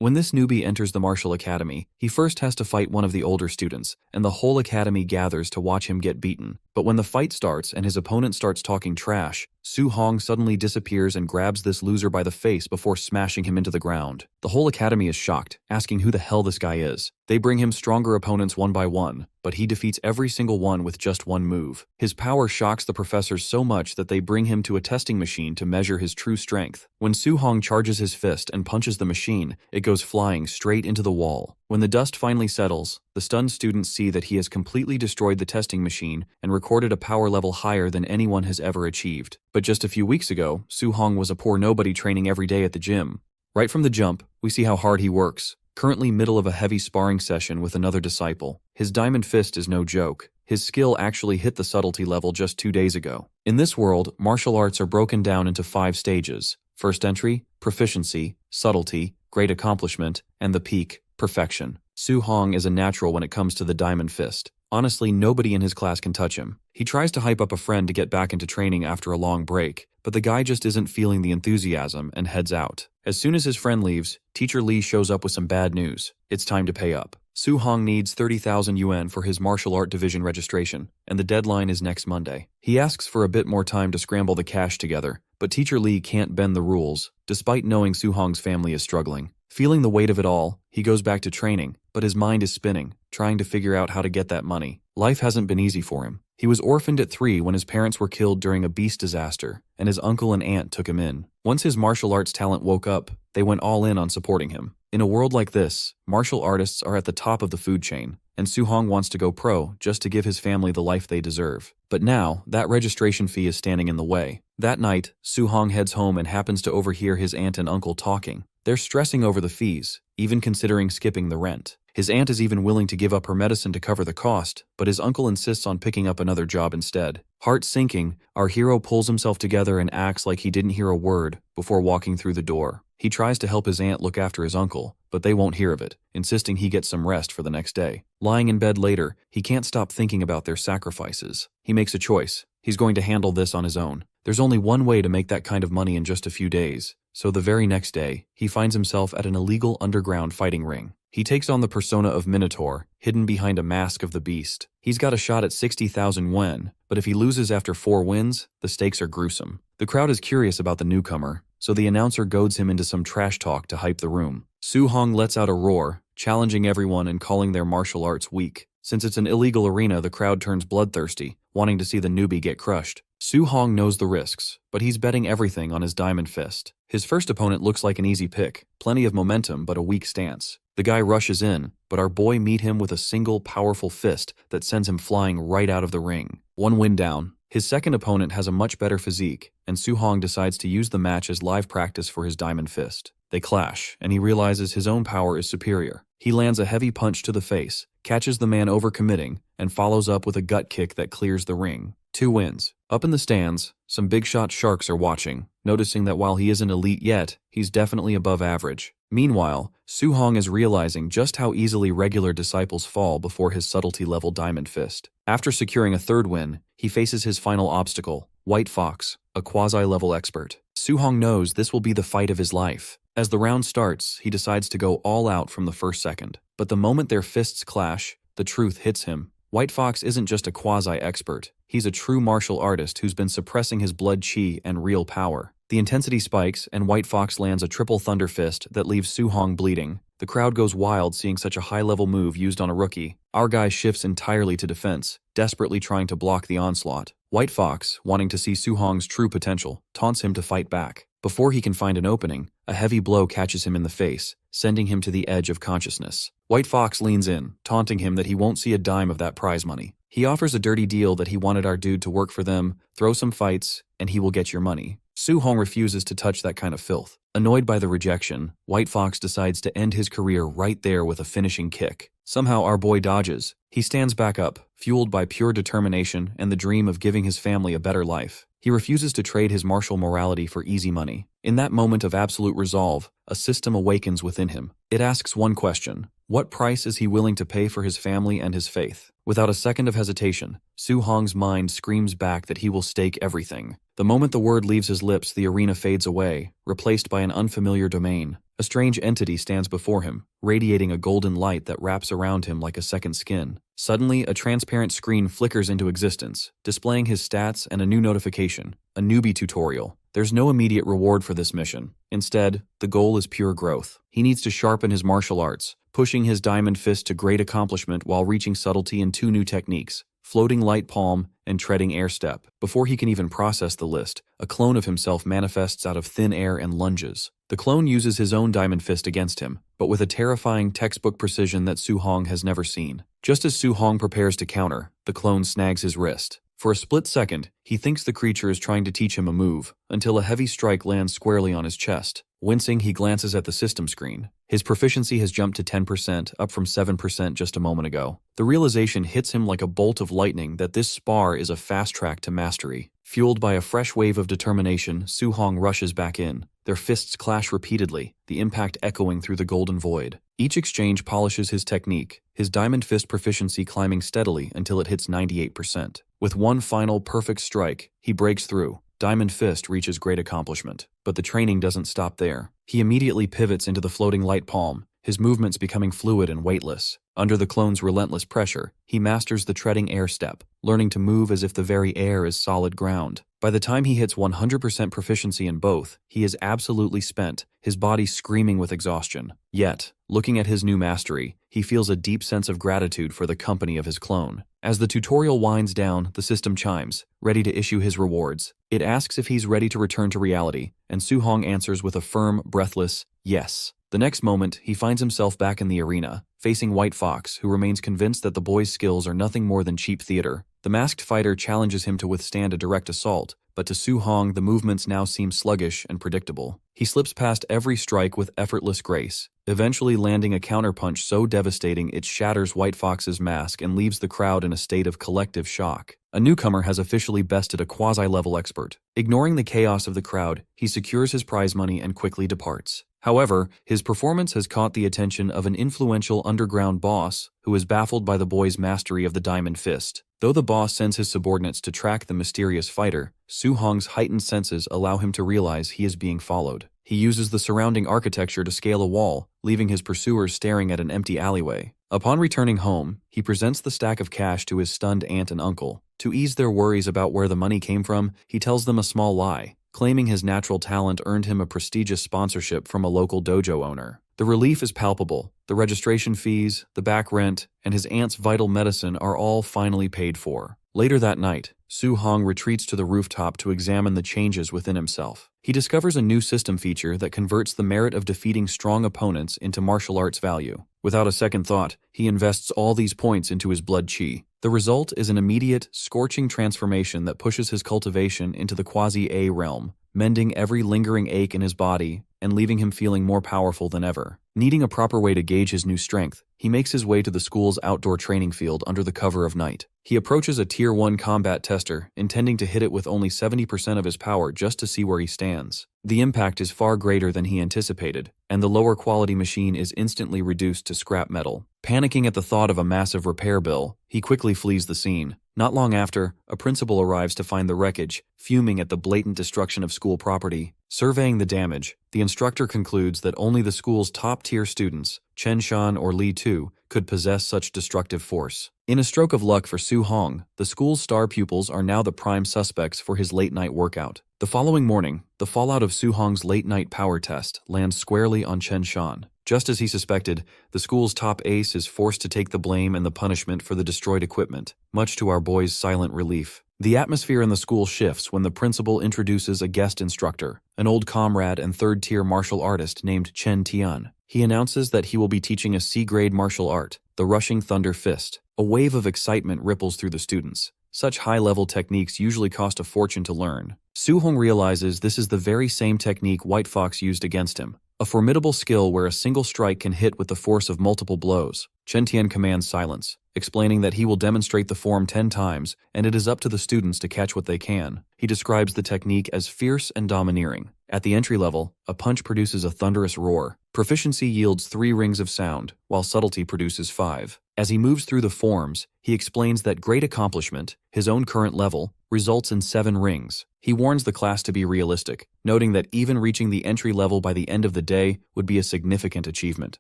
When this newbie enters the martial academy, he first has to fight one of the older students, and the whole academy gathers to watch him get beaten. But when the fight starts and his opponent starts talking trash, Su Hong suddenly disappears and grabs this loser by the face before smashing him into the ground. The whole academy is shocked, asking who the hell this guy is. They bring him stronger opponents one by one, but he defeats every single one with just one move. His power shocks the professors so much that they bring him to a testing machine to measure his true strength. When Su Hong charges his fist and punches the machine, it goes flying straight into the wall. When the dust finally settles, the stunned students see that he has completely destroyed the testing machine and recorded a power level higher than anyone has ever achieved. But just a few weeks ago, Su Hong was a poor nobody training every day at the gym. Right from the jump, we see how hard he works. Currently middle of a heavy sparring session with another disciple. His diamond fist is no joke. His skill actually hit the subtlety level just 2 days ago. In this world, martial arts are broken down into 5 stages. First entry, proficiency, subtlety, great accomplishment, and the peak, perfection. Su Hong is a natural when it comes to the diamond fist. Honestly, nobody in his class can touch him. He tries to hype up a friend to get back into training after a long break, but the guy just isn't feeling the enthusiasm and heads out. As soon as his friend leaves, Teacher Lee shows up with some bad news. It's time to pay up. Su Hong needs 30,000 yuan for his martial art division registration, and the deadline is next Monday. He asks for a bit more time to scramble the cash together, but Teacher Lee can't bend the rules, despite knowing Su Hong's family is struggling. Feeling the weight of it all, he goes back to training, but his mind is spinning, trying to figure out how to get that money. Life hasn't been easy for him. He was orphaned at 3 when his parents were killed during a beast disaster, and his uncle and aunt took him in. Once his martial arts talent woke up, they went all in on supporting him. In a world like this, martial artists are at the top of the food chain, and Su Hong wants to go pro just to give his family the life they deserve. But now, that registration fee is standing in the way. That night, Su Hong heads home and happens to overhear his aunt and uncle talking. They're stressing over the fees, even considering skipping the rent. His aunt is even willing to give up her medicine to cover the cost, but his uncle insists on picking up another job instead. Heart sinking, our hero pulls himself together and acts like he didn't hear a word before walking through the door. He tries to help his aunt look after his uncle, but they won't hear of it, insisting he get some rest for the next day. Lying in bed later, he can't stop thinking about their sacrifices. He makes a choice. He's going to handle this on his own. There's only one way to make that kind of money in just a few days. So the very next day, he finds himself at an illegal underground fighting ring. He takes on the persona of Minotaur, hidden behind a mask of the beast. He's got a shot at 60,000 yuan, but if he loses after 4 wins, the stakes are gruesome. The crowd is curious about the newcomer, so the announcer goads him into some trash talk to hype the room. Su Hong lets out a roar, challenging everyone and calling their martial arts weak. Since it's an illegal arena, the crowd turns bloodthirsty, wanting to see the newbie get crushed. Su Hong knows the risks, but he's betting everything on his diamond fist. His first opponent looks like an easy pick, plenty of momentum but a weak stance. The guy rushes in, but our boy meet him with a single powerful fist that sends him flying right out of the ring. 1 win down. His second opponent has a much better physique, and Su Hong decides to use the match as live practice for his diamond fist. They clash, and he realizes his own power is superior. He lands a heavy punch to the face, catches the man overcommitting, and follows up with a gut kick that clears the ring. 2 wins. Up in the stands, some big shot sharks are watching, noticing that while he isn't elite yet, he's definitely above average. Meanwhile, Su Hong is realizing just how easily regular disciples fall before his subtlety level diamond fist. After securing a 3rd win, he faces his final obstacle, White Fox, a quasi-level expert. Su Hong knows this will be the fight of his life. As the round starts, he decides to go all out from the first second. But the moment their fists clash, the truth hits him. White Fox isn't just a quasi-expert. He's a true martial artist who's been suppressing his blood chi and real power. The intensity spikes, and White Fox lands a triple thunder fist that leaves Su Hong bleeding. The crowd goes wild seeing such a high-level move used on a rookie. Our guy shifts entirely to defense, desperately trying to block the onslaught. White Fox, wanting to see Su Hong's true potential, taunts him to fight back. Before he can find an opening, a heavy blow catches him in the face, sending him to the edge of consciousness. White Fox leans in, taunting him that he won't see a dime of that prize money. He offers a dirty deal that he wanted our dude to work for them, throw some fights, and he will get your money. Su Hong refuses to touch that kind of filth. Annoyed by the rejection, White Fox decides to end his career right there with a finishing kick. Somehow our boy dodges. He stands back up, fueled by pure determination and the dream of giving his family a better life. He refuses to trade his martial morality for easy money. In that moment of absolute resolve, a system awakens within him. It asks one question: what price is he willing to pay for his family and his faith? Without a second of hesitation, Su Hong's mind screams back that he will stake everything. The moment the word leaves his lips, the arena fades away, replaced by an unfamiliar domain. A strange entity stands before him, radiating a golden light that wraps around him like a second skin. Suddenly, a transparent screen flickers into existence, displaying his stats and a new notification, a newbie tutorial. There's no immediate reward for this mission. Instead, the goal is pure growth. He needs to sharpen his martial arts, pushing his diamond fist to great accomplishment while reaching subtlety in 2 new techniques: floating light palm and treading air step. Before he can even process the list, a clone of himself manifests out of thin air and lunges. The clone uses his own diamond fist against him, but with a terrifying textbook precision that Su Hong has never seen. Just as Su Hong prepares to counter, the clone snags his wrist. For a split second, he thinks the creature is trying to teach him a move, until a heavy strike lands squarely on his chest. Wincing, he glances at the system screen. His proficiency has jumped to 10%, up from 7% just a moment ago. The realization hits him like a bolt of lightning that this spar is a fast track to mastery. Fueled by a fresh wave of determination, Su Hong rushes back in. Their fists clash repeatedly, the impact echoing through the golden void. Each exchange polishes his technique, his diamond fist proficiency climbing steadily until it hits 98%. With one final perfect strike, he breaks through. Diamond Fist reaches great accomplishment. But the training doesn't stop there. He immediately pivots into the floating light palm, his movements becoming fluid and weightless. Under the clone's relentless pressure, he masters the treading air step, learning to move as if the very air is solid ground. By the time he hits 100% proficiency in both, he is absolutely spent, his body screaming with exhaustion. Yet, looking at his new mastery, he feels a deep sense of gratitude for the company of his clone. As the tutorial winds down, the system chimes, ready to issue his rewards. It asks if he's ready to return to reality, and Su Hong answers with a firm, breathless, yes. The next moment, he finds himself back in the arena, facing White Fox, who remains convinced that the boy's skills are nothing more than cheap theater. The masked fighter challenges him to withstand a direct assault, but to Su Hong the movements now seem sluggish and predictable. He slips past every strike with effortless grace, eventually landing a counterpunch so devastating it shatters White Fox's mask and leaves the crowd in a state of collective shock. A newcomer has officially bested a quasi-level expert. Ignoring the chaos of the crowd, he secures his prize money and quickly departs. However, his performance has caught the attention of an influential underground boss who is baffled by the boy's mastery of the diamond fist. Though the boss sends his subordinates to track the mysterious fighter, Su Hong's heightened senses allow him to realize he is being followed. He uses the surrounding architecture to scale a wall, leaving his pursuers staring at an empty alleyway. Upon returning home, he presents the stack of cash to his stunned aunt and uncle. To ease their worries about where the money came from, he tells them a small lie, claiming his natural talent earned him a prestigious sponsorship from a local dojo owner. The relief is palpable. The registration fees, the back rent, and his aunt's vital medicine are all finally paid for. Later that night, Su Hong retreats to the rooftop to examine the changes within himself. He discovers a new system feature that converts the merit of defeating strong opponents into martial arts value. Without a second thought, he invests all these points into his blood chi. The result is an immediate, scorching transformation that pushes his cultivation into the quasi-A realm, mending every lingering ache in his body and leaving him feeling more powerful than ever. Needing a proper way to gauge his new strength, he makes his way to the school's outdoor training field under the cover of night. He approaches a Tier 1 combat tester, intending to hit it with only 70% of his power just to see where he stands. The impact is far greater than he anticipated, and the lower quality machine is instantly reduced to scrap metal. Panicking at the thought of a massive repair bill, he quickly flees the scene. Not long after, a principal arrives to find the wreckage, fuming at the blatant destruction of school property. Surveying the damage, the instructor concludes that only the school's top-tier students, Chen Shan or Li Tu, could possess such destructive force. In a stroke of luck for Su Hong, the school's star pupils are now the prime suspects for his late-night workout. The following morning, the fallout of Su Hong's late-night power test lands squarely on Chen Shan. Just as he suspected, the school's top ace is forced to take the blame and the punishment for the destroyed equipment, much to our boy's silent relief. The atmosphere in the school shifts when the principal introduces a guest instructor, an old comrade and third-tier martial artist named Chen Tian. He announces that he will be teaching a C-grade martial art, the Rushing Thunder Fist. A wave of excitement ripples through the students. Such high-level techniques usually cost a fortune to learn. Su Hong realizes this is the very same technique White Fox used against him, a formidable skill where a single strike can hit with the force of multiple blows. Chen Tian commands silence, explaining that he will demonstrate the form 10 times, and it is up to the students to catch what they can. He describes the technique as fierce and domineering. At the entry level, a punch produces a thunderous roar. Proficiency yields 3 rings of sound, while subtlety produces 5. As he moves through the forms, he explains that great accomplishment, his own current level, results in 7 rings. He warns the class to be realistic, noting that even reaching the entry level by the end of the day would be a significant achievement.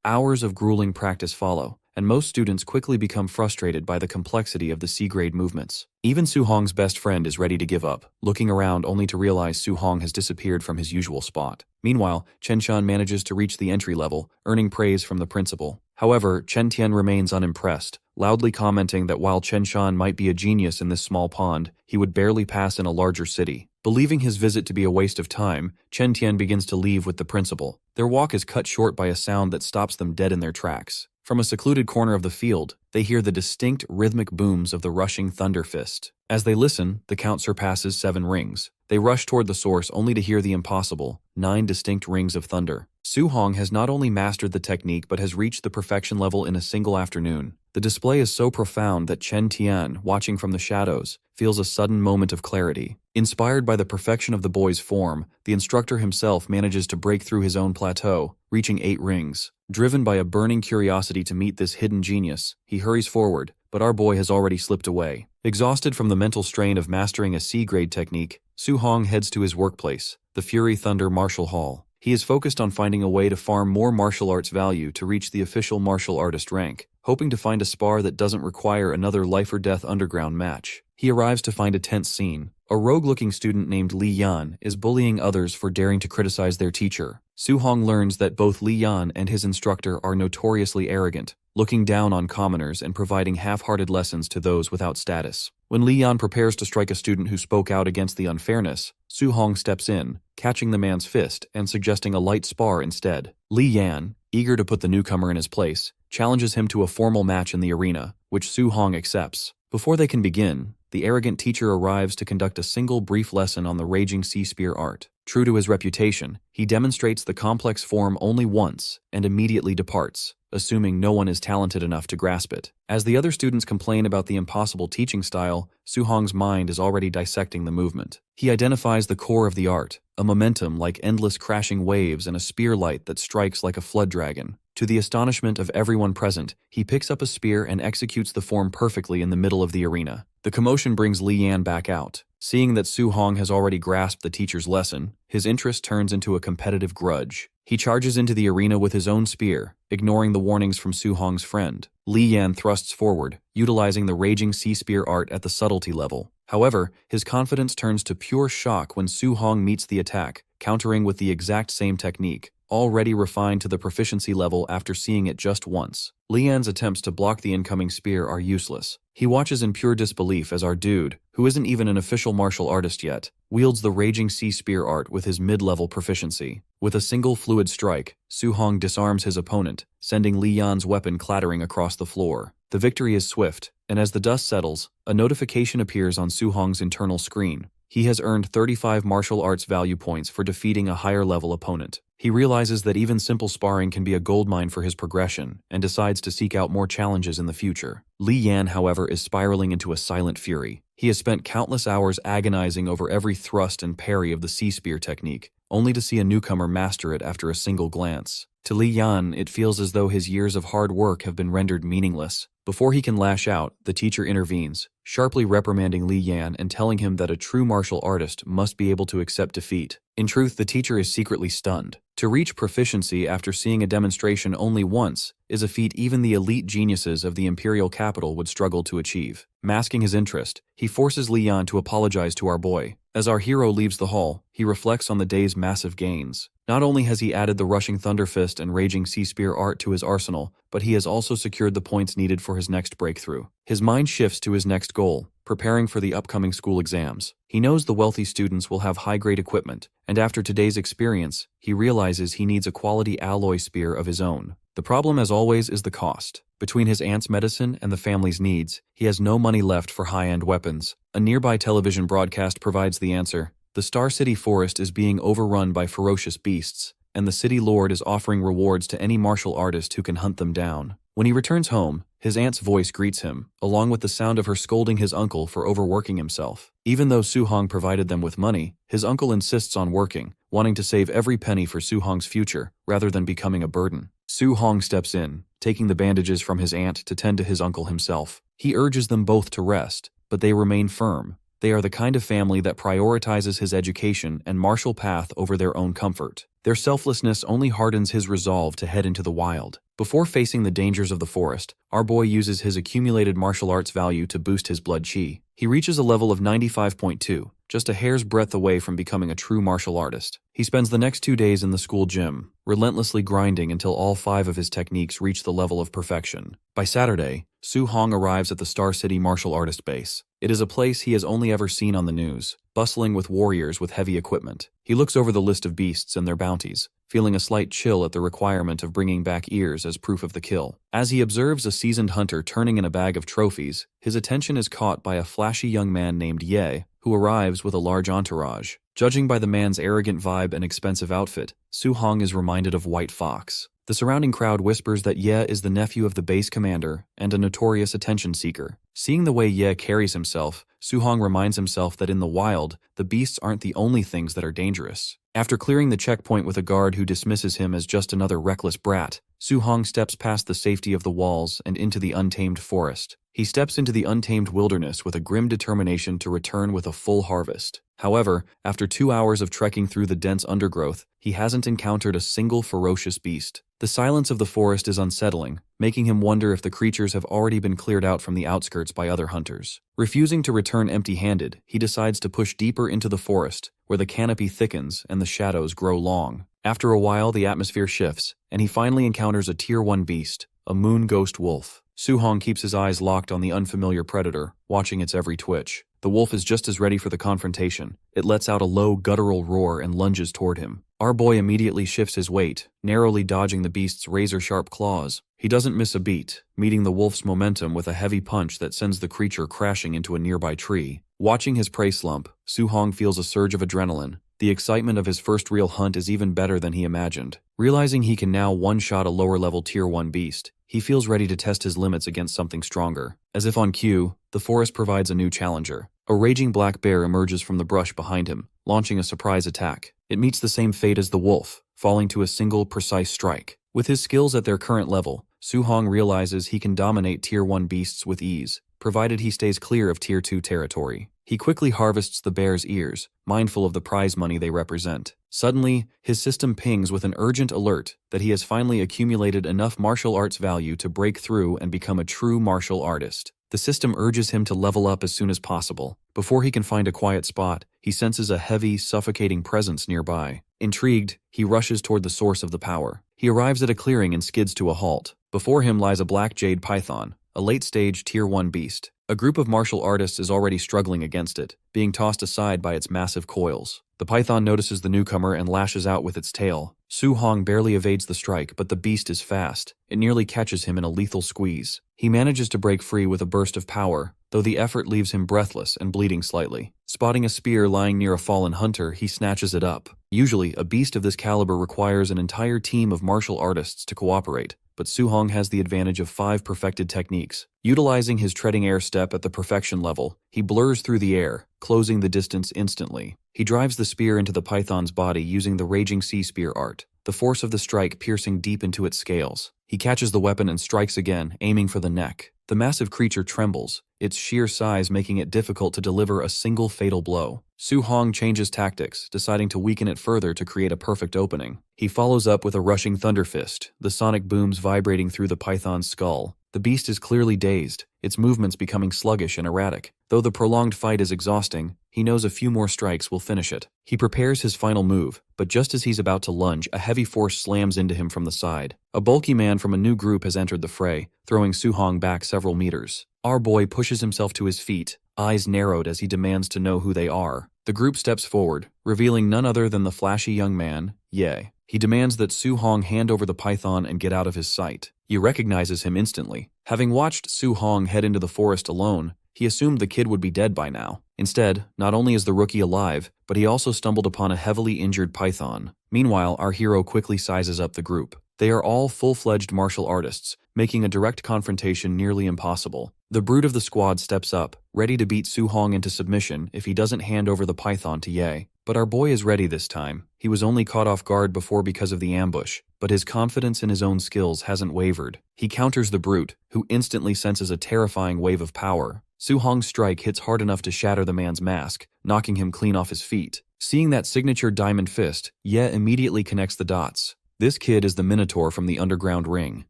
Hours of grueling practice follow, and most students quickly become frustrated by the complexity of the C-grade movements. Even Su-hong's best friend is ready to give up, looking around only to realize Su-hong has disappeared from his usual spot. Meanwhile, Chen-chan manages to reach the entry level, earning praise from the principal. However, Chen-tian remains unimpressed, loudly commenting that while Chen-chan might be a genius in this small pond, he would barely pass in a larger city. Believing his visit to be a waste of time, Chen-tian begins to leave with the principal. Their walk is cut short by a sound that stops them dead in their tracks. From a secluded corner of the field, they hear the distinct rhythmic booms of the rushing thunder fist. As they listen, the count surpasses 7 rings. They rush toward the source only to hear the impossible, 9 distinct rings of thunder. Su-hong has not only mastered the technique but has reached the perfection level in a single afternoon. The display is so profound that Chen-tian, watching from the shadows, feels a sudden moment of clarity. Inspired by the perfection of the boy's form, the instructor himself manages to break through his own plateau, reaching 8 rings. Driven by a burning curiosity to meet this hidden genius, he hurries forward, but our boy has already slipped away. Exhausted from the mental strain of mastering a C-grade technique, Su-hong heads to his workplace, the Fury Thunder Martial Hall. He is focused on finding a way to farm more martial arts value to reach the official martial artist rank, hoping to find a spar that doesn't require another life-or-death underground match. He arrives to find a tense scene. A rogue-looking student named Li Yan is bullying others for daring to criticize their teacher. Su-hong learns that both Li Yan and his instructor are notoriously arrogant, looking down on commoners and providing half-hearted lessons to those without status. When Li Yan prepares to strike a student who spoke out against the unfairness, Su-hong steps in, catching the man's fist and suggesting a light spar instead. Li Yan, eager to put the newcomer in his place, challenges him to a formal match in the arena, which Su-hong accepts. Before they can begin, the arrogant teacher arrives to conduct a single brief lesson on the raging sea spear art. True to his reputation, he demonstrates the complex form only once and immediately departs, assuming no one is talented enough to grasp it. As the other students complain about the impossible teaching style, Su-hong's mind is already dissecting the movement. He identifies the core of the art, a momentum like endless crashing waves and a spear light that strikes like a flood dragon. To the astonishment of everyone present, he picks up a spear and executes the form perfectly in the middle of the arena. The commotion brings Li Yan back out. Seeing that Su-hong has already grasped the teacher's lesson, his interest turns into a competitive grudge. He charges into the arena with his own spear, ignoring the warnings from Su-hong's friend. Li Yan thrusts forward, utilizing the raging sea spear art at the subtlety level. However, his confidence turns to pure shock when Su-hong meets the attack, countering with the exact same technique, already refined to the proficiency level after seeing it just once. Li Yan's attempts to block the incoming spear are useless. He watches in pure disbelief as our dude, who isn't even an official martial artist yet, wields the raging sea spear art with his mid-level proficiency. With a single fluid strike, Su-hong disarms his opponent, sending Li Yan's weapon clattering across the floor. The victory is swift, and as the dust settles, a notification appears on Su-hong's internal screen. He has earned 35 martial arts value points for defeating a higher-level opponent. He realizes that even simple sparring can be a goldmine for his progression, and decides to seek out more challenges in the future. Li Yan, however, is spiraling into a silent fury. He has spent countless hours agonizing over every thrust and parry of the sea spear technique, only to see a newcomer master it after a single glance. To Li Yan, it feels as though his years of hard work have been rendered meaningless. Before he can lash out, the teacher intervenes, sharply reprimanding Li Yan and telling him that a true martial artist must be able to accept defeat. In truth, the teacher is secretly stunned. To reach proficiency after seeing a demonstration only once is a feat even the elite geniuses of the imperial capital would struggle to achieve. Masking his interest, he forces Li Yan to apologize to our boy. As our hero leaves the hall, he reflects on the day's massive gains. Not only has he added the rushing thunder fist and raging sea spear art to his arsenal, but he has also secured the points needed for his next breakthrough. His mind shifts to his next goal, preparing for the upcoming school exams. He knows the wealthy students will have high-grade equipment, and after today's experience, he realizes he needs a quality alloy spear of his own. The problem, as always, is the cost. Between his aunt's medicine and the family's needs, he has no money left for high-end weapons. A nearby television broadcast provides the answer. The Star City forest is being overrun by ferocious beasts, and the city lord is offering rewards to any martial artist who can hunt them down. When he returns home, his aunt's voice greets him, along with the sound of her scolding his uncle for overworking himself. Even though Su-hong provided them with money, his uncle insists on working, wanting to save every penny for Su-hong's future, rather than becoming a burden. Su Hong steps in, taking the bandages from his aunt to tend to his uncle himself. He urges them both to rest, but they remain firm. They are the kind of family that prioritizes his education and martial path over their own comfort. Their selflessness only hardens his resolve to head into the wild. Before facing the dangers of the forest, our boy uses his accumulated martial arts value to boost his blood chi. He reaches a level of 95.2, just a hair's breadth away from becoming a true martial artist. He spends the next 2 days in the school gym, relentlessly grinding until all 5 of his techniques reach the level of perfection. By Saturday, Su Hong arrives at the Star City martial artist base. It is a place he has only ever seen on the news, bustling with warriors with heavy equipment. He looks over the list of beasts and their bounties, feeling a slight chill at the requirement of bringing back ears as proof of the kill. As he observes a seasoned hunter turning in a bag of trophies, his attention is caught by a flashy young man named Ye, who arrives with a large entourage. Judging by the man's arrogant vibe and expensive outfit, Su Hong is reminded of White Fox. The surrounding crowd whispers that Ye is the nephew of the base commander and a notorious attention seeker. Seeing the way Ye carries himself, Su Hong reminds himself that in the wild, the beasts aren't the only things that are dangerous. After clearing the checkpoint with a guard who dismisses him as just another reckless brat, Su Hong steps past the safety of the walls and into the untamed forest. He steps into the untamed wilderness with a grim determination to return with a full harvest. However, after 2 hours of trekking through the dense undergrowth, he hasn't encountered a single ferocious beast. The silence of the forest is unsettling, making him wonder if the creatures have already been cleared out from the outskirts by other hunters. Refusing to return empty-handed, he decides to push deeper into the forest, where the canopy thickens and the shadows grow long. After a while, the atmosphere shifts, and he finally encounters a Tier 1 beast, a moon ghost wolf. Su Hong keeps his eyes locked on the unfamiliar predator, watching its every twitch. The wolf is just as ready for the confrontation. It lets out a low, guttural roar and lunges toward him. Our boy immediately shifts his weight, narrowly dodging the beast's razor-sharp claws. He doesn't miss a beat, meeting the wolf's momentum with a heavy punch that sends the creature crashing into a nearby tree. Watching his prey slump, Su Hong feels a surge of adrenaline. The excitement of his first real hunt is even better than he imagined. Realizing he can now one-shot a lower-level Tier 1 beast, he feels ready to test his limits against something stronger. As if on cue, the forest provides a new challenger. A raging black bear emerges from the brush behind him, launching a surprise attack. It meets the same fate as the wolf, falling to a single, precise strike. With his skills at their current level, Su Hong realizes he can dominate Tier 1 beasts with ease, provided he stays clear of Tier 2 territory. He quickly harvests the bear's ears, mindful of the prize money they represent. Suddenly, his system pings with an urgent alert that he has finally accumulated enough martial arts value to break through and become a true martial artist. The system urges him to level up as soon as possible. Before he can find a quiet spot, he senses a heavy, suffocating presence nearby. Intrigued, he rushes toward the source of the power. He arrives at a clearing and skids to a halt. Before him lies a black jade python, a late-stage Tier 1 beast. A group of martial artists is already struggling against it, being tossed aside by its massive coils. The python notices the newcomer and lashes out with its tail. Su Hong barely evades the strike, but the beast is fast. It nearly catches him in a lethal squeeze. He manages to break free with a burst of power, though the effort leaves him breathless and bleeding slightly. Spotting a spear lying near a fallen hunter, he snatches it up. Usually, a beast of this caliber requires an entire team of martial artists to cooperate, but Su Hong has the advantage of 5 perfected techniques. Utilizing his treading air step at the perfection level, he blurs through the air, closing the distance instantly. He drives the spear into the python's body using the Raging Sea Spear art, the force of the strike piercing deep into its scales. He catches the weapon and strikes again, aiming for the neck. The massive creature trembles, its sheer size making it difficult to deliver a single fatal blow. Su Hong changes tactics, deciding to weaken it further to create a perfect opening. He follows up with a rushing thunder fist, the sonic booms vibrating through the python's skull. The beast is clearly dazed, its movements becoming sluggish and erratic. Though the prolonged fight is exhausting, he knows a few more strikes will finish it. He prepares his final move, but just as he's about to lunge, a heavy force slams into him from the side. A bulky man from a new group has entered the fray, throwing Su Hong back several meters. Our boy pushes himself to his feet, eyes narrowed as he demands to know who they are. The group steps forward, revealing none other than the flashy young man, Ye. He demands that Su Hong hand over the python and get out of his sight. Ye recognizes him instantly. Having watched Su Hong head into the forest alone, he assumed the kid would be dead by now. Instead, not only is the rookie alive, but he also stumbled upon a heavily injured python. Meanwhile, our hero quickly sizes up the group. They are all full-fledged martial artists, making a direct confrontation nearly impossible. The brute of the squad steps up, ready to beat Su Hong into submission if he doesn't hand over the python to Ye. But our boy is ready this time. He was only caught off guard before because of the ambush, but his confidence in his own skills hasn't wavered. He counters the brute, who instantly senses a terrifying wave of power. Su Hong's strike hits hard enough to shatter the man's mask, knocking him clean off his feet. Seeing that signature diamond fist, Ye immediately connects the dots. This kid is the Minotaur from the underground ring.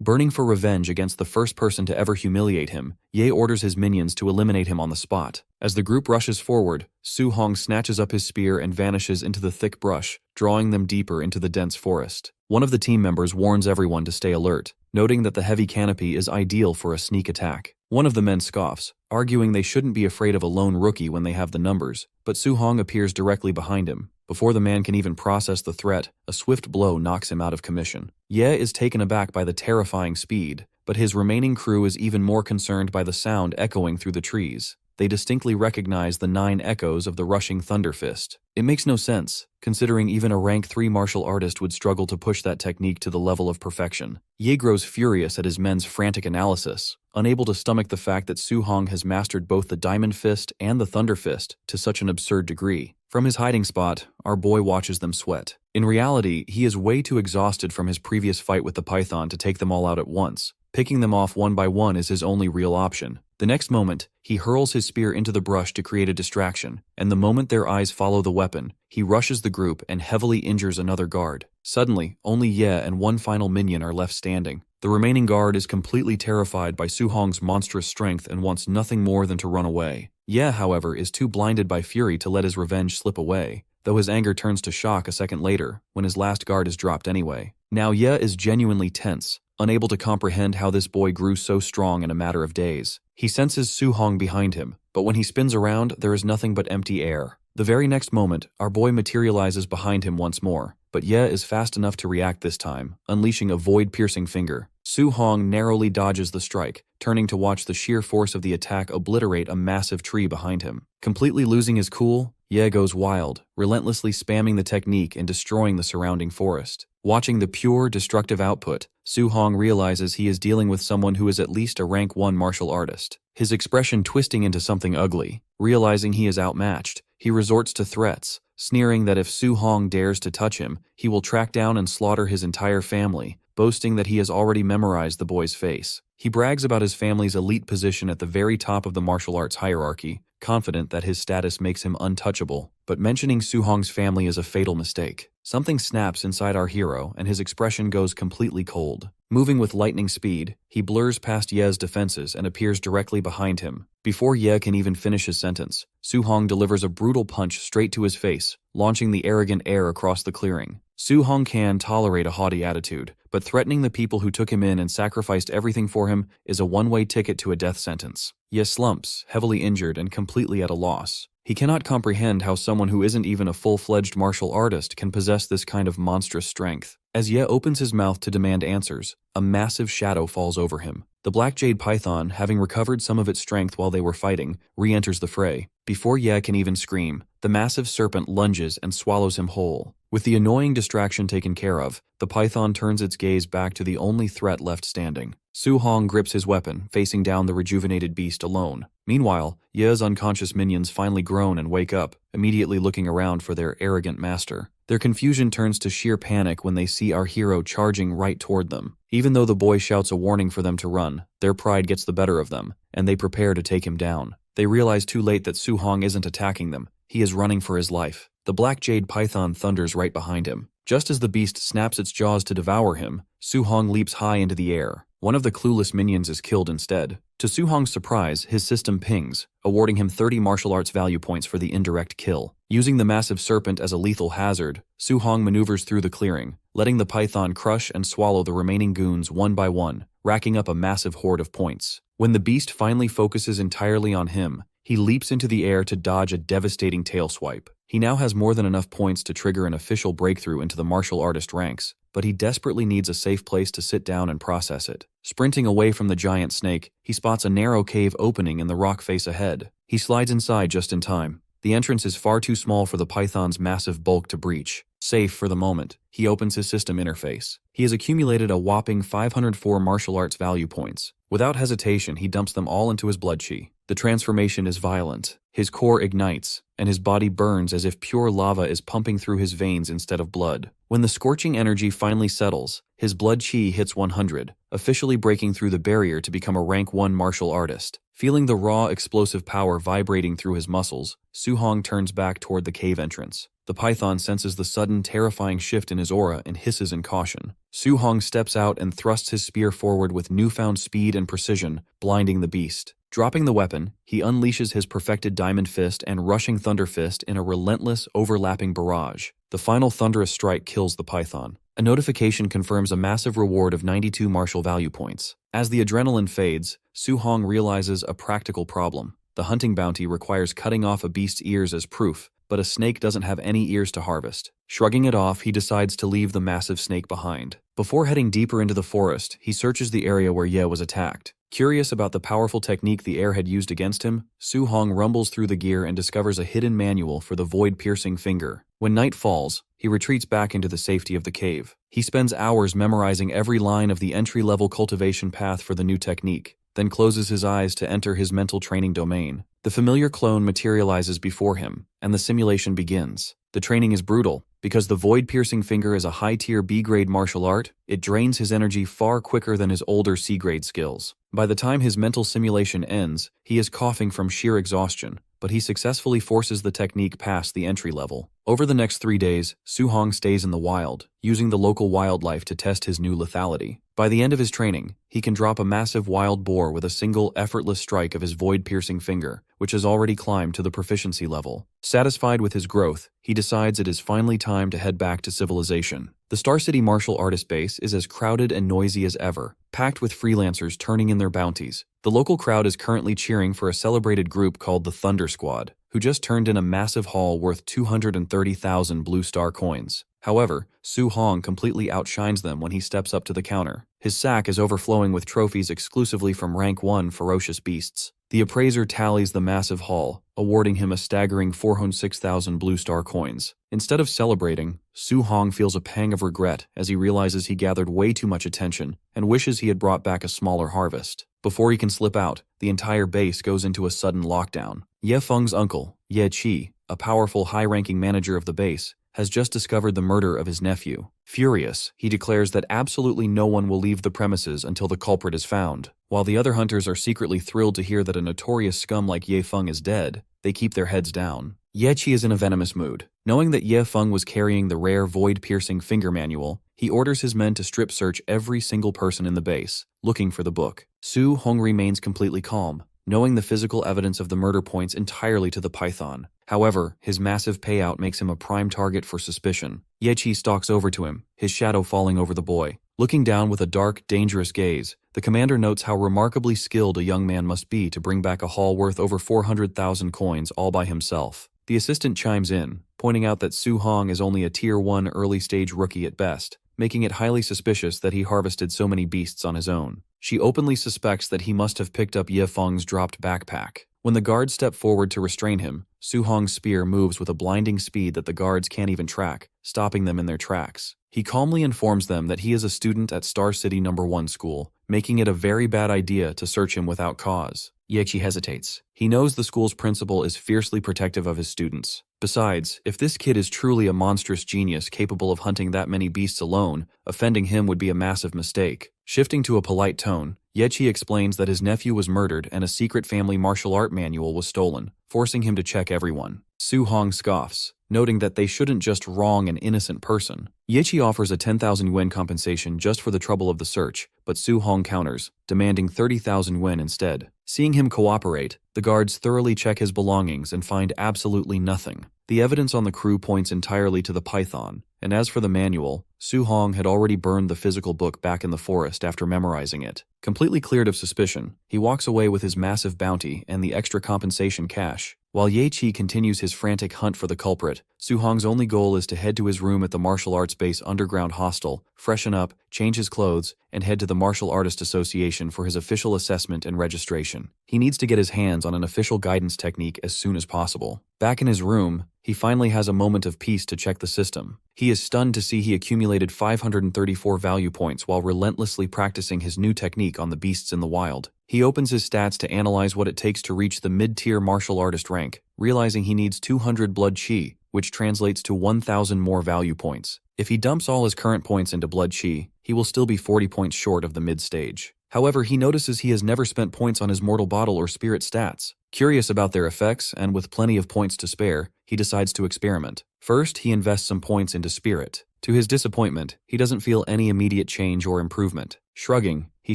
Burning for revenge against the first person to ever humiliate him, Ye orders his minions to eliminate him on the spot. As the group rushes forward, Su Hong snatches up his spear and vanishes into the thick brush, drawing them deeper into the dense forest. One of the team members warns everyone to stay alert, noting that the heavy canopy is ideal for a sneak attack. One of the men scoffs, arguing they shouldn't be afraid of a lone rookie when they have the numbers, but Su Hong appears directly behind him. Before the man can even process the threat, a swift blow knocks him out of commission. Ye is taken aback by the terrifying speed, but his remaining crew is even more concerned by the sound echoing through the trees. They distinctly recognize the 9 echoes of the rushing thunder fist. It makes no sense, considering even a rank 3 martial artist would struggle to push that technique to the level of perfection. Ye grows furious at his men's frantic analysis, unable to stomach the fact that Su Hong has mastered both the diamond fist and the thunder fist to such an absurd degree. From his hiding spot, our boy watches them sweat. In reality, he is way too exhausted from his previous fight with the python to take them all out at once. Picking them off one by one is his only real option. The next moment, he hurls his spear into the brush to create a distraction, and the moment their eyes follow the weapon, he rushes the group and heavily injures another guard. Suddenly, only Ye and one final minion are left standing. The remaining guard is completely terrified by Su Hong's monstrous strength and wants nothing more than to run away. Ye, however, is too blinded by fury to let his revenge slip away, though his anger turns to shock a second later, when his last guard is dropped anyway. Now Ye is genuinely tense, unable to comprehend how this boy grew so strong in a matter of days. He senses Su Hong behind him, but when he spins around, there is nothing but empty air. The very next moment, our boy materializes behind him once more, but Ye is fast enough to react this time, unleashing a void-piercing finger. Su Hong narrowly dodges the strike, turning to watch the sheer force of the attack obliterate a massive tree behind him. Completely losing his cool, Ye goes wild, relentlessly spamming the technique and destroying the surrounding forest. Watching the pure, destructive output, Su Hong realizes he is dealing with someone who is at least a rank 1 martial artist. His expression twisting into something ugly. Realizing he is outmatched, he resorts to threats, sneering that if Su Hong dares to touch him, he will track down and slaughter his entire family, boasting that he has already memorized the boy's face. He brags about his family's elite position at the very top of the martial arts hierarchy, confident that his status makes him untouchable. But mentioning Su Hong's family is a fatal mistake. Something snaps inside our hero, and his expression goes completely cold. Moving with lightning speed, he blurs past Ye's defenses and appears directly behind him. Before Ye can even finish his sentence, Su Hong delivers a brutal punch straight to his face, launching the arrogant air across the clearing. Su Hong can tolerate a haughty attitude, but threatening the people who took him in and sacrificed everything for him is a one-way ticket to a death sentence. Ye slumps, heavily injured and completely at a loss. He cannot comprehend how someone who isn't even a full-fledged martial artist can possess this kind of monstrous strength. As Ye opens his mouth to demand answers, a massive shadow falls over him. The black jade python, having recovered some of its strength while they were fighting, re-enters the fray. Before Ye can even scream, the massive serpent lunges and swallows him whole. With the annoying distraction taken care of, the python turns its gaze back to the only threat left standing. Su Hong grips his weapon, facing down the rejuvenated beast alone. Meanwhile, Ye's unconscious minions finally groan and wake up, immediately looking around for their arrogant master. Their confusion turns to sheer panic when they see our hero charging right toward them. Even though the boy shouts a warning for them to run, their pride gets the better of them, and they prepare to take him down. They realize too late that Su Hong isn't attacking them. He is running for his life. The black jade python thunders right behind him. Just as the beast snaps its jaws to devour him, Su Hong leaps high into the air. One of the clueless minions is killed instead. To Su Hong's surprise, his system pings, awarding him 30 martial arts value points for the indirect kill. Using the massive serpent as a lethal hazard, Su Hong maneuvers through the clearing, letting the python crush and swallow the remaining goons one by one, racking up a massive horde of points. When the beast finally focuses entirely on him, he leaps into the air to dodge a devastating tail swipe. He now has more than enough points to trigger an official breakthrough into the martial artist ranks, but he desperately needs a safe place to sit down and process it. Sprinting away from the giant snake, he spots a narrow cave opening in the rock face ahead. He slides inside just in time. The entrance is far too small for the python's massive bulk to breach. Safe for the moment, he opens his system interface. He has accumulated a whopping 504 martial arts value points. Without hesitation, he dumps them all into his blood chi. The transformation is violent. His core ignites, and his body burns as if pure lava is pumping through his veins instead of blood. When the scorching energy finally settles, his blood chi hits 100, officially breaking through the barrier to become a rank 1 martial artist. Feeling the raw, explosive power vibrating through his muscles, Su-hong turns back toward the cave entrance. The python senses the sudden, terrifying shift in his aura and hisses in caution. Su-hong steps out and thrusts his spear forward with newfound speed and precision, blinding the beast. Dropping the weapon, he unleashes his perfected Diamond Fist and Rushing Thunder Fist in a relentless, overlapping barrage. The final thunderous strike kills the python. A notification confirms a massive reward of 92 martial value points. As the adrenaline fades, Su-hong realizes a practical problem. The hunting bounty requires cutting off a beast's ears as proof, but a snake doesn't have any ears to harvest. Shrugging it off, he decides to leave the massive snake behind. Before heading deeper into the forest, he searches the area where Ye was attacked. Curious about the powerful technique the heir had used against him, Su-hong rumbles through the gear and discovers a hidden manual for the void-piercing finger. When night falls, he retreats back into the safety of the cave. He spends hours memorizing every line of the entry-level cultivation path for the new technique, then closes his eyes to enter his mental training domain. The familiar clone materializes before him, and the simulation begins. The training is brutal. Because the void-piercing finger is a high-tier B-grade martial art, it drains his energy far quicker than his older C-grade skills. By the time his mental simulation ends, he is coughing from sheer exhaustion, but he successfully forces the technique past the entry level. Over the next 3 days, Su-hong stays in the wild, using the local wildlife to test his new lethality. By the end of his training, he can drop a massive wild boar with a single effortless strike of his void-piercing finger, which has already climbed to the proficiency level. Satisfied with his growth, he decides it is finally time to head back to civilization. The Star City martial artist base is as crowded and noisy as ever, packed with freelancers turning in their bounties. The local crowd is currently cheering for a celebrated group called the Thunder Squad, who just turned in a massive haul worth 230,000 Blue Star coins. However, Su-hong completely outshines them when he steps up to the counter. His sack is overflowing with trophies exclusively from rank 1 ferocious beasts. The appraiser tallies the massive haul, awarding him a staggering 406,000 Blue Star coins. Instead of celebrating, Su-hong feels a pang of regret as he realizes he gathered way too much attention and wishes he had brought back a smaller harvest. Before he can slip out, the entire base goes into a sudden lockdown. Ye Feng's uncle, Ye Qi, a powerful high-ranking manager of the base, has just discovered the murder of his nephew. Furious, he declares that absolutely no one will leave the premises until the culprit is found. While the other hunters are secretly thrilled to hear that a notorious scum like Ye Feng is dead, they keep their heads down. Ye Qi is in a venomous mood. Knowing that Ye Feng was carrying the rare void-piercing finger manual, he orders his men to strip search every single person in the base, looking for the book. Su-hong remains completely calm, knowing the physical evidence of the murder points entirely to the python. However, his massive payout makes him a prime target for suspicion. Ye Qi stalks over to him, his shadow falling over the boy. Looking down with a dark, dangerous gaze, the commander notes how remarkably skilled a young man must be to bring back a haul worth over 400,000 coins all by himself. The assistant chimes in, pointing out that Su-hong is only a Tier 1 early-stage rookie at best, making it highly suspicious that he harvested so many beasts on his own. She openly suspects that he must have picked up Ye Feng's dropped backpack. When the guards step forward to restrain him, Su-hong's spear moves with a blinding speed that the guards can't even track, stopping them in their tracks. He calmly informs them that he is a student at Star City No. 1 school, making it a very bad idea to search him without cause. Ye Qi hesitates. He knows the school's principal is fiercely protective of his students. Besides, if this kid is truly a monstrous genius capable of hunting that many beasts alone, offending him would be a massive mistake. Shifting to a polite tone, Ye Qi explains that his nephew was murdered and a secret family martial art manual was stolen, forcing him to check everyone. Su-hong scoffs, noting that they shouldn't just wrong an innocent person. Ye Qi offers a 10,000 yuan compensation just for the trouble of the search, but Su-hong counters, demanding 30,000 yuan instead. Seeing him cooperate, the guards thoroughly check his belongings and find absolutely nothing. The evidence on the crew points entirely to the python, and as for the manual, Su-hong had already burned the physical book back in the forest after memorizing it. Completely cleared of suspicion, he walks away with his massive bounty and the extra compensation cash. While Ye Qi continues his frantic hunt for the culprit, Su-hong's only goal is to head to his room at the martial arts base underground hostel, freshen up, change his clothes, and head to the Martial Artist Association for his official assessment and registration. He needs to get his hands on an official guidance technique as soon as possible. Back in his room, he finally has a moment of peace to check the system. He is stunned to see he accumulated 534 value points while relentlessly practicing his new technique on the beasts in the wild. He opens his stats to analyze what it takes to reach the mid-tier martial artist rank, realizing he needs 200 blood chi, which translates to 1,000 more value points. If he dumps all his current points into blood chi, he will still be 40 points short of the mid-stage. However, he notices he has never spent points on his mortal bottle or spirit stats. Curious about their effects, and with plenty of points to spare, he decides to experiment. First, he invests some points into spirit. To his disappointment, he doesn't feel any immediate change or improvement. Shrugging, he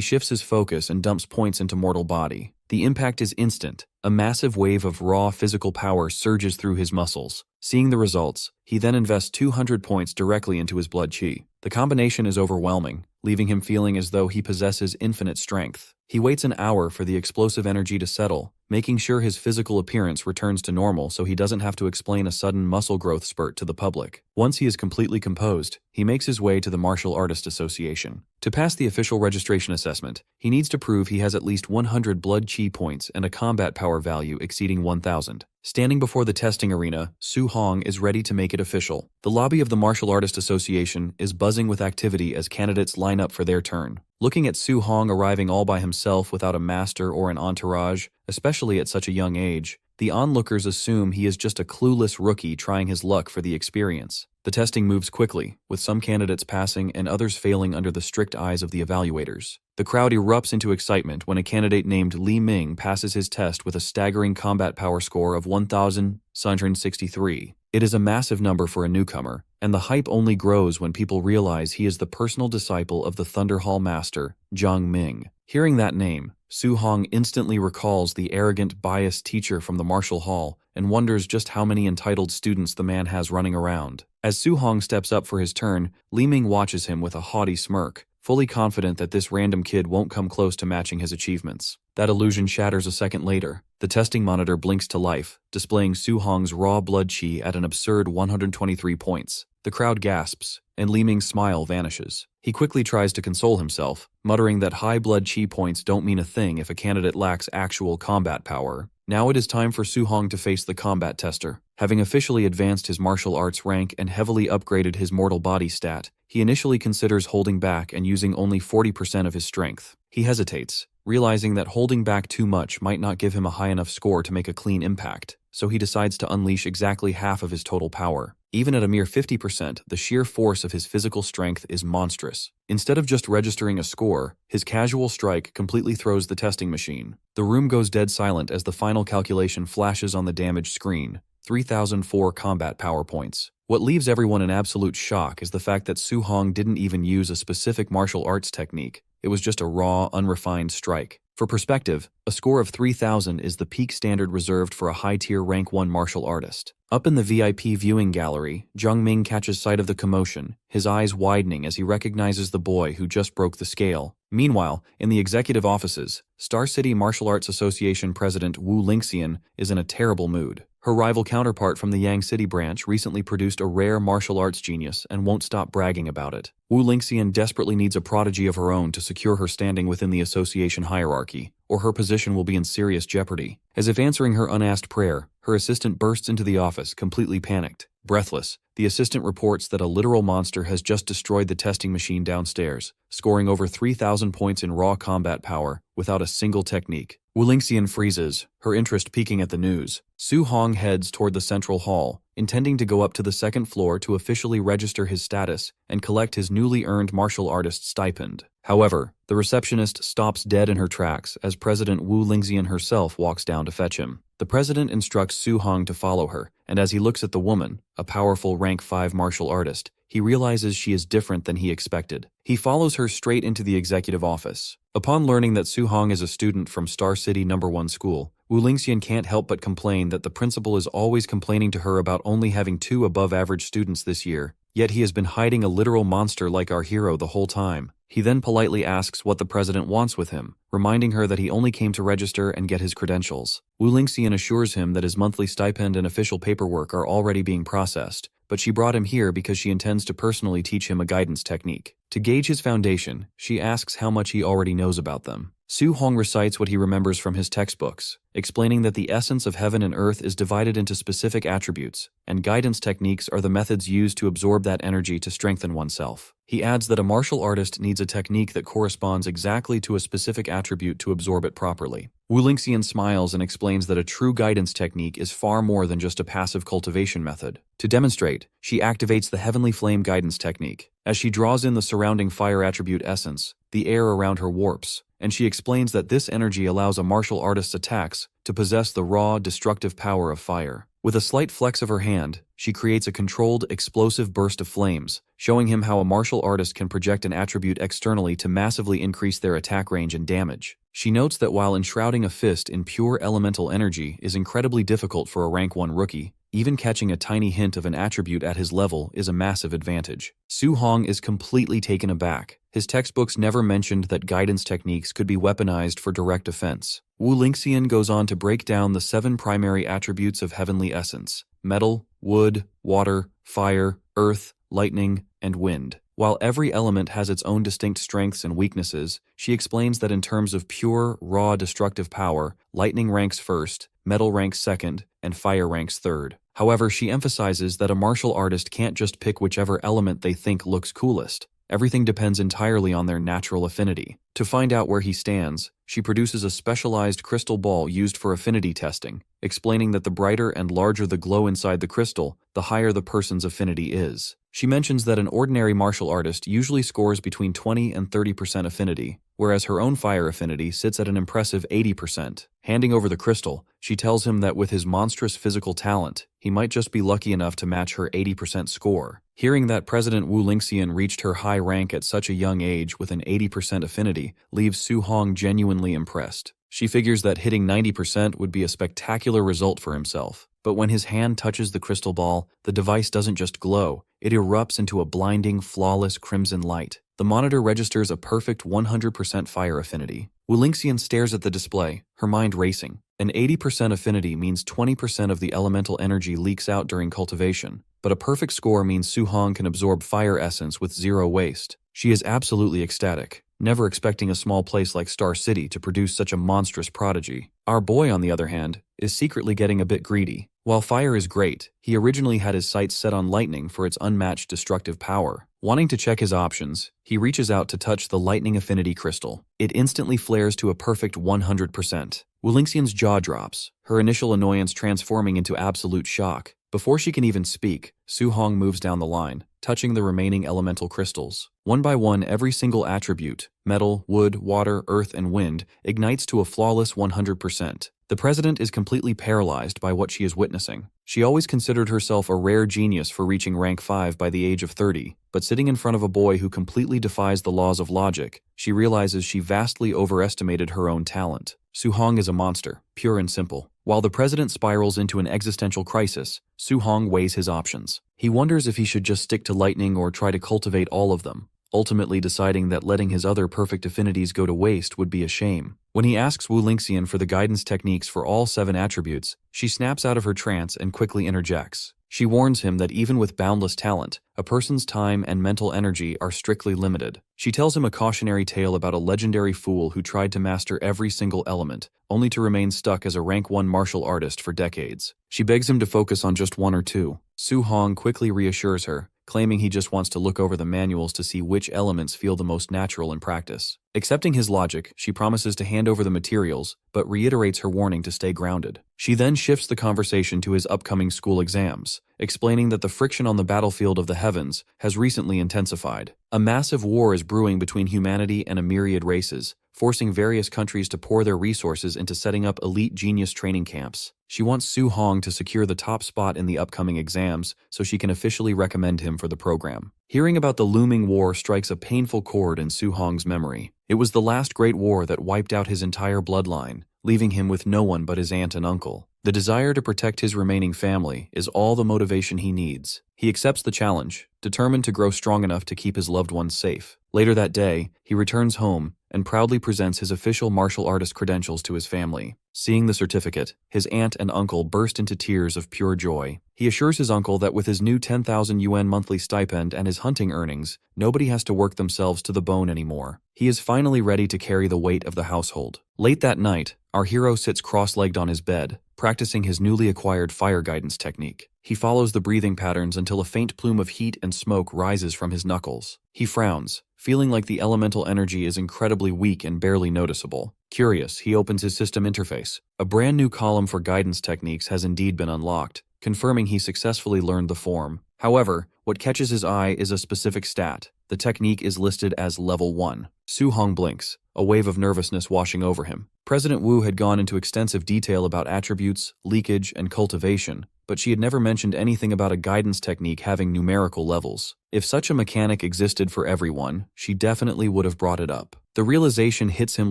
shifts his focus and dumps points into mortal body. The impact is instant. A massive wave of raw physical power surges through his muscles. Seeing the results, he then invests 200 points directly into his blood chi. The combination is overwhelming, leaving him feeling as though he possesses infinite strength. He waits an hour for the explosive energy to settle, making sure his physical appearance returns to normal so he doesn't have to explain a sudden muscle growth spurt to the public. Once he is completely composed, he makes his way to the Martial Artist Association. To pass the official registration assessment, he needs to prove he has at least 100 blood chi points and a combat power value exceeding 1,000. Standing before the testing arena, Su Hong is ready to make it official. The lobby of the Martial Artist Association is buzzing with activity as candidates line up for their turn. Looking at Su Hong arriving all by himself without a master or an entourage, especially at such a young age, the onlookers assume he is just a clueless rookie trying his luck for the experience. The testing moves quickly, with some candidates passing and others failing under the strict eyes of the evaluators. The crowd erupts into excitement when a candidate named Li Ming passes his test with a staggering combat power score of 1,663. It is a massive number for a newcomer, and the hype only grows when people realize he is the personal disciple of the Thunder Hall Master, Zhang Ming. Hearing that name, Su Hong instantly recalls the arrogant, biased teacher from the martial hall and wonders just how many entitled students the man has running around. As Su Hong steps up for his turn, Li Ming watches him with a haughty smirk, fully confident that this random kid won't come close to matching his achievements. That illusion shatters a second later. The testing monitor blinks to life, displaying Su Hong's raw blood chi at an absurd 123 points. The crowd gasps, and Li Ming's smile vanishes. He quickly tries to console himself, muttering that high blood chi points don't mean a thing if a candidate lacks actual combat power. Now it is time for Su Hong to face the combat tester. Having officially advanced his martial arts rank and heavily upgraded his mortal body stat, he initially considers holding back and using only 40% of his strength. He hesitates, realizing that holding back too much might not give him a high enough score to make a clean impact, so he decides to unleash exactly half of his total power. Even at a mere 50%, the sheer force of his physical strength is monstrous. Instead of just registering a score, his casual strike completely throws the testing machine. The room goes dead silent as the final calculation flashes on the damaged screen: 3,004 combat power points. What leaves everyone in absolute shock is the fact that Su Hong didn't even use a specific martial arts technique. It was just a raw, unrefined strike. For perspective, a score of 3,000 is the peak standard reserved for a high-tier rank 1 martial artist. Up in the VIP viewing gallery, Zhang Ming catches sight of the commotion, his eyes widening as he recognizes the boy who just broke the scale. Meanwhile, in the executive offices, Star City Martial Arts Association President Wu Lingxian is in a terrible mood. Her rival counterpart from the Yang City branch recently produced a rare martial arts genius and won't stop bragging about it. Wu Lingxian desperately needs a prodigy of her own to secure her standing within the association hierarchy, or her position will be in serious jeopardy. As if answering her unasked prayer, her assistant bursts into the office, completely panicked. Breathless, the assistant reports that a literal monster has just destroyed the testing machine downstairs, scoring over 3,000 points in raw combat power without a single technique. Wu Lingxian freezes, her interest peaking at the news. Su Hong heads toward the central hall, intending to go up to the second floor to officially register his status and collect his newly earned martial artist stipend. However, the receptionist stops dead in her tracks as President Wu Lingxian herself walks down to fetch him. The president instructs Su Hong to follow her, and as he looks at the woman, a powerful rank 5 martial artist, he realizes she is different than he expected. He follows her straight into the executive office. Upon learning that Su Hong is a student from Star City No. 1 school, Wu Lingxian can't help but complain that the principal is always complaining to her about only having 2 above-average students this year, yet he has been hiding a literal monster like our hero the whole time. He then politely asks what the president wants with him, reminding her that he only came to register and get his credentials. Wu Lingxian assures him that his monthly stipend and official paperwork are already being processed, but she brought him here because she intends to personally teach him a guidance technique. To gauge his foundation, she asks how much he already knows about them. Su-hong recites what he remembers from his textbooks, explaining that the essence of heaven and earth is divided into specific attributes, and guidance techniques are the methods used to absorb that energy to strengthen oneself. He adds that a martial artist needs a technique that corresponds exactly to a specific attribute to absorb it properly. Wu Lingxian smiles and explains that a true guidance technique is far more than just a passive cultivation method. To demonstrate, she activates the Heavenly Flame guidance technique. As she draws in the surrounding fire attribute essence, the air around her warps, and she explains that this energy allows a martial artist's attacks to possess the raw, destructive power of fire. With a slight flex of her hand, she creates a controlled, explosive burst of flames, showing him how a martial artist can project an attribute externally to massively increase their attack range and damage. She notes that while enshrouding a fist in pure elemental energy is incredibly difficult for a rank 1 rookie, even catching a tiny hint of an attribute at his level is a massive advantage. Su-hong is completely taken aback. His textbooks never mentioned that guidance techniques could be weaponized for direct offense. Wu Lingxian goes on to break down the 7 primary attributes of heavenly essence: metal, wood, water, fire, earth, lightning, and wind. While every element has its own distinct strengths and weaknesses, she explains that in terms of pure, raw destructive power, lightning ranks first, metal ranks second, and fire ranks third. However, she emphasizes that a martial artist can't just pick whichever element they think looks coolest. Everything depends entirely on their natural affinity. To find out where he stands, she produces a specialized crystal ball used for affinity testing, explaining that the brighter and larger the glow inside the crystal, the higher the person's affinity is. She mentions that an ordinary martial artist usually scores between 20 and 30% affinity, whereas her own fire affinity sits at an impressive 80%. Handing over the crystal, she tells him that with his monstrous physical talent, he might just be lucky enough to match her 80% score. Hearing that President Wu Lingxian reached her high rank at such a young age with an 80% affinity leaves Su-hong genuinely impressed. She figures that hitting 90% would be a spectacular result for himself. But when his hand touches the crystal ball, the device doesn't just glow, it erupts into a blinding, flawless crimson light. The monitor registers a perfect 100% fire affinity. Wu Lingxian stares at the display, her mind racing. An 80% affinity means 20% of the elemental energy leaks out during cultivation, but a perfect score means Su-hong can absorb fire essence with zero waste. She is absolutely ecstatic, never expecting a small place like Star City to produce such a monstrous prodigy. Our boy, on the other hand, is secretly getting a bit greedy. While fire is great, he originally had his sights set on lightning for its unmatched destructive power. Wanting to check his options, he reaches out to touch the lightning affinity crystal. It instantly flares to a perfect 100%. Wu Lingxian's jaw drops, her initial annoyance transforming into absolute shock. Before she can even speak, Su-hong moves down the line, touching the remaining elemental crystals. One by one, every single attribute, metal, wood, water, earth, and wind, ignites to a flawless 100%. The president is completely paralyzed by what she is witnessing. She always considered herself a rare genius for reaching rank 5 by the age of 30, but sitting in front of a boy who completely defies the laws of logic, she realizes she vastly overestimated her own talent. Su-hong is a monster, pure and simple. While the president spirals into an existential crisis, Su-hong weighs his options. He wonders if he should just stick to lightning or try to cultivate all of them, ultimately deciding that letting his other perfect affinities go to waste would be a shame. When he asks Wu Lingxian for the guidance techniques for all 7 attributes, she snaps out of her trance and quickly interjects. She warns him that even with boundless talent, a person's time and mental energy are strictly limited. She tells him a cautionary tale about a legendary fool who tried to master every single element, only to remain stuck as a rank 1 martial artist for decades. She begs him to focus on just 1 or 2. Su-hong quickly reassures her, claiming he just wants to look over the manuals to see which elements feel the most natural in practice. Accepting his logic, she promises to hand over the materials, but reiterates her warning to stay grounded. She then shifts the conversation to his upcoming school exams, explaining that the friction on the battlefield of the heavens has recently intensified. A massive war is brewing between humanity and a myriad races, forcing various countries to pour their resources into setting up elite genius training camps. She wants Su-hong to secure the top spot in the upcoming exams so she can officially recommend him for the program. Hearing about the looming war strikes a painful chord in Su-hong's memory. It was the last great war that wiped out his entire bloodline, leaving him with no one but his aunt and uncle. The desire to protect his remaining family is all the motivation he needs. He accepts the challenge, determined to grow strong enough to keep his loved ones safe. Later that day, he returns home and proudly presents his official martial artist credentials to his family. Seeing the certificate, his aunt and uncle burst into tears of pure joy. He assures his uncle that with his new 10,000 yuan monthly stipend and his hunting earnings, nobody has to work themselves to the bone anymore. He is finally ready to carry the weight of the household. Late that night, our hero sits cross-legged on his bed, practicing his newly acquired fire guidance technique. He follows the breathing patterns until a faint plume of heat and smoke rises from his knuckles. He frowns, feeling like the elemental energy is incredibly weak and barely noticeable. Curious, he opens his system interface. A brand new column for guidance techniques has indeed been unlocked, confirming he successfully learned the form. However, what catches his eye is a specific stat. The technique is listed as Level 1. Su Hong blinks, a wave of nervousness washing over him. President Wu had gone into extensive detail about attributes, leakage, and cultivation, but she had never mentioned anything about a guidance technique having numerical levels. If such a mechanic existed for everyone, she definitely would have brought it up. The realization hits him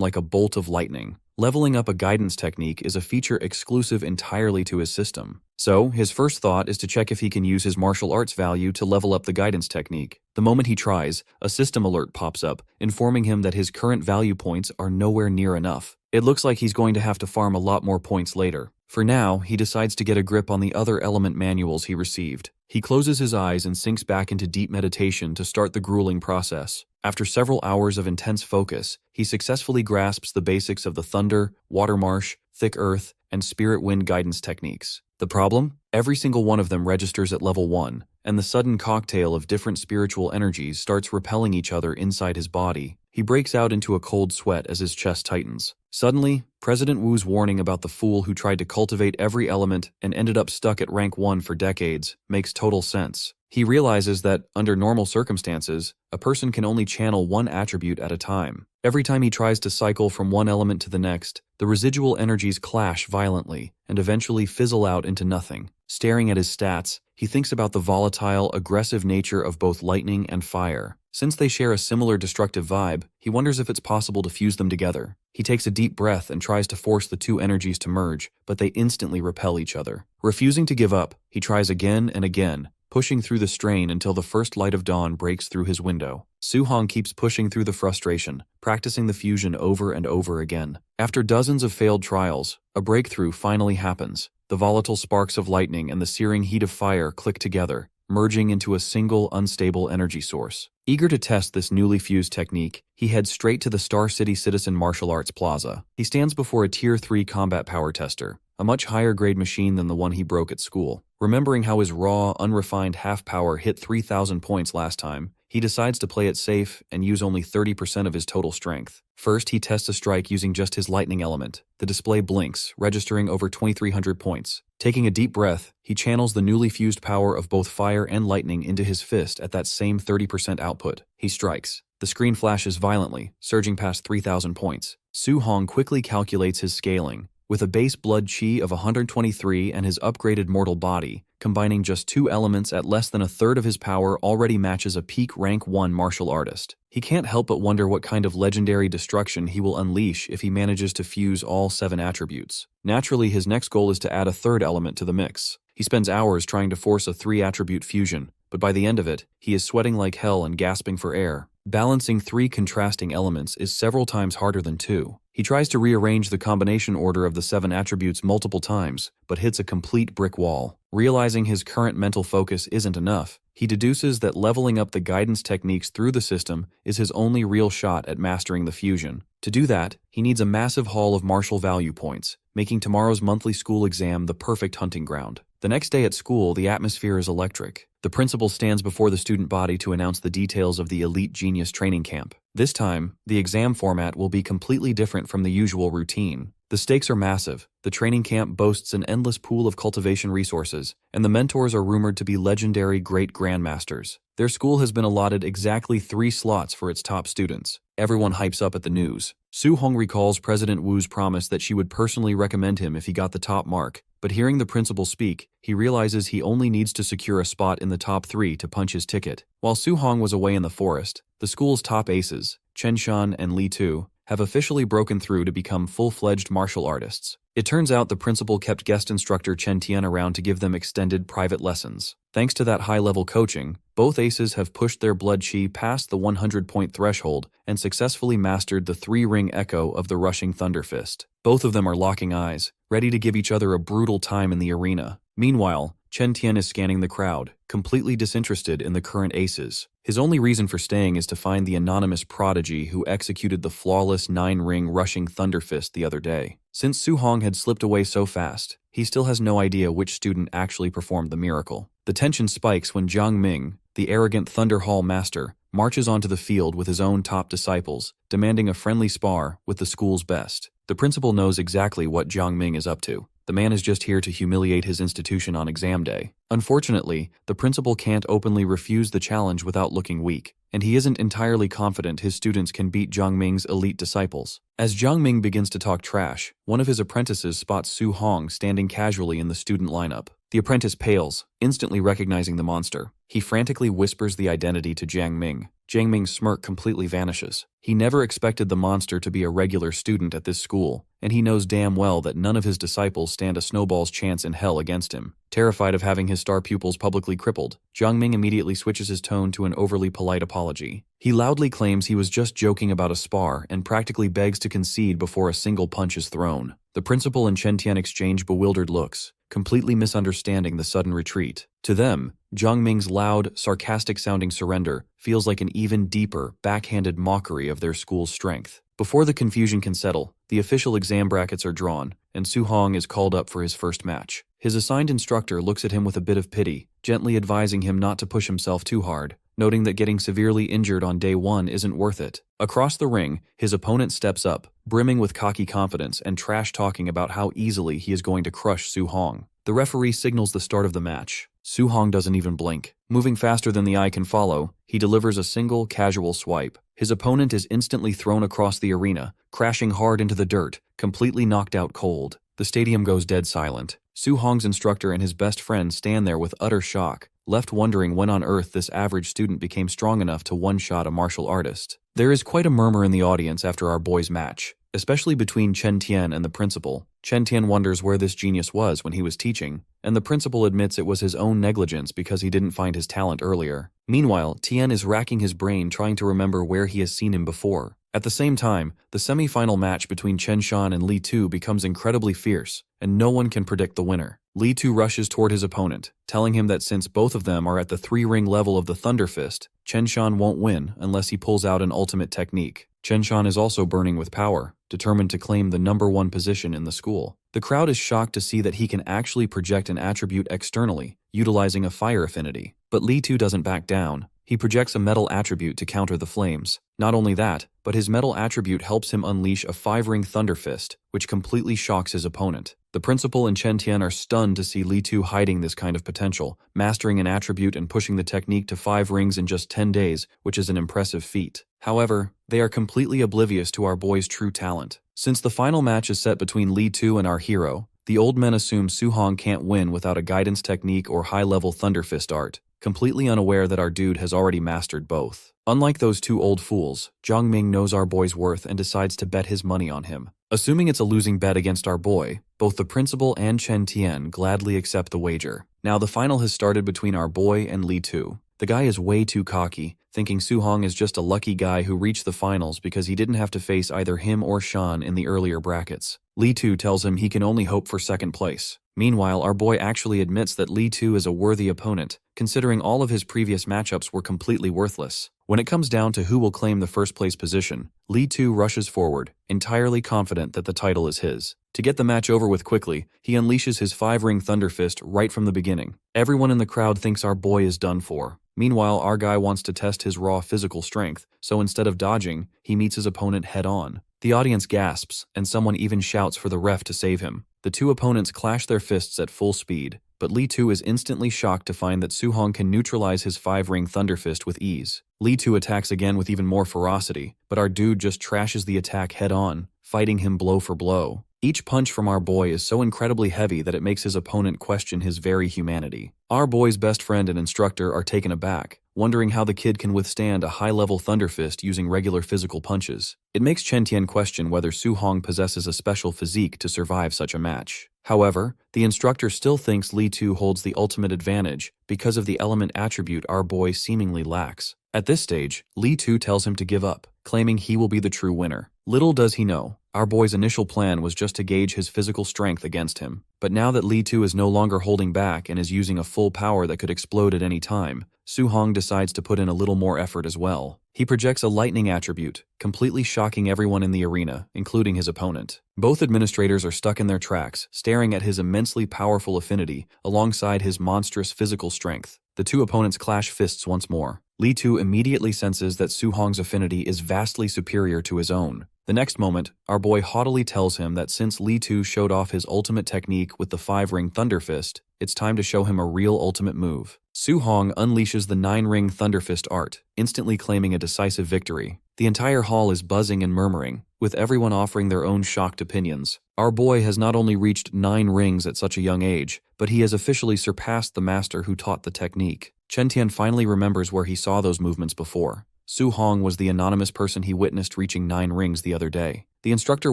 like a bolt of lightning. Leveling up a guidance technique is a feature exclusive entirely to his system. So, his first thought is to check if he can use his martial arts value to level up the guidance technique. The moment he tries, a system alert pops up, informing him that his current value points are nowhere near enough. It looks like he's going to have to farm a lot more points later. For now, he decides to get a grip on the other element manuals he received. He closes his eyes and sinks back into deep meditation to start the grueling process. After several hours of intense focus, he successfully grasps the basics of the thunder, water marsh, thick earth, and spirit wind guidance techniques. The problem? Every single one of them registers at level 1, and the sudden cocktail of different spiritual energies starts repelling each other inside his body. He breaks out into a cold sweat as his chest tightens. Suddenly, President Wu's warning about the fool who tried to cultivate every element and ended up stuck at rank 1 for decades makes total sense. He realizes that, under normal circumstances, a person can only channel one attribute at a time. Every time he tries to cycle from one element to the next, the residual energies clash violently and eventually fizzle out into nothing. Staring at his stats, he thinks about the volatile, aggressive nature of both lightning and fire. Since they share a similar destructive vibe, he wonders if it's possible to fuse them together. He takes a deep breath and tries to force the two energies to merge, but they instantly repel each other. Refusing to give up, he tries again and again, pushing through the strain until the first light of dawn breaks through his window. Su Hong keeps pushing through the frustration, practicing the fusion over and over again. After dozens of failed trials, a breakthrough finally happens. The volatile sparks of lightning and the searing heat of fire click together, merging into a single unstable energy source. Eager to test this newly fused technique, he heads straight to the Star City Citizen Martial Arts Plaza. He stands before a Tier 3 combat power tester, a much higher grade machine than the one he broke at school. Remembering how his raw, unrefined half-power hit 3,000 points last time, he decides to play it safe and use only 30% of his total strength. First, he tests a strike using just his lightning element. The display blinks, registering over 2,300 points. Taking a deep breath, he channels the newly fused power of both fire and lightning into his fist at that same 30% output. He strikes. The screen flashes violently, surging past 3,000 points. Su Hong quickly calculates his scaling. With a base blood chi of 123 and his upgraded mortal body, combining just two elements at less than a third of his power already matches a peak rank 1 martial artist. He can't help but wonder what kind of legendary destruction he will unleash if he manages to fuse all 7 attributes. Naturally, his next goal is to add a third element to the mix. He spends hours trying to force a 3-attribute fusion, but by the end of it, he is sweating like hell and gasping for air. Balancing 3 contrasting elements is several times harder than 2. He tries to rearrange the combination order of the 7 attributes multiple times, but hits a complete brick wall. Realizing his current mental focus isn't enough, he deduces that leveling up the guidance techniques through the system is his only real shot at mastering the fusion. To do that, he needs a massive haul of martial value points, making tomorrow's monthly school exam the perfect hunting ground. The next day at school, the atmosphere is electric. The principal stands before the student body to announce the details of the Elite Genius training camp. This time, the exam format will be completely different from the usual routine. The stakes are massive. The training camp boasts an endless pool of cultivation resources, and the mentors are rumored to be legendary great grandmasters. Their school has been allotted exactly 3 slots for its top students. Everyone hypes up at the news. Su Hong recalls President Wu's promise that she would personally recommend him if he got the top mark, but hearing the principal speak, he realizes he only needs to secure a spot in the top 3 to punch his ticket. While Su Hong was away in the forest, the school's top aces, Chen Shan and Li Tu, have officially broken through to become full-fledged martial artists. It turns out the principal kept guest instructor Chen Tian around to give them extended private lessons. Thanks to that high-level coaching, both aces have pushed their blood chi past the 100-point threshold and successfully mastered the 3-ring echo of the rushing Thunder Fist. Both of them are locking eyes, ready to give each other a brutal time in the arena. Meanwhile, Chen Tian is scanning the crowd, completely disinterested in the current aces. His only reason for staying is to find the anonymous prodigy who executed the flawless 9-ring rushing Thunder Fist the other day. Since Su Hong had slipped away so fast, he still has no idea which student actually performed the miracle. The tension spikes when Jiang Ming, the arrogant Thunder Hall master, marches onto the field with his own top disciples, demanding a friendly spar with the school's best. The principal knows exactly what Jiang Ming is up to. The man is just here to humiliate his institution on exam day. Unfortunately, the principal can't openly refuse the challenge without looking weak, and he isn't entirely confident his students can beat Jiang Ming's elite disciples. As Jiang Ming begins to talk trash, one of his apprentices spots Su Hong standing casually in the student lineup. The apprentice pales, instantly recognizing the monster. He frantically whispers the identity to Jiang Ming. Jiang Ming's smirk completely vanishes. He never expected the monster to be a regular student at this school, and he knows damn well that none of his disciples stand a snowball's chance in hell against him. Terrified of having his star pupils publicly crippled, Jiang Ming immediately switches his tone to an overly polite apology. He loudly claims he was just joking about a spar and practically begs to concede before a single punch is thrown. The principal and Chen Tian exchange bewildered looks, completely misunderstanding the sudden retreat. To them, Jiang Ming's loud, sarcastic-sounding surrender feels like an even deeper, backhanded mockery of their school's strength. Before the confusion can settle, the official exam brackets are drawn, and Su Hong is called up for his first match. His assigned instructor looks at him with a bit of pity, gently advising him not to push himself too hard, noting that getting severely injured on day 1 isn't worth it. Across the ring, his opponent steps up, brimming with cocky confidence and trash-talking about how easily he is going to crush Su Hong. The referee signals the start of the match. Su Hong doesn't even blink. Moving faster than the eye can follow, he delivers a single, casual swipe. His opponent is instantly thrown across the arena, crashing hard into the dirt, completely knocked out cold. The stadium goes dead silent. Su Hong's instructor and his best friend stand there with utter shock, left wondering when on earth this average student became strong enough to one-shot a martial artist. There is quite a murmur in the audience after our boys' match, especially between Chen Tian and the principal. Chen Tian wonders where this genius was when he was teaching, and the principal admits it was his own negligence because he didn't find his talent earlier. Meanwhile, Tian is racking his brain trying to remember where he has seen him before. At the same time, the semi-final match between Chen Shan and Li Tu becomes incredibly fierce, and no one can predict the winner. Li Tu rushes toward his opponent, telling him that since both of them are at the 3-ring level of the Thunder Fist, Chen Shan won't win unless he pulls out an ultimate technique. Chen Shan is also burning with power, determined to claim the #1 position in the school. The crowd is shocked to see that he can actually project an attribute externally, utilizing a fire affinity. But Li Tu doesn't back down. He projects a metal attribute to counter the flames. Not only that, but his metal attribute helps him unleash a 5-ring Thunder Fist, which completely shocks his opponent. The principal and Chen Tian are stunned to see Li Tu hiding this kind of potential, mastering an attribute and pushing the technique to 5 rings in just 10 days, which is an impressive feat. However, they are completely oblivious to our boy's true talent. Since the final match is set between Li Tu and our hero, the old men assume Su Hong can't win without a guidance technique or high-level Thunder Fist art, completely unaware that our dude has already mastered both. Unlike those two old fools, Jiang Ming knows our boy's worth and decides to bet his money on him. Assuming it's a losing bet against our boy, both the principal and Chen Tian gladly accept the wager. Now the final has started between our boy and Li Tu. The guy is way too cocky, thinking Su Hong is just a lucky guy who reached the finals because he didn't have to face either him or Shan in the earlier brackets. Li Tu tells him he can only hope for second place. Meanwhile, our boy actually admits that Li Tu is a worthy opponent, considering all of his previous matchups were completely worthless. When it comes down to who will claim the first place position, Li Tu rushes forward, entirely confident that the title is his. To get the match over with quickly, he unleashes his 5-ring Thunder Fist right from the beginning. Everyone in the crowd thinks our boy is done for. Meanwhile, our guy wants to test his raw physical strength, so instead of dodging, he meets his opponent head-on. The audience gasps, and someone even shouts for the ref to save him. The two opponents clash their fists at full speed, but Li Tu is instantly shocked to find that Su Hong can neutralize his 5-ring Thunder Fist with ease. Li Tu attacks again with even more ferocity, but our dude just trashes the attack head-on, fighting him blow for blow. Each punch from our boy is so incredibly heavy that it makes his opponent question his very humanity. Our boy's best friend and instructor are taken aback, wondering how the kid can withstand a high-level thunder fist using regular physical punches. It makes Chen Tian question whether Su Hong possesses a special physique to survive such a match. However, the instructor still thinks Li Tu holds the ultimate advantage because of the element attribute our boy seemingly lacks. At this stage, Li Tu tells him to give up, claiming he will be the true winner. Little does he know, our boy's initial plan was just to gauge his physical strength against him. But now that Li Tu is no longer holding back and is using a full power that could explode at any time, Su Hong decides to put in a little more effort as well. He projects a lightning attribute, completely shocking everyone in the arena, including his opponent. Both administrators are stuck in their tracks, staring at his immensely powerful affinity alongside his monstrous physical strength. The two opponents clash fists once more. Li Tu immediately senses that Su Hong's affinity is vastly superior to his own. The next moment, our boy haughtily tells him that since Li Tu showed off his ultimate technique with the 5-ring Thunder Fist, it's time to show him a real ultimate move. Su Hong unleashes the 9-ring Thunder Fist art, instantly claiming a decisive victory. The entire hall is buzzing and murmuring, with everyone offering their own shocked opinions. Our boy has not only reached 9 rings at such a young age, but he has officially surpassed the master who taught the technique. Chen Tian finally remembers where he saw those movements before. Su Hong was the anonymous person he witnessed reaching 9 rings the other day. The instructor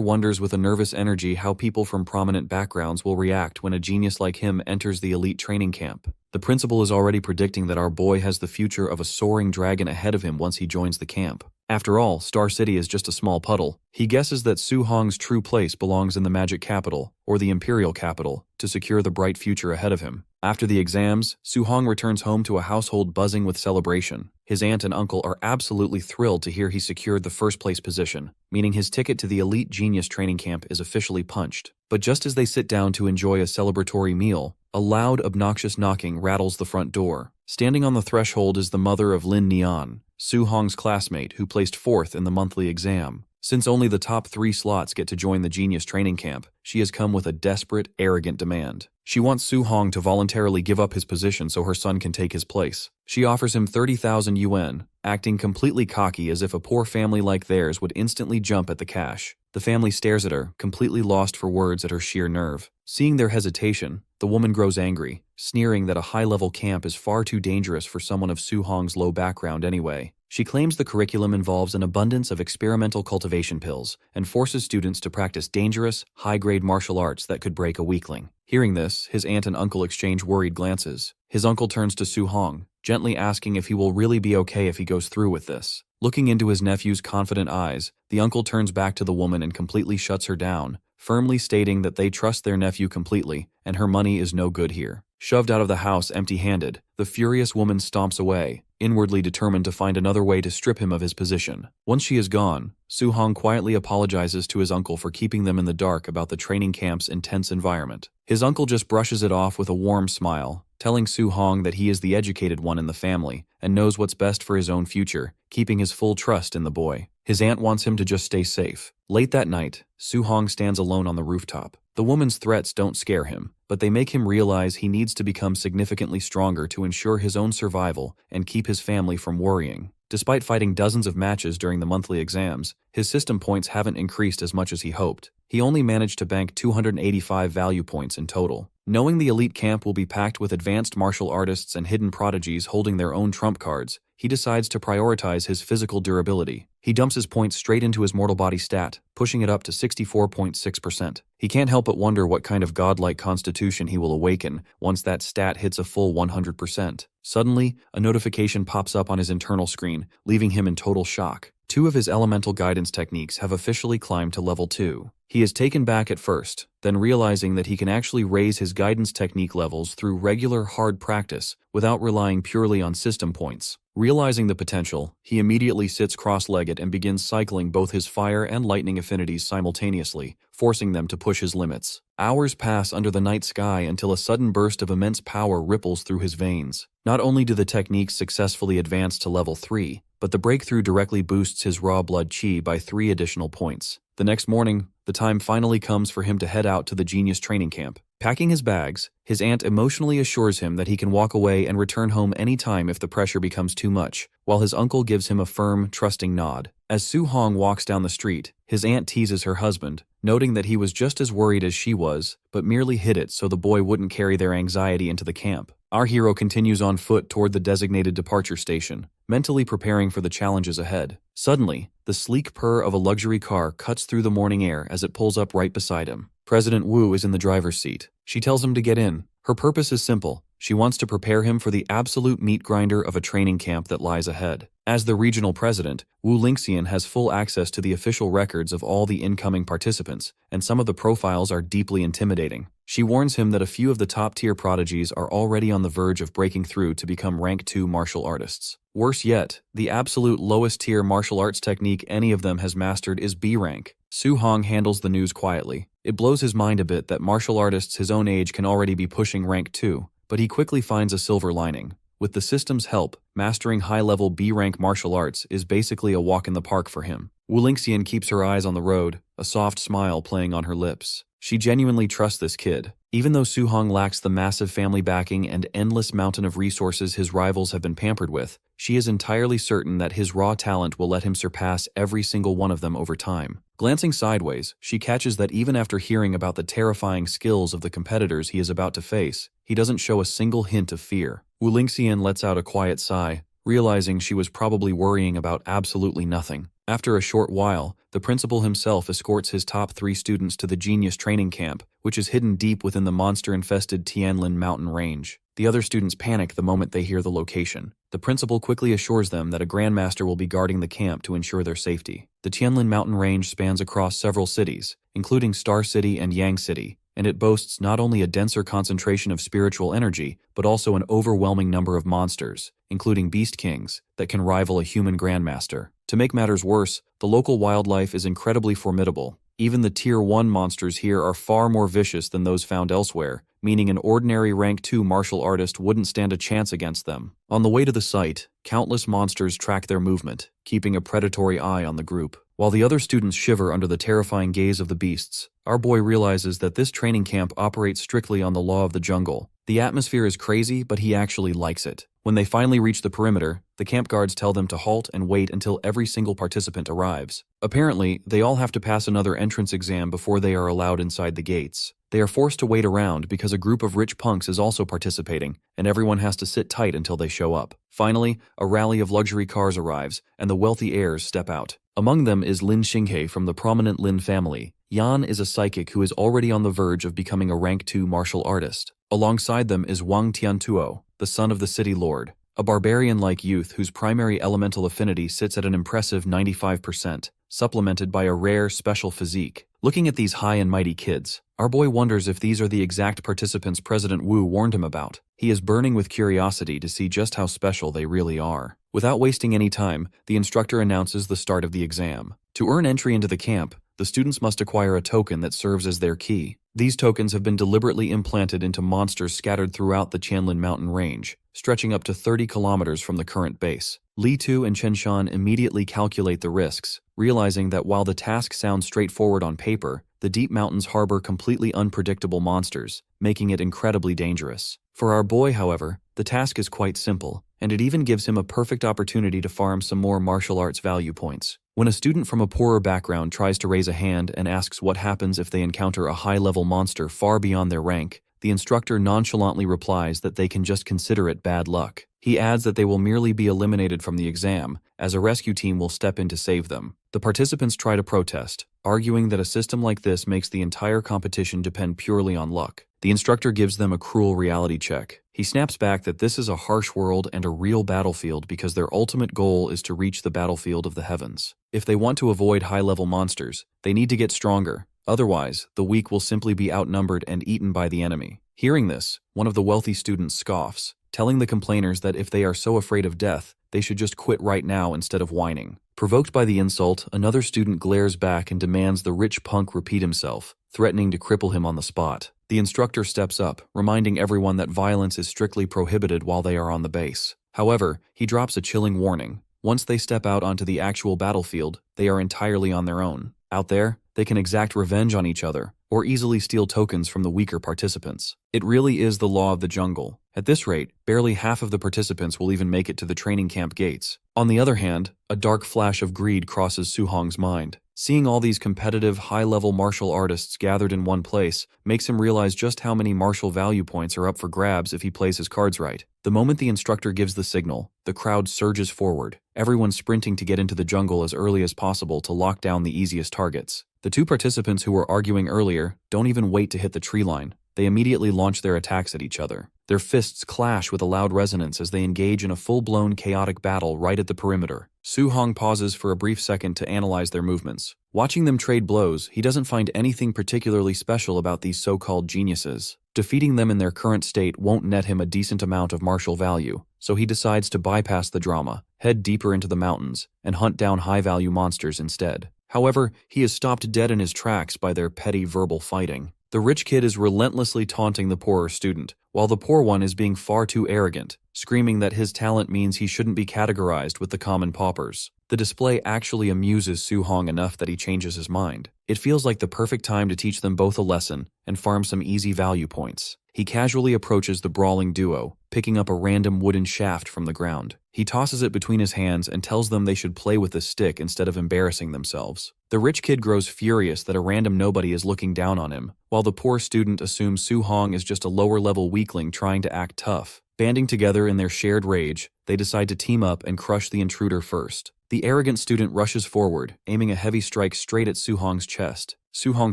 wonders with a nervous energy how people from prominent backgrounds will react when a genius like him enters the elite training camp. The principal is already predicting that our boy has the future of a soaring dragon ahead of him once he joins the camp. After all, Star City is just a small puddle. He guesses that Su Hong's true place belongs in the magic capital, or the imperial capital, to secure the bright future ahead of him. After the exams, Su Hong returns home to a household buzzing with celebration. His aunt and uncle are absolutely thrilled to hear he secured the first-place position, meaning his ticket to the elite genius training camp is officially punched. But just as they sit down to enjoy a celebratory meal, a loud, obnoxious knocking rattles the front door. Standing on the threshold is the mother of Lin Nian, Su Hong's classmate who placed 4th in the monthly exam. Since only the top 3 slots get to join the genius training camp, she has come with a desperate, arrogant demand. She wants Su Hong to voluntarily give up his position so her son can take his place. She offers him 30,000 yuan, acting completely cocky as if a poor family like theirs would instantly jump at the cash. The family stares at her, completely lost for words at her sheer nerve. Seeing their hesitation, the woman grows angry, sneering that a high-level camp is far too dangerous for someone of Su Hong's low background anyway. She claims the curriculum involves an abundance of experimental cultivation pills and forces students to practice dangerous, high-grade martial arts that could break a weakling. Hearing this, his aunt and uncle exchange worried glances. His uncle turns to Su Hong, gently asking if he will really be okay if he goes through with this. Looking into his nephew's confident eyes, the uncle turns back to the woman and completely shuts her down, firmly stating that they trust their nephew completely and her money is no good here. Shoved out of the house empty-handed, the furious woman stomps away, inwardly determined to find another way to strip him of his position. Once she is gone, Su Hong quietly apologizes to his uncle for keeping them in the dark about the training camp's intense environment. His uncle just brushes it off with a warm smile, telling Su Hong that he is the educated one in the family and knows what's best for his own future, keeping his full trust in the boy. His aunt wants him to just stay safe. Late that night, Su Hong stands alone on the rooftop. The woman's threats don't scare him, but they make him realize he needs to become significantly stronger to ensure his own survival and keep his family from worrying. Despite fighting dozens of matches during the monthly exams, his system points haven't increased as much as he hoped. He only managed to bank 285 value points in total. Knowing the elite camp will be packed with advanced martial artists and hidden prodigies holding their own trump cards, he decides to prioritize his physical durability. He dumps his points straight into his mortal body stat, pushing it up to 64.6%. He can't help but wonder what kind of godlike constitution he will awaken once that stat hits a full 100%. Suddenly, a notification pops up on his internal screen, leaving him in total shock. 2 of his elemental guidance techniques have officially climbed to level 2. He is taken back at first, then realizing that he can actually raise his guidance technique levels through regular hard practice without relying purely on system points. Realizing the potential, he immediately sits cross-legged and begins cycling both his fire and lightning affinities simultaneously, forcing them to push his limits. Hours pass under the night sky until a sudden burst of immense power ripples through his veins. Not only do the techniques successfully advance to level 3, but the breakthrough directly boosts his raw blood chi by 3 additional points. The next morning, the time finally comes for him to head out to the genius training camp. Packing his bags, his aunt emotionally assures him that he can walk away and return home anytime if the pressure becomes too much, while his uncle gives him a firm, trusting nod. As Su Hong walks down the street, his aunt teases her husband, noting that he was just as worried as she was, but merely hid it so the boy wouldn't carry their anxiety into the camp. Our hero continues on foot toward the designated departure station, mentally preparing for the challenges ahead. Suddenly, the sleek purr of a luxury car cuts through the morning air as it pulls up right beside him. President Wu is in the driver's seat. She tells him to get in. Her purpose is simple. She wants to prepare him for the absolute meat grinder of a training camp that lies ahead. As the regional president, Wu Lingxian has full access to the official records of all the incoming participants, and some of the profiles are deeply intimidating. She warns him that a few of the top-tier prodigies are already on the verge of breaking through to become rank 2 martial artists. Worse yet, the absolute lowest-tier martial arts technique any of them has mastered is B rank. Su Hong handles the news quietly. It blows his mind a bit that martial artists his own age can already be pushing rank 2, but he quickly finds a silver lining. With the system's help, mastering high-level B-rank martial arts is basically a walk in the park for him. Wu Lingxian keeps her eyes on the road, a soft smile playing on her lips. She genuinely trusts this kid. Even though Su Hong lacks the massive family backing and endless mountain of resources his rivals have been pampered with, she is entirely certain that his raw talent will let him surpass every single one of them over time. Glancing sideways, she catches that even after hearing about the terrifying skills of the competitors he is about to face, he doesn't show a single hint of fear. Wu Lingxian lets out a quiet sigh, realizing she was probably worrying about absolutely nothing. After a short while, the principal himself escorts his top 3 students to the Genius Training Camp, which is hidden deep within the monster-infested Tianlin mountain range. The other students panic the moment they hear the location. The principal quickly assures them that a grandmaster will be guarding the camp to ensure their safety. The Tianlin mountain range spans across several cities, including Star City and Yang City, and it boasts not only a denser concentration of spiritual energy, but also an overwhelming number of monsters, including beast kings, that can rival a human grandmaster. To make matters worse, the local wildlife is incredibly formidable. Even the Tier 1 monsters here are far more vicious than those found elsewhere, meaning an ordinary rank 2 martial artist wouldn't stand a chance against them. On the way to the site, countless monsters track their movement, keeping a predatory eye on the group. While the other students shiver under the terrifying gaze of the beasts, our boy realizes that this training camp operates strictly on the law of the jungle. The atmosphere is crazy, but he actually likes it. When they finally reach the perimeter, the camp guards tell them to halt and wait until every single participant arrives. Apparently, they all have to pass another entrance exam before they are allowed inside the gates. They are forced to wait around because a group of rich punks is also participating, and everyone has to sit tight until they show up. Finally, a rally of luxury cars arrives, and the wealthy heirs step out. Among them is Lin Xinghe from the prominent Lin family. Yan is a psychic who is already on the verge of becoming a rank 2 martial artist. Alongside them is Wang Tiantuo, the son of the city lord, a barbarian-like youth whose primary elemental affinity sits at an impressive 95%, supplemented by a rare, special physique. Looking at these high and mighty kids, our boy wonders if these are the exact participants President Wu warned him about. He is burning with curiosity to see just how special they really are. Without wasting any time, the instructor announces the start of the exam. To earn entry into the camp, the students must acquire a token that serves as their key. These tokens have been deliberately implanted into monsters scattered throughout the Tianlin mountain range, stretching up to 30 kilometers from the current base. Li Tu and Chen Shan immediately calculate the risks, realizing that while the task sounds straightforward on paper, the deep mountains harbor completely unpredictable monsters, making it incredibly dangerous. For our boy, however, the task is quite simple, and it even gives him a perfect opportunity to farm some more martial arts value points. When a student from a poorer background tries to raise a hand and asks what happens if they encounter a high-level monster far beyond their rank, the instructor nonchalantly replies that they can just consider it bad luck. He adds that they will merely be eliminated from the exam, as a rescue team will step in to save them. The participants try to protest, arguing that a system like this makes the entire competition depend purely on luck. The instructor gives them a cruel reality check. He snaps back that this is a harsh world and a real battlefield because their ultimate goal is to reach the battlefield of the heavens. If they want to avoid high-level monsters, they need to get stronger. Otherwise, the weak will simply be outnumbered and eaten by the enemy. Hearing this, one of the wealthy students scoffs, telling the complainers that if they are so afraid of death, they should just quit right now instead of whining. Provoked by the insult, another student glares back and demands the rich punk repeat himself, threatening to cripple him on the spot. The instructor steps up, reminding everyone that violence is strictly prohibited while they are on the base. However, he drops a chilling warning. Once they step out onto the actual battlefield, they are entirely on their own. Out there, they can exact revenge on each other, or easily steal tokens from the weaker participants. It really is the law of the jungle. At this rate, barely half of the participants will even make it to the training camp gates. On the other hand, a dark flash of greed crosses Su-hong's mind. Seeing all these competitive, high-level martial artists gathered in one place makes him realize just how many martial value points are up for grabs if he plays his cards right. The moment the instructor gives the signal, the crowd surges forward, everyone sprinting to get into the jungle as early as possible to lock down the easiest targets. The two participants who were arguing earlier don't even wait to hit the tree line. They immediately launch their attacks at each other. Their fists clash with a loud resonance as they engage in a full-blown chaotic battle right at the perimeter. Su-hong pauses for a brief second to analyze their movements. Watching them trade blows, he doesn't find anything particularly special about these so-called geniuses. Defeating them in their current state won't net him a decent amount of martial value, so he decides to bypass the drama, head deeper into the mountains, and hunt down high-value monsters instead. However, he is stopped dead in his tracks by their petty verbal fighting. The rich kid is relentlessly taunting the poorer student, while the poor one is being far too arrogant, screaming that his talent means he shouldn't be categorized with the common paupers. The display actually amuses Su-hong enough that he changes his mind. It feels like the perfect time to teach them both a lesson and farm some easy value points. He casually approaches the brawling duo, picking up a random wooden shaft from the ground. He tosses it between his hands and tells them they should play with the stick instead of embarrassing themselves. The rich kid grows furious that a random nobody is looking down on him, while the poor student assumes Su-hong is just a lower-level weakling trying to act tough. Banding together in their shared rage, they decide to team up and crush the intruder first. The arrogant student rushes forward, aiming a heavy strike straight at Su-hong's chest. Su-hong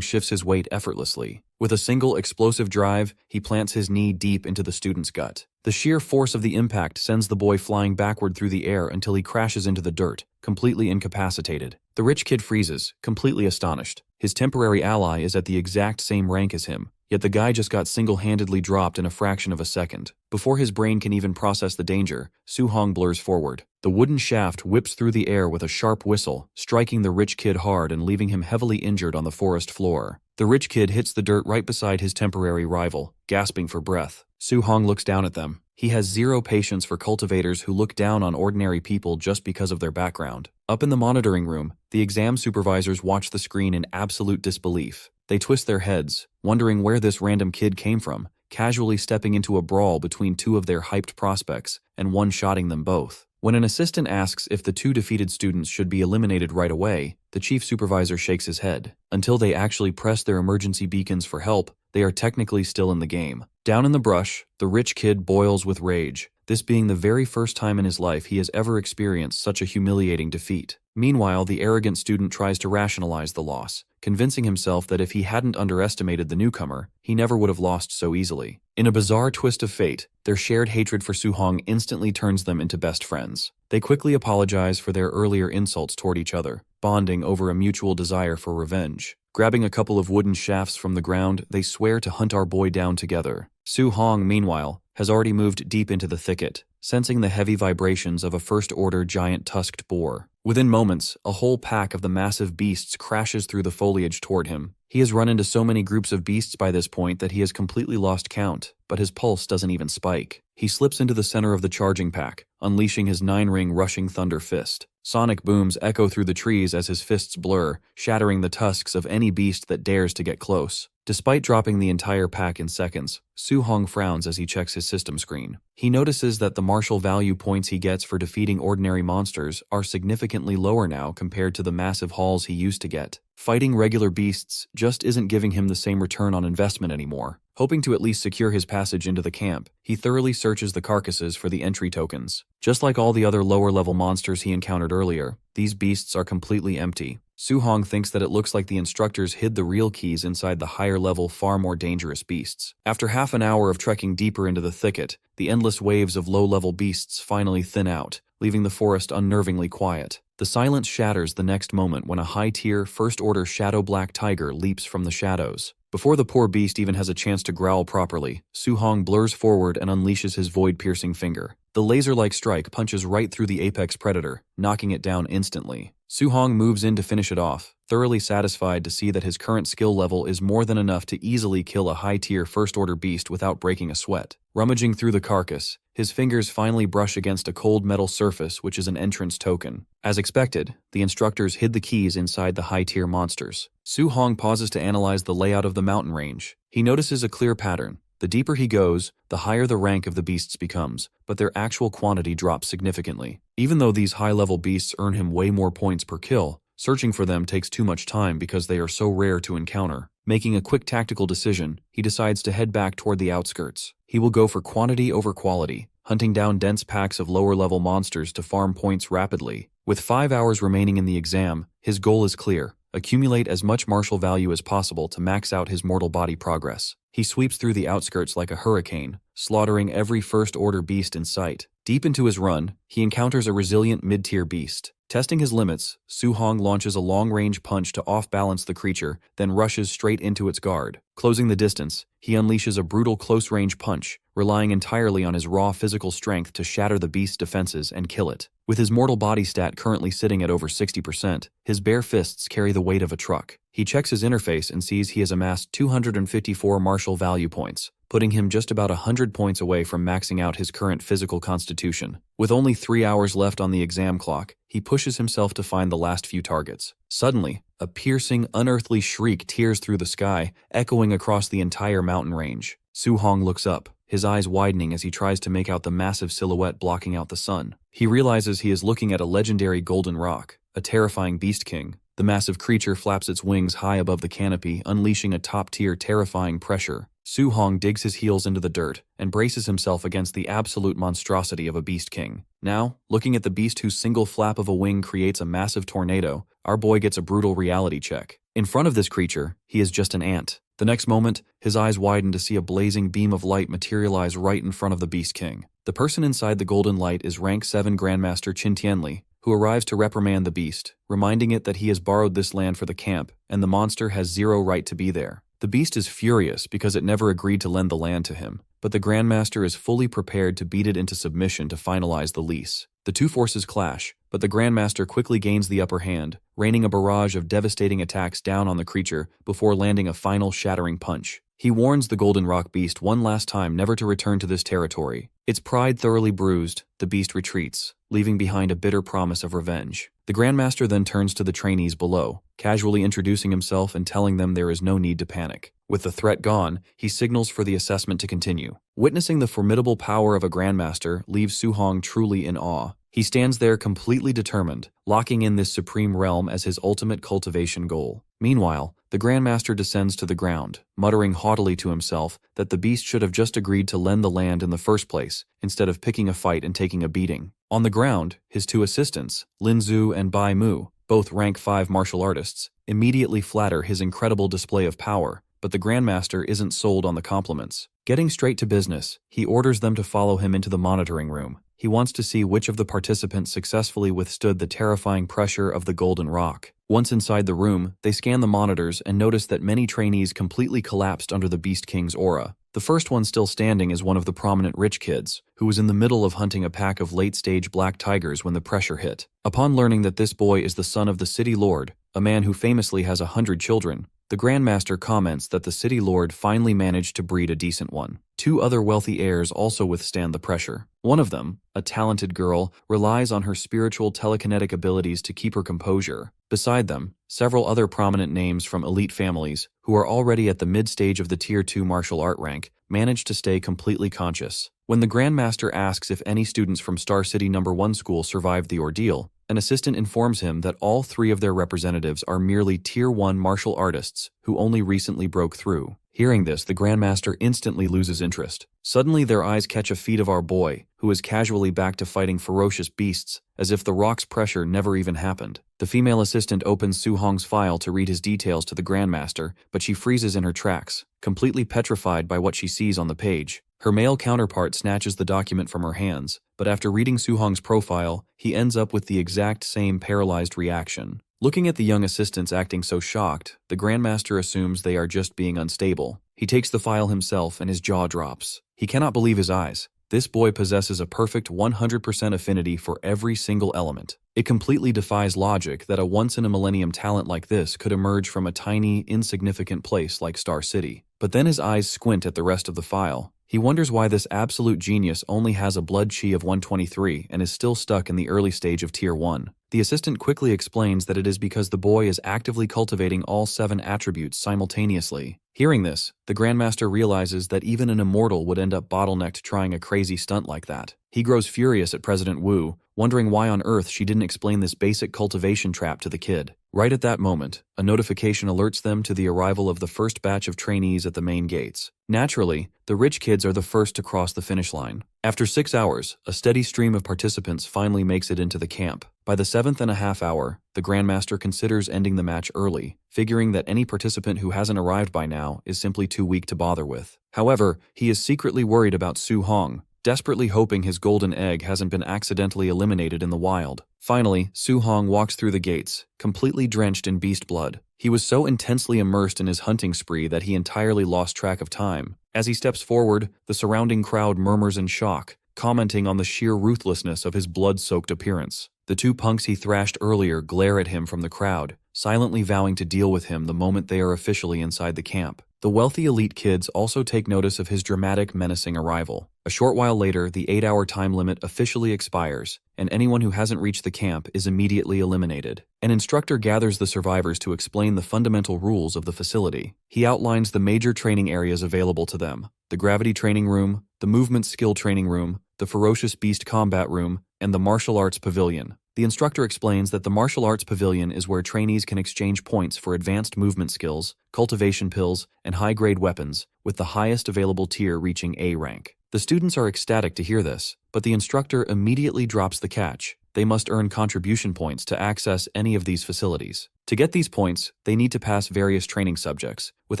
shifts his weight effortlessly. With a single explosive drive, he plants his knee deep into the student's gut. The sheer force of the impact sends the boy flying backward through the air until he crashes into the dirt, completely incapacitated. The rich kid freezes, completely astonished. His temporary ally is at the exact same rank as him, yet the guy just got single-handedly dropped in a fraction of a second. Before his brain can even process the danger, Su-hong blurs forward. The wooden shaft whips through the air with a sharp whistle, striking the rich kid hard and leaving him heavily injured on the forest floor. The rich kid hits the dirt right beside his temporary rival, gasping for breath. Su-hong looks down at them. He has zero patience for cultivators who look down on ordinary people just because of their background. Up in the monitoring room, the exam supervisors watch the screen in absolute disbelief. They twist their heads, wondering where this random kid came from, casually stepping into a brawl between two of their hyped prospects and one-shotting them both. When an assistant asks if the two defeated students should be eliminated right away, the chief supervisor shakes his head. Until they actually press their emergency beacons for help, they are technically still in the game. Down in the brush, the rich kid boils with rage, this being the very first time in his life he has ever experienced such a humiliating defeat. Meanwhile, the arrogant student tries to rationalize the loss, convincing himself that if he hadn't underestimated the newcomer, he never would have lost so easily. In a bizarre twist of fate, their shared hatred for Su-hong instantly turns them into best friends. They quickly apologize for their earlier insults toward each other, bonding over a mutual desire for revenge. Grabbing a couple of wooden shafts from the ground, they swear to hunt our boy down together. Su-hong, meanwhile, has already moved deep into the thicket, sensing the heavy vibrations of a first-order giant tusked boar. Within moments, a whole pack of the massive beasts crashes through the foliage toward him. He has run into so many groups of beasts by this point that he has completely lost count, but his pulse doesn't even spike. He slips into the center of the charging pack, unleashing his 9-ring rushing thunder fist. Sonic booms echo through the trees as his fists blur, shattering the tusks of any beast that dares to get close. Despite dropping the entire pack in seconds, Su-hong frowns as he checks his system screen. He notices that the martial value points he gets for defeating ordinary monsters are significantly lower now compared to the massive hauls he used to get. Fighting regular beasts just isn't giving him the same return on investment anymore. Hoping to at least secure his passage into the camp, he thoroughly searches the carcasses for the entry tokens. Just like all the other lower-level monsters he encountered earlier, these beasts are completely empty. Su-hong thinks that it looks like the instructors hid the real keys inside the higher-level, far more dangerous beasts. After half an hour of trekking deeper into the thicket, the endless waves of low-level beasts finally thin out, leaving the forest unnervingly quiet. The silence shatters the next moment when a high-tier, first-order shadow black tiger leaps from the shadows. Before the poor beast even has a chance to growl properly, Su-hong blurs forward and unleashes his void-piercing finger. The laser-like strike punches right through the apex predator, knocking it down instantly. Su-hong moves in to finish it off, thoroughly satisfied to see that his current skill level is more than enough to easily kill a high-tier first-order beast without breaking a sweat. Rummaging through the carcass, his fingers finally brush against a cold metal surface, which is an entrance token. As expected, the instructors hid the keys inside the high-tier monsters. Su-hong pauses to analyze the layout of the mountain range. He notices a clear pattern. The deeper he goes, the higher the rank of the beasts becomes, but their actual quantity drops significantly. Even though these high-level beasts earn him way more points per kill, searching for them takes too much time because they are so rare to encounter. Making a quick tactical decision, he decides to head back toward the outskirts. He will go for quantity over quality, hunting down dense packs of lower-level monsters to farm points rapidly. With 5 hours remaining in the exam, his goal is clear: accumulate as much martial value as possible to max out his mortal body progress. He sweeps through the outskirts like a hurricane, slaughtering every first-order beast in sight. Deep into his run, he encounters a resilient mid-tier beast. Testing his limits, Su-hong launches a long-range punch to off-balance the creature, then rushes straight into its guard. Closing the distance, he unleashes a brutal close-range punch, relying entirely on his raw physical strength to shatter the beast's defenses and kill it. With his mortal body stat currently sitting at over 60%, his bare fists carry the weight of a truck. He checks his interface and sees he has amassed 254 martial value points, putting him just about 100 points away from maxing out his current physical constitution. With only 3 hours left on the exam clock, he pushes himself to find the last few targets. Suddenly, a piercing, unearthly shriek tears through the sky, echoing across the entire mountain range. Su-hong looks up, his eyes widening as he tries to make out the massive silhouette blocking out the sun. He realizes he is looking at a legendary golden rock, a terrifying beast king. The massive creature flaps its wings high above the canopy, unleashing a top-tier terrifying pressure. Su-hong digs his heels into the dirt and braces himself against the absolute monstrosity of a beast king. Now, looking at the beast whose single flap of a wing creates a massive tornado, our boy gets a brutal reality check. In front of this creature, he is just an ant. The next moment, his eyes widen to see a blazing beam of light materialize right in front of the Beast King. The person inside the golden light is Rank 7 Grandmaster Qin Tianli, who arrives to reprimand the beast, reminding it that he has borrowed this land for the camp, and the monster has zero right to be there. The beast is furious because it never agreed to lend the land to him, but the Grandmaster is fully prepared to beat it into submission to finalize the lease. The two forces clash, but the Grandmaster quickly gains the upper hand, raining a barrage of devastating attacks down on the creature before landing a final shattering punch. He warns the Golden Rock Beast one last time never to return to this territory. Its pride thoroughly bruised, the beast retreats, leaving behind a bitter promise of revenge. The Grandmaster then turns to the trainees below, casually introducing himself and telling them there is no need to panic. With the threat gone, he signals for the assessment to continue. Witnessing the formidable power of a Grandmaster leaves Su-hong truly in awe. He stands there completely determined, locking in this supreme realm as his ultimate cultivation goal. Meanwhile, the Grandmaster descends to the ground, muttering haughtily to himself that the beast should have just agreed to lend the land in the first place, instead of picking a fight and taking a beating. On the ground, his two assistants, Lin Zhu and Bai Mu, both rank 5 martial artists, immediately flatter his incredible display of power, but the Grandmaster isn't sold on the compliments. Getting straight to business, he orders them to follow him into the monitoring room. He wants to see which of the participants successfully withstood the terrifying pressure of the Golden Rock. Once inside the room, they scan the monitors and notice that many trainees completely collapsed under the Beast King's aura. The first one still standing is one of the prominent rich kids, who was in the middle of hunting a pack of late-stage black tigers when the pressure hit. Upon learning that this boy is the son of the city lord, a man who famously has 100 children, the Grandmaster comments that the city lord finally managed to breed a decent one. 2 other wealthy heirs also withstand the pressure. One of them, a talented girl, relies on her spiritual telekinetic abilities to keep her composure. Beside them, several other prominent names from elite families, who are already at the mid-stage of the Tier 2 martial art rank, manage to stay completely conscious. When the Grandmaster asks if any students from Star City No. 1 school survived the ordeal, an assistant informs him that all 3 of their representatives are merely Tier 1 martial artists who only recently broke through. Hearing this, the Grandmaster instantly loses interest. Suddenly their eyes catch a feat of our boy, who is casually back to fighting ferocious beasts, as if the rock's pressure never even happened. The female assistant opens Su-hong's file to read his details to the Grandmaster, but she freezes in her tracks, completely petrified by what she sees on the page. Her male counterpart snatches the document from her hands, but after reading Su-hong's profile, he ends up with the exact same paralyzed reaction. Looking at the young assistants acting so shocked, the Grandmaster assumes they are just being unstable. He takes the file himself and his jaw drops. He cannot believe his eyes. This boy possesses a perfect 100% affinity for every single element. It completely defies logic that a once-in-a-millennium talent like this could emerge from a tiny, insignificant place like Star City. But then his eyes squint at the rest of the file, He wonders why this absolute genius only has a blood chi of 123 and is still stuck in the early stage of Tier 1. The assistant quickly explains that it is because the boy is actively cultivating all 7 attributes simultaneously. Hearing this, the Grandmaster realizes that even an immortal would end up bottlenecked trying a crazy stunt like that. He grows furious at President Wu, wondering why on earth she didn't explain this basic cultivation trap to the kid. Right at that moment, a notification alerts them to the arrival of the first batch of trainees at the main gates. Naturally, the rich kids are the first to cross the finish line. After 6 hours, a steady stream of participants finally makes it into the camp. By the 7.5 hour, the Grandmaster considers ending the match early, figuring that any participant who hasn't arrived by now is simply too weak to bother with. However, he is secretly worried about Su Hong, desperately hoping his golden egg hasn't been accidentally eliminated in the wild. Finally, Su Hong walks through the gates, completely drenched in beast blood. He was so intensely immersed in his hunting spree that he entirely lost track of time. As he steps forward, the surrounding crowd murmurs in shock, commenting on the sheer ruthlessness of his blood-soaked appearance. The 2 punks he thrashed earlier glare at him from the crowd, silently vowing to deal with him the moment they are officially inside the camp. The wealthy elite kids also take notice of his dramatic, menacing arrival. A short while later, the 8-hour time limit officially expires, and anyone who hasn't reached the camp is immediately eliminated. An instructor gathers the survivors to explain the fundamental rules of the facility. He outlines the major training areas available to them: the gravity training room, the movement skill training room, the ferocious beast combat room, and the martial arts pavilion. The instructor explains that the martial arts pavilion is where trainees can exchange points for advanced movement skills, cultivation pills, and high-grade weapons, with the highest available tier reaching A rank. The students are ecstatic to hear this, but the instructor immediately drops the catch. They must earn contribution points to access any of these facilities. To get these points, they need to pass various training subjects, with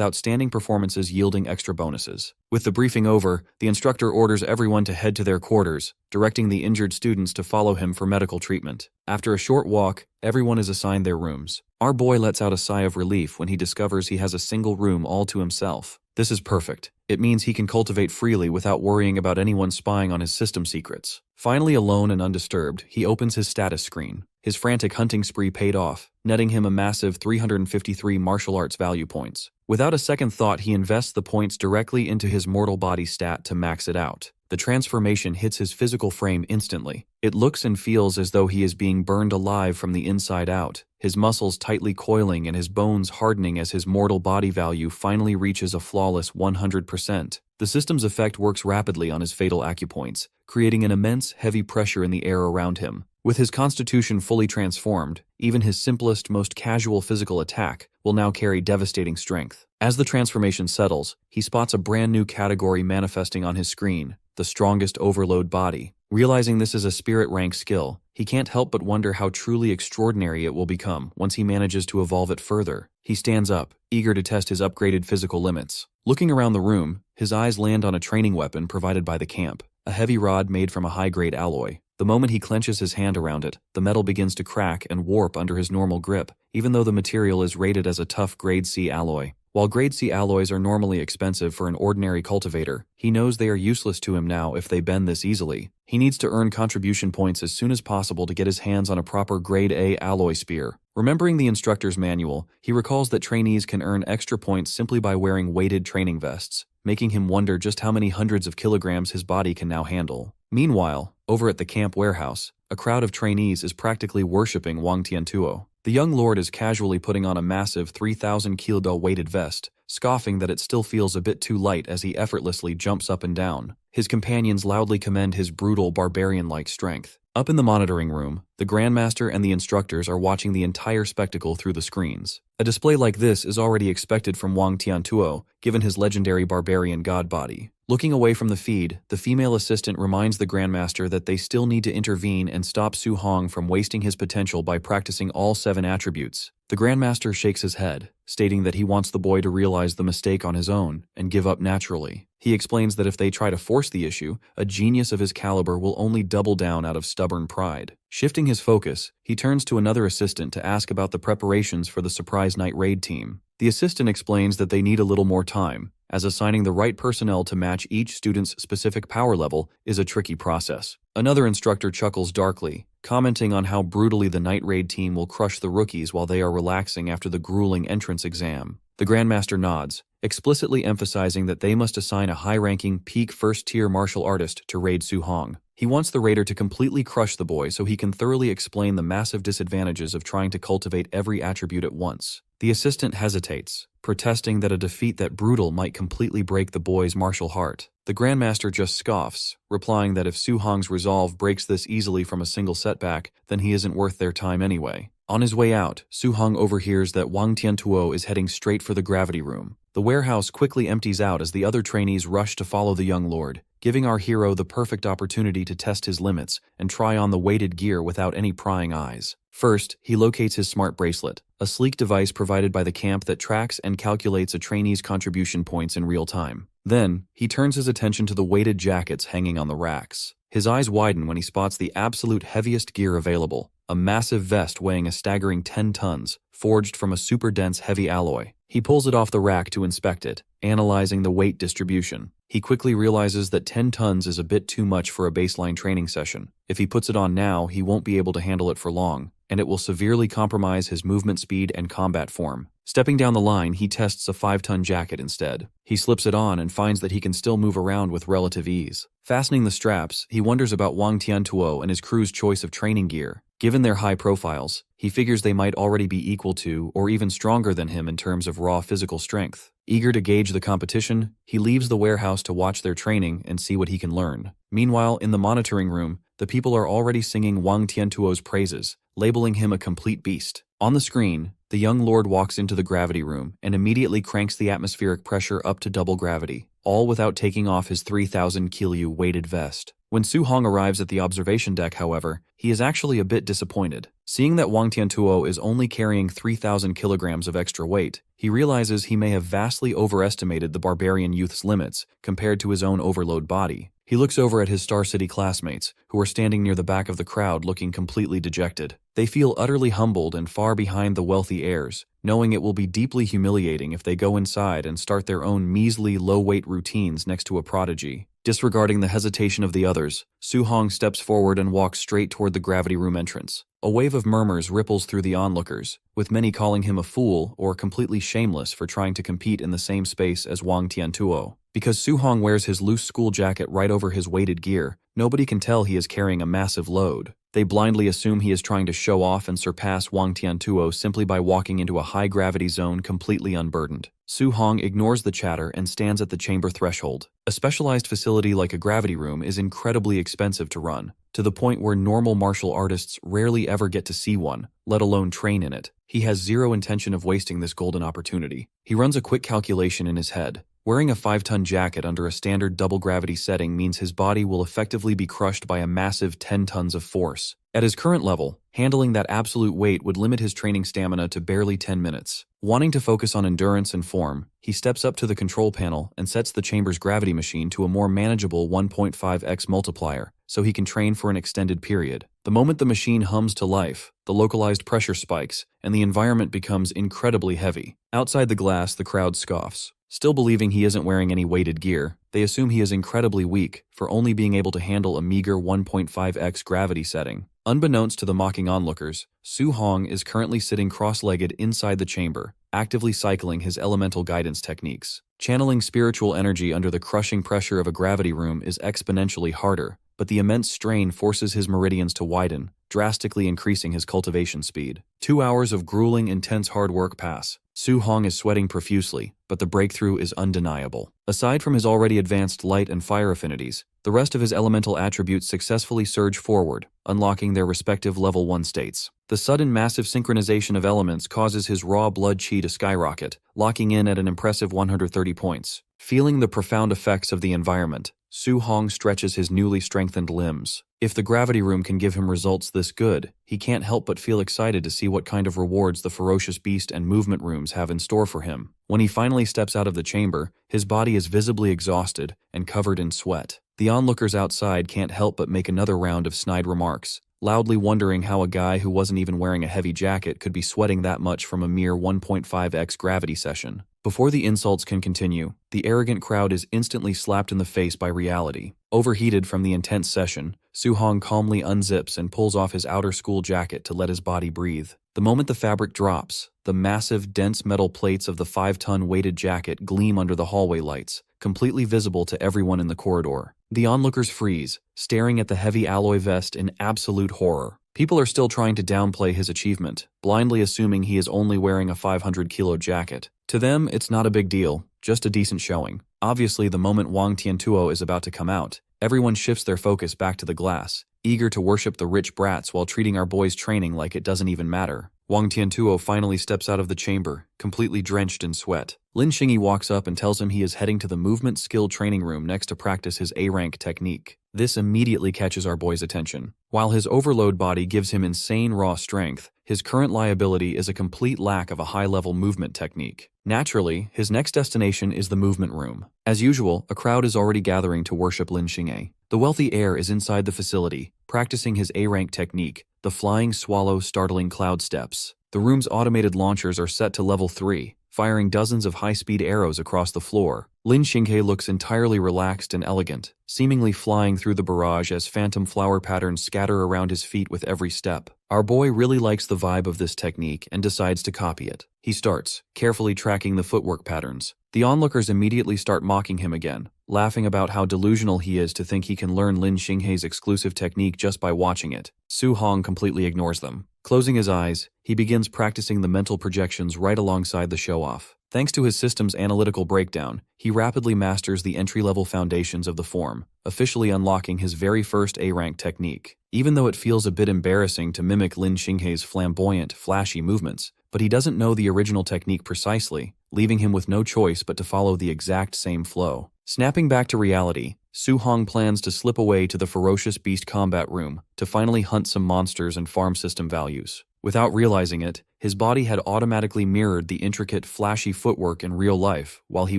outstanding performances yielding extra bonuses. With the briefing over, the instructor orders everyone to head to their quarters, directing the injured students to follow him for medical treatment. After a short walk, everyone is assigned their rooms. Our boy lets out a sigh of relief when he discovers he has a single room all to himself. This is perfect. It means he can cultivate freely without worrying about anyone spying on his system secrets. Finally alone and undisturbed, he opens his status screen. His frantic hunting spree paid off, netting him a massive 353 martial arts value points. Without a second thought, he invests the points directly into his mortal body stat to max it out. The transformation hits his physical frame instantly. It looks and feels as though he is being burned alive from the inside out, his muscles tightly coiling and his bones hardening as his mortal body value finally reaches a flawless 100%. The system's effect works rapidly on his fatal acupoints, creating an immense, heavy pressure in the air around him. With his constitution fully transformed, even his simplest, most casual physical attack will now carry devastating strength. As the transformation settles, he spots a brand new category manifesting on his screen: the strongest overload body. Realizing this is a spirit rank skill, he can't help but wonder how truly extraordinary it will become once he manages to evolve it further. He stands up, eager to test his upgraded physical limits. Looking around the room, his eyes land on a training weapon provided by the camp, a heavy rod made from a high-grade alloy. The moment he clenches his hand around it, the metal begins to crack and warp under his normal grip, even though the material is rated as a tough Grade C alloy. While Grade C alloys are normally expensive for an ordinary cultivator, he knows they are useless to him now if they bend this easily. He needs to earn contribution points as soon as possible to get his hands on a proper Grade A alloy spear. Remembering the instructor's manual, he recalls that trainees can earn extra points simply by wearing weighted training vests, making him wonder just how many hundreds of kilograms his body can now handle. Meanwhile, over at the camp warehouse, a crowd of trainees is practically worshipping Wang Tiantuo. The young lord is casually putting on a massive 3,000 kilo weighted vest, scoffing that it still feels a bit too light as he effortlessly jumps up and down. His companions loudly commend his brutal, barbarian-like strength. Up in the monitoring room, the Grandmaster and the instructors are watching the entire spectacle through the screens. A display like this is already expected from Wang Tiantuo, given his legendary barbarian god body. Looking away from the feed, the female assistant reminds the Grandmaster that they still need to intervene and stop Su Hong from wasting his potential by practicing all 7 attributes. The Grandmaster shakes his head, stating that he wants the boy to realize the mistake on his own and give up naturally. He explains that if they try to force the issue, a genius of his caliber will only double down out of stubborn pride. Shifting his focus, he turns to another assistant to ask about the preparations for the surprise night raid team. The assistant explains that they need a little more time, as assigning the right personnel to match each student's specific power level is a tricky process. Another instructor chuckles darkly, commenting on how brutally the night raid team will crush the rookies while they are relaxing after the grueling entrance exam. The Grandmaster nods, explicitly emphasizing that they must assign a high-ranking, peak first-tier martial artist to raid Su-hong. He wants the raider to completely crush the boy so he can thoroughly explain the massive disadvantages of trying to cultivate every attribute at once. The assistant hesitates, protesting that a defeat that brutal might completely break the boy's martial heart. The Grandmaster just scoffs, replying that if Su-hong's resolve breaks this easily from a single setback, then he isn't worth their time anyway. On his way out, Su-hong overhears that Wang Tiantuo is heading straight for the gravity room. The warehouse quickly empties out as the other trainees rush to follow the young lord, giving our hero the perfect opportunity to test his limits and try on the weighted gear without any prying eyes. First, he locates his smart bracelet, a sleek device provided by the camp that tracks and calculates a trainee's contribution points in real time. Then, he turns his attention to the weighted jackets hanging on the racks. His eyes widen when he spots the absolute heaviest gear available, a massive vest weighing a staggering 10 tons, forged from a super-dense heavy alloy. He pulls it off the rack to inspect it, analyzing the weight distribution. He quickly realizes that 10 tons is a bit too much for a baseline training session. If he puts it on now, he won't be able to handle it for long, and it will severely compromise his movement speed and combat form. Stepping down the line, he tests a 5-ton jacket instead. He slips it on and finds that he can still move around with relative ease. Fastening the straps, he wonders about Wang Tiantuo and his crew's choice of training gear. Given their high profiles, he figures they might already be equal to or even stronger than him in terms of raw physical strength. Eager to gauge the competition, he leaves the warehouse to watch their training and see what he can learn. Meanwhile, in the monitoring room, the people are already singing Wang Tiantuo's praises, labeling him a complete beast. On the screen, the young lord walks into the gravity room and immediately cranks the atmospheric pressure up to double gravity, all without taking off his 3,000 kilo weighted vest. When Su-hong arrives at the observation deck, however, he is actually a bit disappointed. Seeing that Wang Tiantuo is only carrying 3,000 kilograms of extra weight, he realizes he may have vastly overestimated the barbarian youth's limits compared to his own overload body. He looks over at his Star City classmates, who are standing near the back of the crowd looking completely dejected. They feel utterly humbled and far behind the wealthy heirs, knowing it will be deeply humiliating if they go inside and start their own measly low-weight routines next to a prodigy. Disregarding the hesitation of the others, Su-hong steps forward and walks straight toward the gravity room entrance. A wave of murmurs ripples through the onlookers, with many calling him a fool or completely shameless for trying to compete in the same space as Wang Tiantuo. Because Su-hong wears his loose school jacket right over his weighted gear, nobody can tell he is carrying a massive load. They blindly assume he is trying to show off and surpass Wang Tiantuo simply by walking into a high-gravity zone completely unburdened. Su-hong ignores the chatter and stands at the chamber threshold. A specialized facility like a gravity room is incredibly expensive to run, to the point where normal martial artists rarely ever get to see one, let alone train in it. He has zero intention of wasting this golden opportunity. He runs a quick calculation in his head. Wearing a 5-ton jacket under a standard double-gravity setting means his body will effectively be crushed by a massive 10 tons of force. At his current level, handling that absolute weight would limit his training stamina to barely 10 minutes. Wanting to focus on endurance and form, he steps up to the control panel and sets the chamber's gravity machine to a more manageable 1.5x multiplier, so he can train for an extended period. The moment the machine hums to life, the localized pressure spikes, and the environment becomes incredibly heavy. Outside the glass, the crowd scoffs. Still believing he isn't wearing any weighted gear, they assume he is incredibly weak for only being able to handle a meager 1.5x gravity setting. Unbeknownst to the mocking onlookers, Su-hong is currently sitting cross-legged inside the chamber, actively cycling his elemental guidance techniques. Channeling spiritual energy under the crushing pressure of a gravity room is exponentially harder, but the immense strain forces his meridians to widen, drastically increasing his cultivation speed. 2 hours of grueling, intense hard work pass. Su-hong is sweating profusely, but the breakthrough is undeniable. Aside from his already advanced light and fire affinities, the rest of his elemental attributes successfully surge forward, unlocking their respective level 1 states. The sudden massive synchronization of elements causes his raw blood chi to skyrocket, locking in at an impressive 130 points. Feeling the profound effects of the environment, Su-hong stretches his newly strengthened limbs. If the gravity room can give him results this good, he can't help but feel excited to see what kind of rewards the ferocious beast and movement rooms have in store for him. When he finally steps out of the chamber, his body is visibly exhausted and covered in sweat. The onlookers outside can't help but make another round of snide remarks, loudly wondering how a guy who wasn't even wearing a heavy jacket could be sweating that much from a mere 1.5x gravity session. Before the insults can continue, the arrogant crowd is instantly slapped in the face by reality. Overheated from the intense session, Su-hong calmly unzips and pulls off his outer school jacket to let his body breathe. The moment the fabric drops, the massive, dense metal plates of the 5-ton weighted jacket gleam under the hallway lights, completely visible to everyone in the corridor. The onlookers freeze, staring at the heavy alloy vest in absolute horror. People are still trying to downplay his achievement, blindly assuming he is only wearing a 500-kilo jacket. To them, it's not a big deal, just a decent showing. Obviously, the moment Wang Tiantuo is about to come out, everyone shifts their focus back to the glass, eager to worship the rich brats while treating our boy's training like it doesn't even matter. Wang Tiantuo finally steps out of the chamber, completely drenched in sweat. Lin Xingyi walks up and tells him he is heading to the movement skill training room next to practice his A-rank technique. This immediately catches our boy's attention. While his overload body gives him insane raw strength, his current liability is a complete lack of a high-level movement technique. Naturally, his next destination is the movement room. As usual, a crowd is already gathering to worship Lin Xingyi. The wealthy heir is inside the facility, practicing his A-rank technique, the flying swallow startling cloud steps. The room's automated launchers are set to level 3, firing dozens of high-speed arrows across the floor. Lin Xingyi looks entirely relaxed and elegant, seemingly flying through the barrage as phantom flower patterns scatter around his feet with every step. Our boy really likes the vibe of this technique and decides to copy it. He starts, carefully tracking the footwork patterns. The onlookers immediately start mocking him again, laughing about how delusional he is to think he can learn Lin Xingyi's exclusive technique just by watching it. Su-hong completely ignores them. Closing his eyes, he begins practicing the mental projections right alongside the show-off. Thanks to his system's analytical breakdown, he rapidly masters the entry-level foundations of the form, officially unlocking his very first A-rank technique. Even though it feels a bit embarrassing to mimic Lin Xingyi's flamboyant, flashy movements, but he doesn't know the original technique precisely, leaving him with no choice but to follow the exact same flow. Snapping back to reality, Su-hong plans to slip away to the ferocious beast combat room to finally hunt some monsters and farm system values. Without realizing it, his body had automatically mirrored the intricate, flashy footwork in real life while he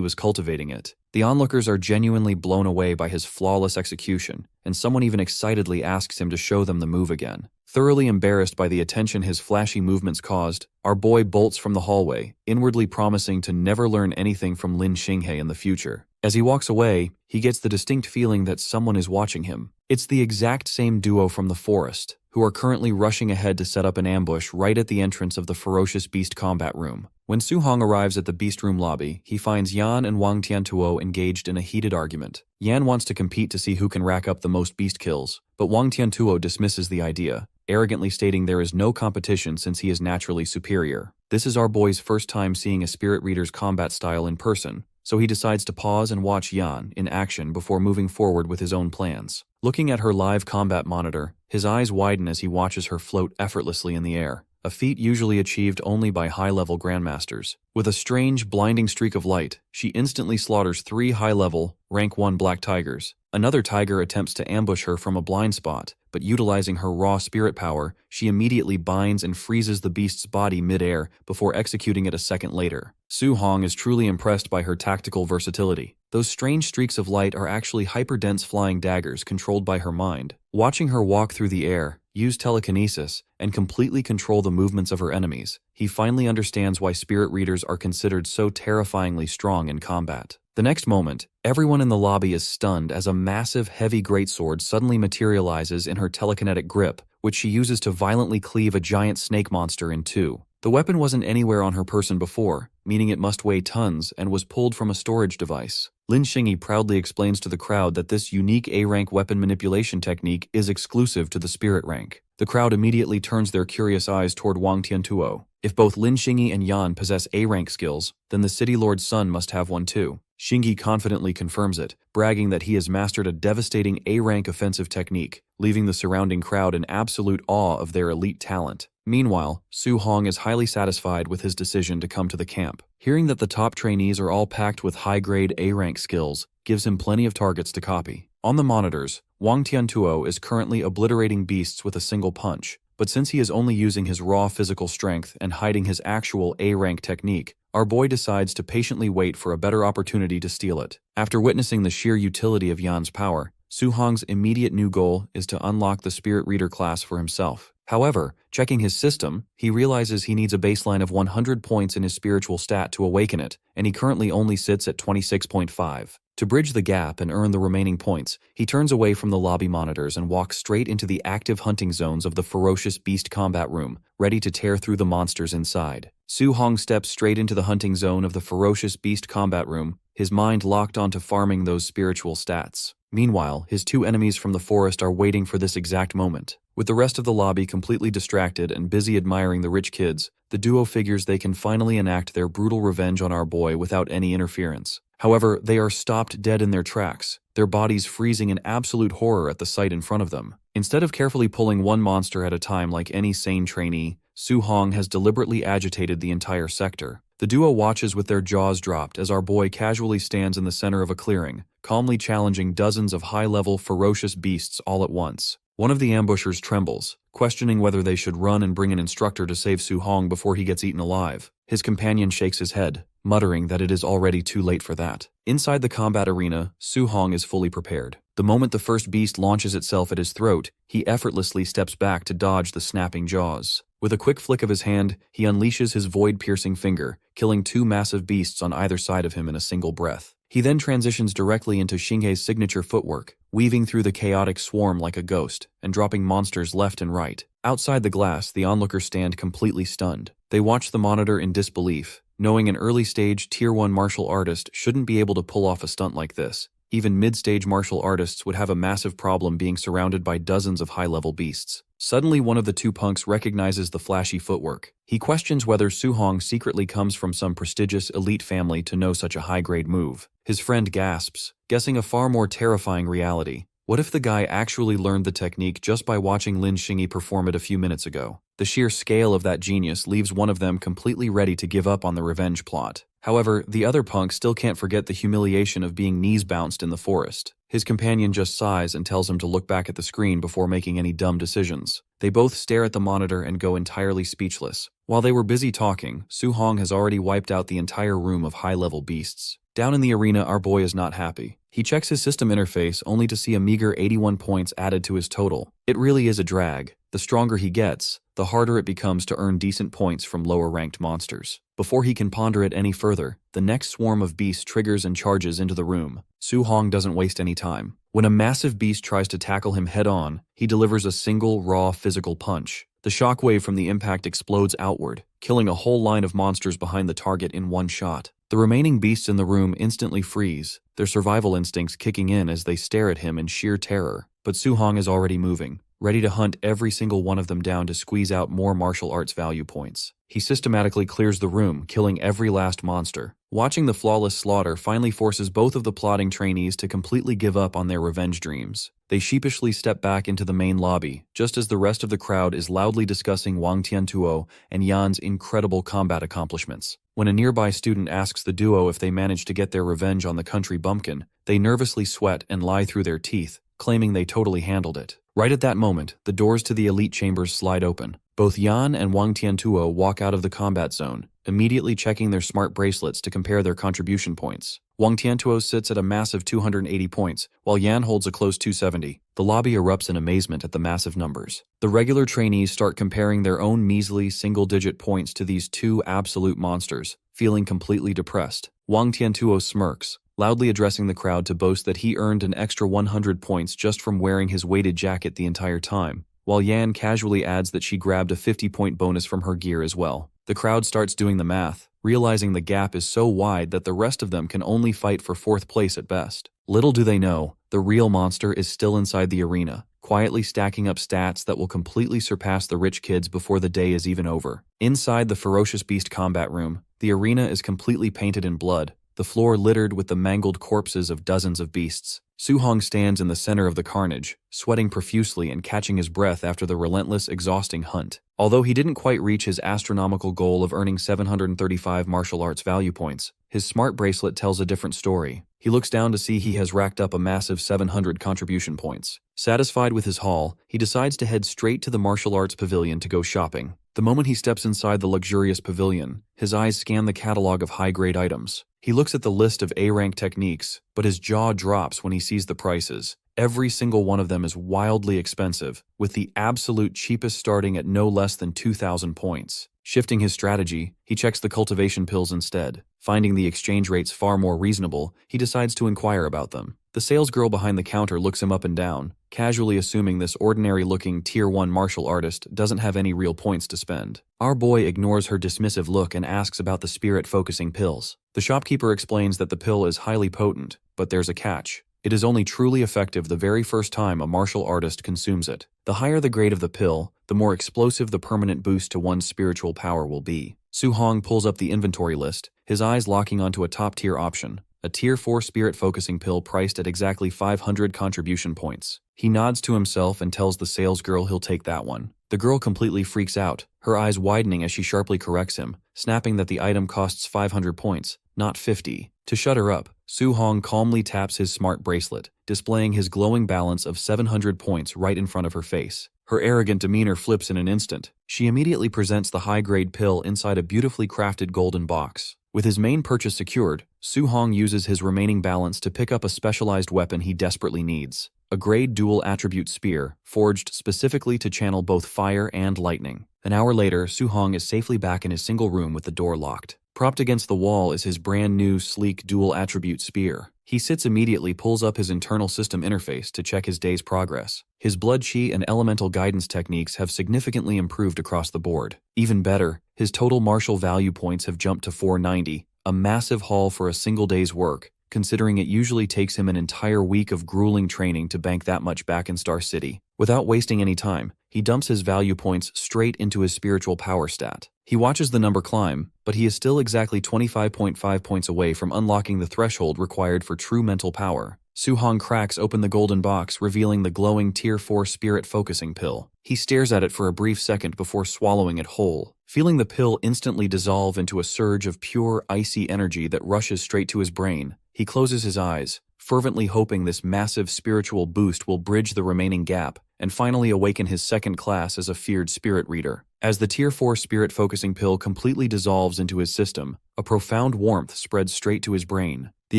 was cultivating it. The onlookers are genuinely blown away by his flawless execution, and someone even excitedly asks him to show them the move again. Thoroughly embarrassed by the attention his flashy movements caused, our boy bolts from the hallway, inwardly promising to never learn anything from Lin Xingyi in the future. As he walks away, he gets the distinct feeling that someone is watching him. It's the exact same duo from the forest, who are currently rushing ahead to set up an ambush right at the entrance of the ferocious beast combat room. When Su-hong arrives at the beast room lobby, he finds Yan and Wang Tiantuo engaged in a heated argument. Yan wants to compete to see who can rack up the most beast kills, but Wang Tiantuo dismisses the idea, arrogantly stating there is no competition since he is naturally superior. This is our boy's first time seeing a spirit reader's combat style in person, so he decides to pause and watch Yan in action before moving forward with his own plans. Looking at her live combat monitor, his eyes widen as he watches her float effortlessly in the air, a feat usually achieved only by high-level grandmasters. With a strange, blinding streak of light, she instantly slaughters 3 high-level, rank 1 black tigers. Another tiger attempts to ambush her from a blind spot, but utilizing her raw spirit power, she immediately binds and freezes the beast's body mid-air before executing it a second later. Su-hong is truly impressed by her tactical versatility. Those strange streaks of light are actually hyperdense flying daggers controlled by her mind. Watching her walk through the air, use telekinesis, and completely control the movements of her enemies, he finally understands why spirit readers are considered so terrifyingly strong in combat. The next moment, everyone in the lobby is stunned as a massive, heavy greatsword suddenly materializes in her telekinetic grip, which she uses to violently cleave a giant snake monster in two. The weapon wasn't anywhere on her person before, meaning it must weigh tons and was pulled from a storage device. Lin Xingyi proudly explains to the crowd that this unique A-rank weapon manipulation technique is exclusive to the spirit rank. The crowd immediately turns their curious eyes toward Wang Tiantuo. If both Lin Xingyi and Yan possess A-rank skills, then the City Lord's son must have one too. Xingyi confidently confirms it, bragging that he has mastered a devastating A-rank offensive technique, leaving the surrounding crowd in absolute awe of their elite talent. Meanwhile, Su-hong is highly satisfied with his decision to come to the camp. Hearing that the top trainees are all packed with high-grade A-rank skills gives him plenty of targets to copy. On the monitors, Wang Tiantuo is currently obliterating beasts with a single punch, but since he is only using his raw physical strength and hiding his actual A-rank technique, our boy decides to patiently wait for a better opportunity to steal it. After witnessing the sheer utility of Yan's power, Su-hong's immediate new goal is to unlock the Spirit Reader class for himself. However, checking his system, he realizes he needs a baseline of 100 points in his spiritual stat to awaken it, and he currently only sits at 26.5. To bridge the gap and earn the remaining points, he turns away from the lobby monitors and walks straight into the active hunting zones of the ferocious beast combat room, ready to tear through the monsters inside. Su Hong steps straight into the hunting zone of the ferocious beast combat room, his mind locked onto farming those spiritual stats. Meanwhile, his two enemies from the forest are waiting for this exact moment. With the rest of the lobby completely distracted and busy admiring the rich kids, the duo figures they can finally enact their brutal revenge on our boy without any interference. However, they are stopped dead in their tracks, their bodies freezing in absolute horror at the sight in front of them. Instead of carefully pulling one monster at a time like any sane trainee, Su Hong has deliberately agitated the entire sector. The duo watches with their jaws dropped as our boy casually stands in the center of a clearing, calmly challenging dozens of high-level ferocious beasts all at once. One of the ambushers trembles, questioning whether they should run and bring an instructor to save Su Hong before he gets eaten alive. His companion shakes his head, muttering that it is already too late for that. Inside the combat arena, Su Hong is fully prepared. The moment the first beast launches itself at his throat, he effortlessly steps back to dodge the snapping jaws. With a quick flick of his hand, he unleashes his void-piercing finger, killing two massive beasts on either side of him in a single breath. He then transitions directly into Xinghei's signature footwork, weaving through the chaotic swarm like a ghost, and dropping monsters left and right. Outside the glass, the onlookers stand completely stunned. They watch the monitor in disbelief, knowing an early-stage Tier 1 martial artist shouldn't be able to pull off a stunt like this. Even mid-stage martial artists would have a massive problem being surrounded by dozens of high-level beasts. Suddenly, one of the two punks recognizes the flashy footwork. He questions whether Su Hong secretly comes from some prestigious elite family to know such a high-grade move. His friend gasps, guessing a far more terrifying reality. What if the guy actually learned the technique just by watching Lin Xingyi perform it a few minutes ago? The sheer scale of that genius leaves one of them completely ready to give up on the revenge plot. However, the other punk still can't forget the humiliation of being knees-bounced in the forest. His companion just sighs and tells him to look back at the screen before making any dumb decisions. They both stare at the monitor and go entirely speechless. While they were busy talking, Su Hong has already wiped out the entire room of high-level beasts. Down in the arena, our boy is not happy. He checks his system interface only to see a meager 81 points added to his total. It really is a drag. The stronger he gets, the harder it becomes to earn decent points from lower-ranked monsters. Before he can ponder it any further, the next swarm of beasts triggers and charges into the room. Su Hong doesn't waste any time. When a massive beast tries to tackle him head-on, he delivers a single, raw, physical punch. The shockwave from the impact explodes outward, killing a whole line of monsters behind the target in one shot. The remaining beasts in the room instantly freeze, their survival instincts kicking in as they stare at him in sheer terror. But Su Hong is already moving, ready to hunt every single one of them down to squeeze out more martial arts value points. He systematically clears the room, killing every last monster. Watching the flawless slaughter finally forces both of the plotting trainees to completely give up on their revenge dreams. They sheepishly step back into the main lobby, just as the rest of the crowd is loudly discussing Wang Tiantuo and Yan's incredible combat accomplishments. When a nearby student asks the duo if they managed to get their revenge on the country bumpkin, they nervously sweat and lie through their teeth, claiming they totally handled it. Right at that moment, the doors to the elite chambers slide open. Both Yan and Wang Tiantuo walk out of the combat zone, immediately checking their smart bracelets to compare their contribution points. Wang Tiantuo sits at a massive 280 points, while Yan holds a close 270. The lobby erupts in amazement at the massive numbers. The regular trainees start comparing their own measly single-digit points to these two absolute monsters, feeling completely depressed. Wang Tiantuo smirks, loudly addressing the crowd to boast that he earned an extra 100 points just from wearing his weighted jacket the entire time, while Yan casually adds that she grabbed a 50-point bonus from her gear as well. The crowd starts doing the math, realizing the gap is so wide that the rest of them can only fight for fourth place at best. Little do they know, the real monster is still inside the arena, quietly stacking up stats that will completely surpass the rich kids before the day is even over. Inside the ferocious beast combat room, the arena is completely painted in blood, the floor littered with the mangled corpses of dozens of beasts. Su Hong stands in the center of the carnage, sweating profusely and catching his breath after the relentless, exhausting hunt. Although he didn't quite reach his astronomical goal of earning 735 martial arts value points, his smart bracelet tells a different story. He looks down to see he has racked up a massive 700 contribution points. Satisfied with his haul, he decides to head straight to the martial arts pavilion to go shopping. The moment he steps inside the luxurious pavilion, his eyes scan the catalog of high-grade items. He looks at the list of A-rank techniques, but his jaw drops when he sees the prices. Every single one of them is wildly expensive, with the absolute cheapest starting at no less than 2,000 points. Shifting his strategy, he checks the cultivation pills instead. Finding the exchange rates far more reasonable, he decides to inquire about them. The salesgirl behind the counter looks him up and down, casually assuming this ordinary-looking Tier 1 martial artist doesn't have any real points to spend. Our boy ignores her dismissive look and asks about the spirit-focusing pills. The shopkeeper explains that the pill is highly potent, but there's a catch. It is only truly effective the very first time a martial artist consumes it. The higher the grade of the pill, the more explosive the permanent boost to one's spiritual power will be. Su-hong pulls up the inventory list, his eyes locking onto a top-tier option, a Tier 4 spirit-focusing pill priced at exactly 500 contribution points. He nods to himself and tells the salesgirl he'll take that one. The girl completely freaks out, her eyes widening as she sharply corrects him, snapping that the item costs 500 points, not 50. To shut her up, Su-hong calmly taps his smart bracelet, displaying his glowing balance of 700 points right in front of her face. Her arrogant demeanor flips in an instant. She immediately presents the high-grade pill inside a beautifully crafted golden box. With his main purchase secured, Su-hong uses his remaining balance to pick up a specialized weapon he desperately needs. A grade dual attribute spear, forged specifically to channel both fire and lightning. An hour later, Su-hong is safely back in his single room with the door locked. Propped against the wall is his brand new, sleek dual attribute spear. He sits immediately, pulls up his internal system interface to check his day's progress. His blood chi and elemental guidance techniques have significantly improved across the board. Even better, his total martial value points have jumped to 490, a massive haul for a single day's work, considering it usually takes him an entire week of grueling training to bank that much back in Star City. Without wasting any time, he dumps his value points straight into his spiritual power stat. He watches the number climb, but he is still exactly 25.5 points away from unlocking the threshold required for true mental power. Su-hong cracks open the golden box, revealing the glowing Tier 4 spirit-focusing pill. He stares at it for a brief second before swallowing it whole, feeling the pill instantly dissolve into a surge of pure, icy energy that rushes straight to his brain. He closes his eyes, fervently hoping this massive spiritual boost will bridge the remaining gap and finally awaken his second class as a feared spirit reader. As the Tier 4 spirit-focusing pill completely dissolves into his system, a profound warmth spreads straight to his brain. The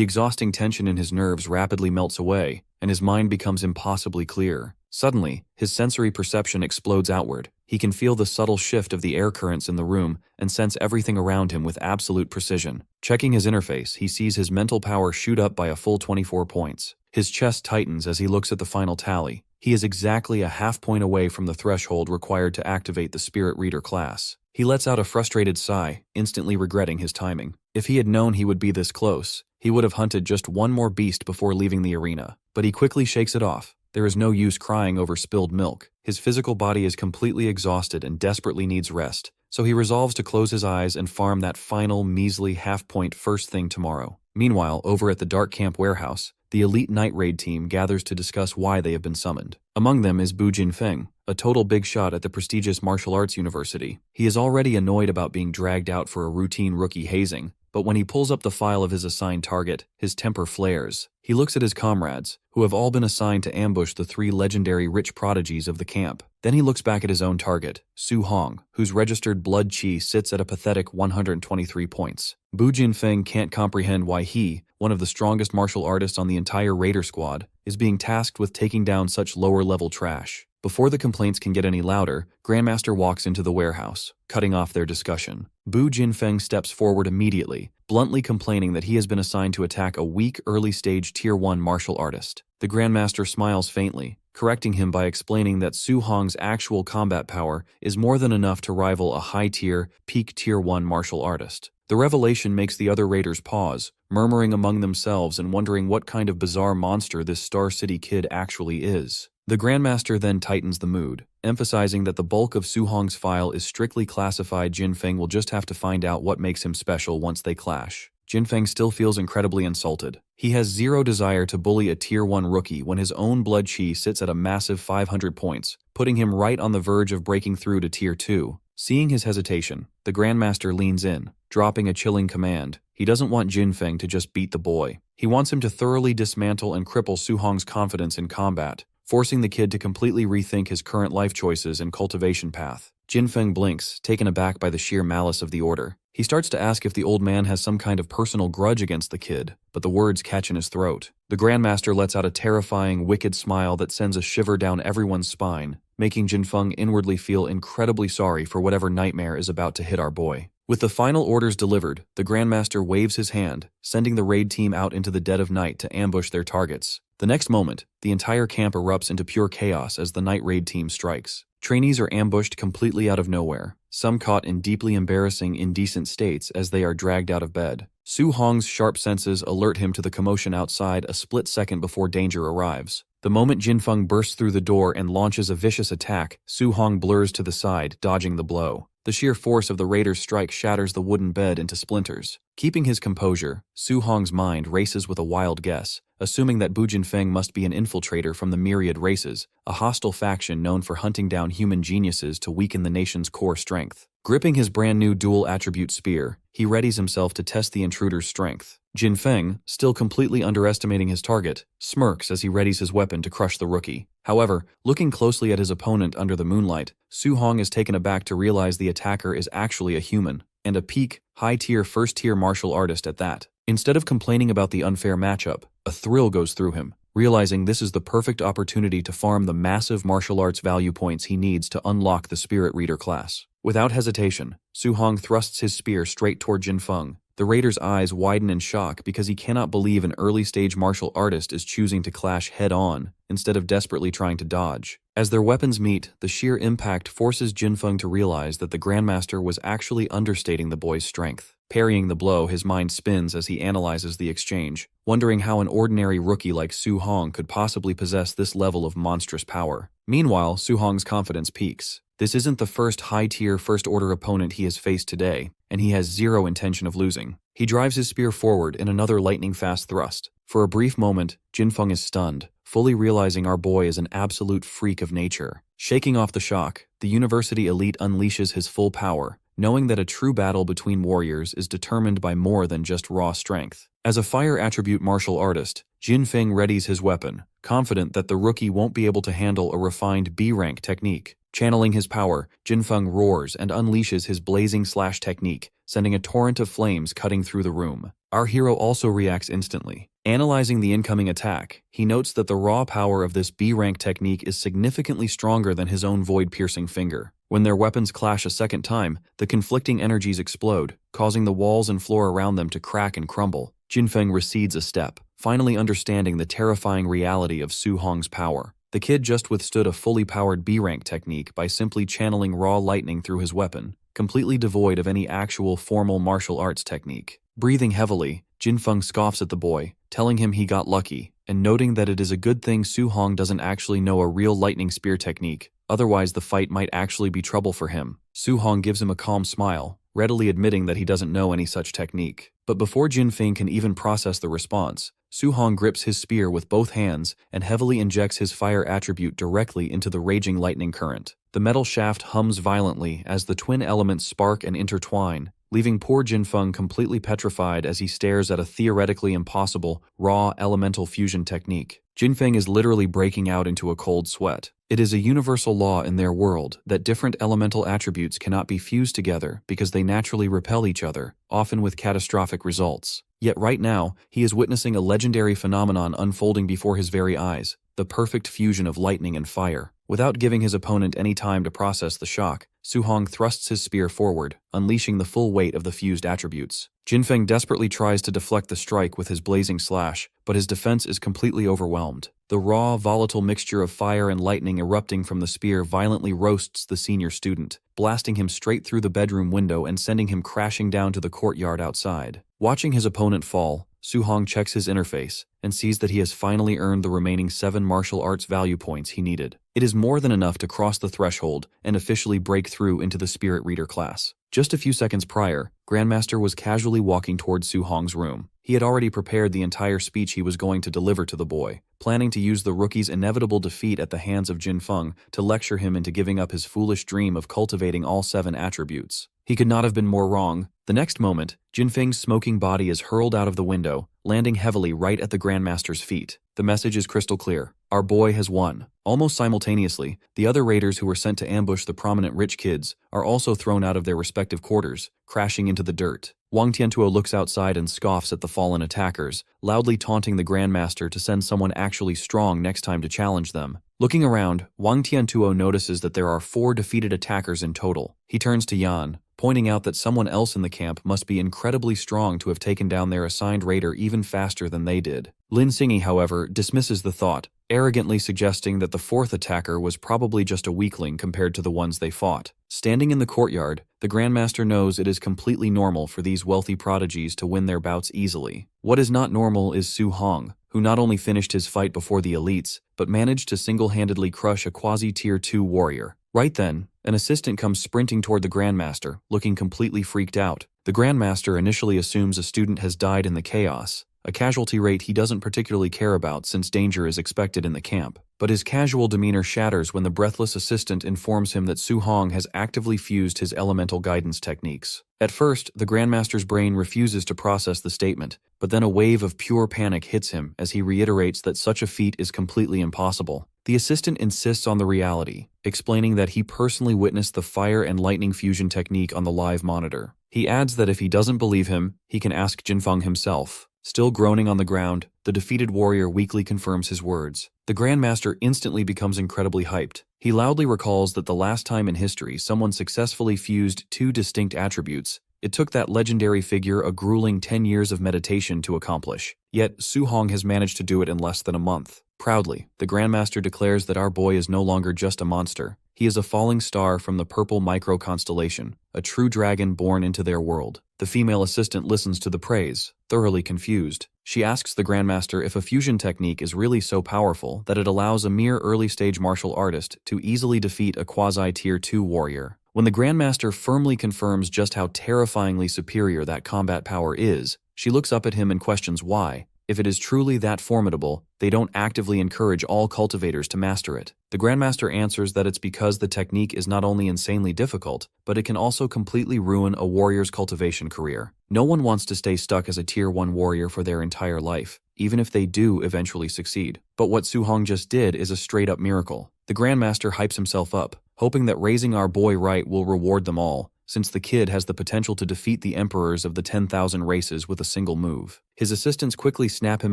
exhausting tension in his nerves rapidly melts away, and his mind becomes impossibly clear. Suddenly, his sensory perception explodes outward. He can feel the subtle shift of the air currents in the room and sense everything around him with absolute precision. Checking his interface, he sees his mental power shoot up by a full 24 points. His chest tightens as he looks at the final tally. He is exactly a half point away from the threshold required to activate the Spirit Reader class. He lets out a frustrated sigh, instantly regretting his timing. If he had known he would be this close, he would have hunted just one more beast before leaving the arena. But he quickly shakes it off. There is no use crying over spilled milk. His physical body is completely exhausted and desperately needs rest, so he resolves to close his eyes and farm that final, measly half-point first thing tomorrow. Meanwhile, over at the Dark Camp warehouse, the elite night raid team gathers to discuss why they have been summoned. Among them is Bu Jinfeng, a total big shot at the prestigious martial arts university. He is already annoyed about being dragged out for a routine rookie hazing, but when he pulls up the file of his assigned target, his temper flares. He looks at his comrades, who have all been assigned to ambush the 3 legendary rich prodigies of the camp. Then he looks back at his own target, Su-hong, whose registered blood chi sits at a pathetic 123 points. Bu Jinfeng can't comprehend why he, one of the strongest martial artists on the entire raider squad, is being tasked with taking down such lower-level trash. Before the complaints can get any louder, Grandmaster walks into the warehouse, cutting off their discussion. Bu Jinfeng steps forward immediately, bluntly complaining that he has been assigned to attack a weak, early-stage Tier 1 martial artist. The Grandmaster smiles faintly, correcting him by explaining that Su-hong's actual combat power is more than enough to rival a high-tier, peak Tier 1 martial artist. The revelation makes the other raiders pause, murmuring among themselves and wondering what kind of bizarre monster this Star City kid actually is. The Grandmaster then tightens the mood, emphasizing that the bulk of Su-hong's file is strictly classified. Jinfeng will just have to find out what makes him special once they clash. Jinfeng still feels incredibly insulted. He has zero desire to bully a Tier 1 rookie when his own blood chi sits at a massive 500 points, putting him right on the verge of breaking through to Tier 2. Seeing his hesitation, the Grandmaster leans in, dropping a chilling command. He doesn't want Jinfeng to just beat the boy. He wants him to thoroughly dismantle and cripple Su-hong's confidence in combat, forcing the kid to completely rethink his current life choices and cultivation path. Jinfeng blinks, taken aback by the sheer malice of the order. He starts to ask if the old man has some kind of personal grudge against the kid, but the words catch in his throat. The Grandmaster lets out a terrifying, wicked smile that sends a shiver down everyone's spine, making Jinfeng inwardly feel incredibly sorry for whatever nightmare is about to hit our boy. With the final orders delivered, the Grandmaster waves his hand, sending the raid team out into the dead of night to ambush their targets. The next moment, the entire camp erupts into pure chaos as the night raid team strikes. Trainees are ambushed completely out of nowhere, some caught in deeply embarrassing, indecent states as they are dragged out of bed. Su Hong's sharp senses alert him to the commotion outside a split second before danger arrives. The moment Jinfeng bursts through the door and launches a vicious attack, Su Hong blurs to the side, dodging the blow. The sheer force of the raider's strike shatters the wooden bed into splinters. Keeping his composure, Su Hong's mind races with a wild guess, assuming that Bu Jinfeng must be an infiltrator from the myriad races, a hostile faction known for hunting down human geniuses to weaken the nation's core strength. Gripping his brand-new dual-attribute spear, he readies himself to test the intruder's strength. Jinfeng, still completely underestimating his target, smirks as he readies his weapon to crush the rookie. However, looking closely at his opponent under the moonlight, Su Hong is taken aback to realize the attacker is actually a human, and a peak, high-tier, first-tier martial artist at that. Instead of complaining about the unfair matchup, a thrill goes through him, realizing this is the perfect opportunity to farm the massive martial arts value points he needs to unlock the Spirit Reader class. Without hesitation, Su Hong thrusts his spear straight toward Jinfeng. The raider's eyes widen in shock because he cannot believe an early-stage martial artist is choosing to clash head-on instead of desperately trying to dodge. As their weapons meet, the sheer impact forces Jinfeng to realize that the Grandmaster was actually understating the boy's strength. Parrying the blow, his mind spins as he analyzes the exchange, wondering how an ordinary rookie like Su Hong could possibly possess this level of monstrous power. Meanwhile, Su Hong's confidence peaks. This isn't the first high-tier, first-order opponent he has faced today, and he has zero intention of losing. He drives his spear forward in another lightning-fast thrust. For a brief moment, Jinfeng is stunned, fully realizing our boy is an absolute freak of nature. Shaking off the shock, the university elite unleashes his full power, knowing that a true battle between warriors is determined by more than just raw strength. As a fire attribute martial artist, Jinfeng readies his weapon, confident that the rookie won't be able to handle a refined B-rank technique. Channeling his power, Jinfeng roars and unleashes his blazing slash technique, sending a torrent of flames cutting through the room. Our hero also reacts instantly. Analyzing the incoming attack, he notes that the raw power of this B-rank technique is significantly stronger than his own void-piercing finger. When their weapons clash a second time, the conflicting energies explode, causing the walls and floor around them to crack and crumble. Jinfeng recedes a step, finally understanding the terrifying reality of Su Hong's power. The kid just withstood a fully powered B-rank technique by simply channeling raw lightning through his weapon, completely devoid of any actual formal martial arts technique. Breathing heavily, Jinfeng scoffs at the boy, telling him he got lucky, and noting that it is a good thing Su Hong doesn't actually know a real lightning spear technique, otherwise the fight might actually be trouble for him. Su Hong gives him a calm smile, readily admitting that he doesn't know any such technique. But before Jinfeng can even process the response, Su Hong grips his spear with both hands and heavily injects his fire attribute directly into the raging lightning current. The metal shaft hums violently as the twin elements spark and intertwine, leaving poor Jinfeng completely petrified as he stares at a theoretically impossible, raw elemental fusion technique. Jinfeng is literally breaking out into a cold sweat. It is a universal law in their world that different elemental attributes cannot be fused together because they naturally repel each other, often with catastrophic results. Yet right now, he is witnessing a legendary phenomenon unfolding before his very eyes, the perfect fusion of lightning and fire. Without giving his opponent any time to process the shock, Su Hong thrusts his spear forward, unleashing the full weight of the fused attributes. Jinfeng desperately tries to deflect the strike with his blazing slash, but his defense is completely overwhelmed. The raw, volatile mixture of fire and lightning erupting from the spear violently roasts the senior student, blasting him straight through the bedroom window and sending him crashing down to the courtyard outside. Watching his opponent fall, Su Hong checks his interface and sees that he has finally earned the remaining 7 martial arts value points he needed. It is more than enough to cross the threshold and officially break through into the Spirit Reader class. Just a few seconds prior, Grandmaster was casually walking towards Su Hong's room. He had already prepared the entire speech he was going to deliver to the boy, planning to use the rookie's inevitable defeat at the hands of Jinfeng to lecture him into giving up his foolish dream of cultivating all 7 attributes. He could not have been more wrong. The next moment, Jinfeng's smoking body is hurled out of the window, landing heavily right at the Grandmaster's feet. The message is crystal clear. Our boy has won. Almost simultaneously, the other raiders who were sent to ambush the prominent rich kids are also thrown out of their respective quarters, crashing into the dirt. Wang Tiantuo looks outside and scoffs at the fallen attackers, loudly taunting the Grandmaster to send someone actually strong next time to challenge them. Looking around, Wang Tiantuo notices that there are 4 defeated attackers in total. He turns to Yan, pointing out that someone else in the camp must be incredibly strong to have taken down their assigned raider even faster than they did. Lin Xingyi, however, dismisses the thought, arrogantly suggesting that the 4th attacker was probably just a weakling compared to the ones they fought. Standing in the courtyard, the Grandmaster knows it is completely normal for these wealthy prodigies to win their bouts easily. What is not normal is Su Hong, who not only finished his fight before the elites, but managed to single-handedly crush a quasi-tier 2 warrior. Right then, an assistant comes sprinting toward the Grandmaster, looking completely freaked out. The Grandmaster initially assumes a student has died in the chaos, a casualty rate he doesn't particularly care about since danger is expected in the camp. But his casual demeanor shatters when the breathless assistant informs him that Su Hong has actively fused his elemental guidance techniques. At first, the Grandmaster's brain refuses to process the statement, but then a wave of pure panic hits him as he reiterates that such a feat is completely impossible. The assistant insists on the reality, explaining that he personally witnessed the fire and lightning fusion technique on the live monitor. He adds that if he doesn't believe him, he can ask Jinfeng himself. Still groaning on the ground, the defeated warrior weakly confirms his words. The Grandmaster instantly becomes incredibly hyped. He loudly recalls that the last time in history someone successfully fused 2 distinct attributes, it took that legendary figure a grueling 10 years of meditation to accomplish. Yet Su Hong has managed to do it in less than a month. Proudly, the Grandmaster declares that our boy is no longer just a monster. He is a falling star from the purple micro-constellation, a true dragon born into their world. The female assistant listens to the praise, thoroughly confused. She asks the Grandmaster if a fusion technique is really so powerful that it allows a mere early-stage martial artist to easily defeat a quasi-tier 2 warrior. When the Grandmaster firmly confirms just how terrifyingly superior that combat power is, she looks up at him and questions why. If it is truly that formidable, they don't actively encourage all cultivators to master it. The Grandmaster answers that it's because the technique is not only insanely difficult, but it can also completely ruin a warrior's cultivation career. No one wants to stay stuck as a tier 1 warrior for their entire life, even if they do eventually succeed. But what Su Hong just did is a straight-up miracle. The Grandmaster hypes himself up, hoping that raising our boy right will reward them all, since the kid has the potential to defeat the emperors of the 10,000 races with a single move. His assistants quickly snap him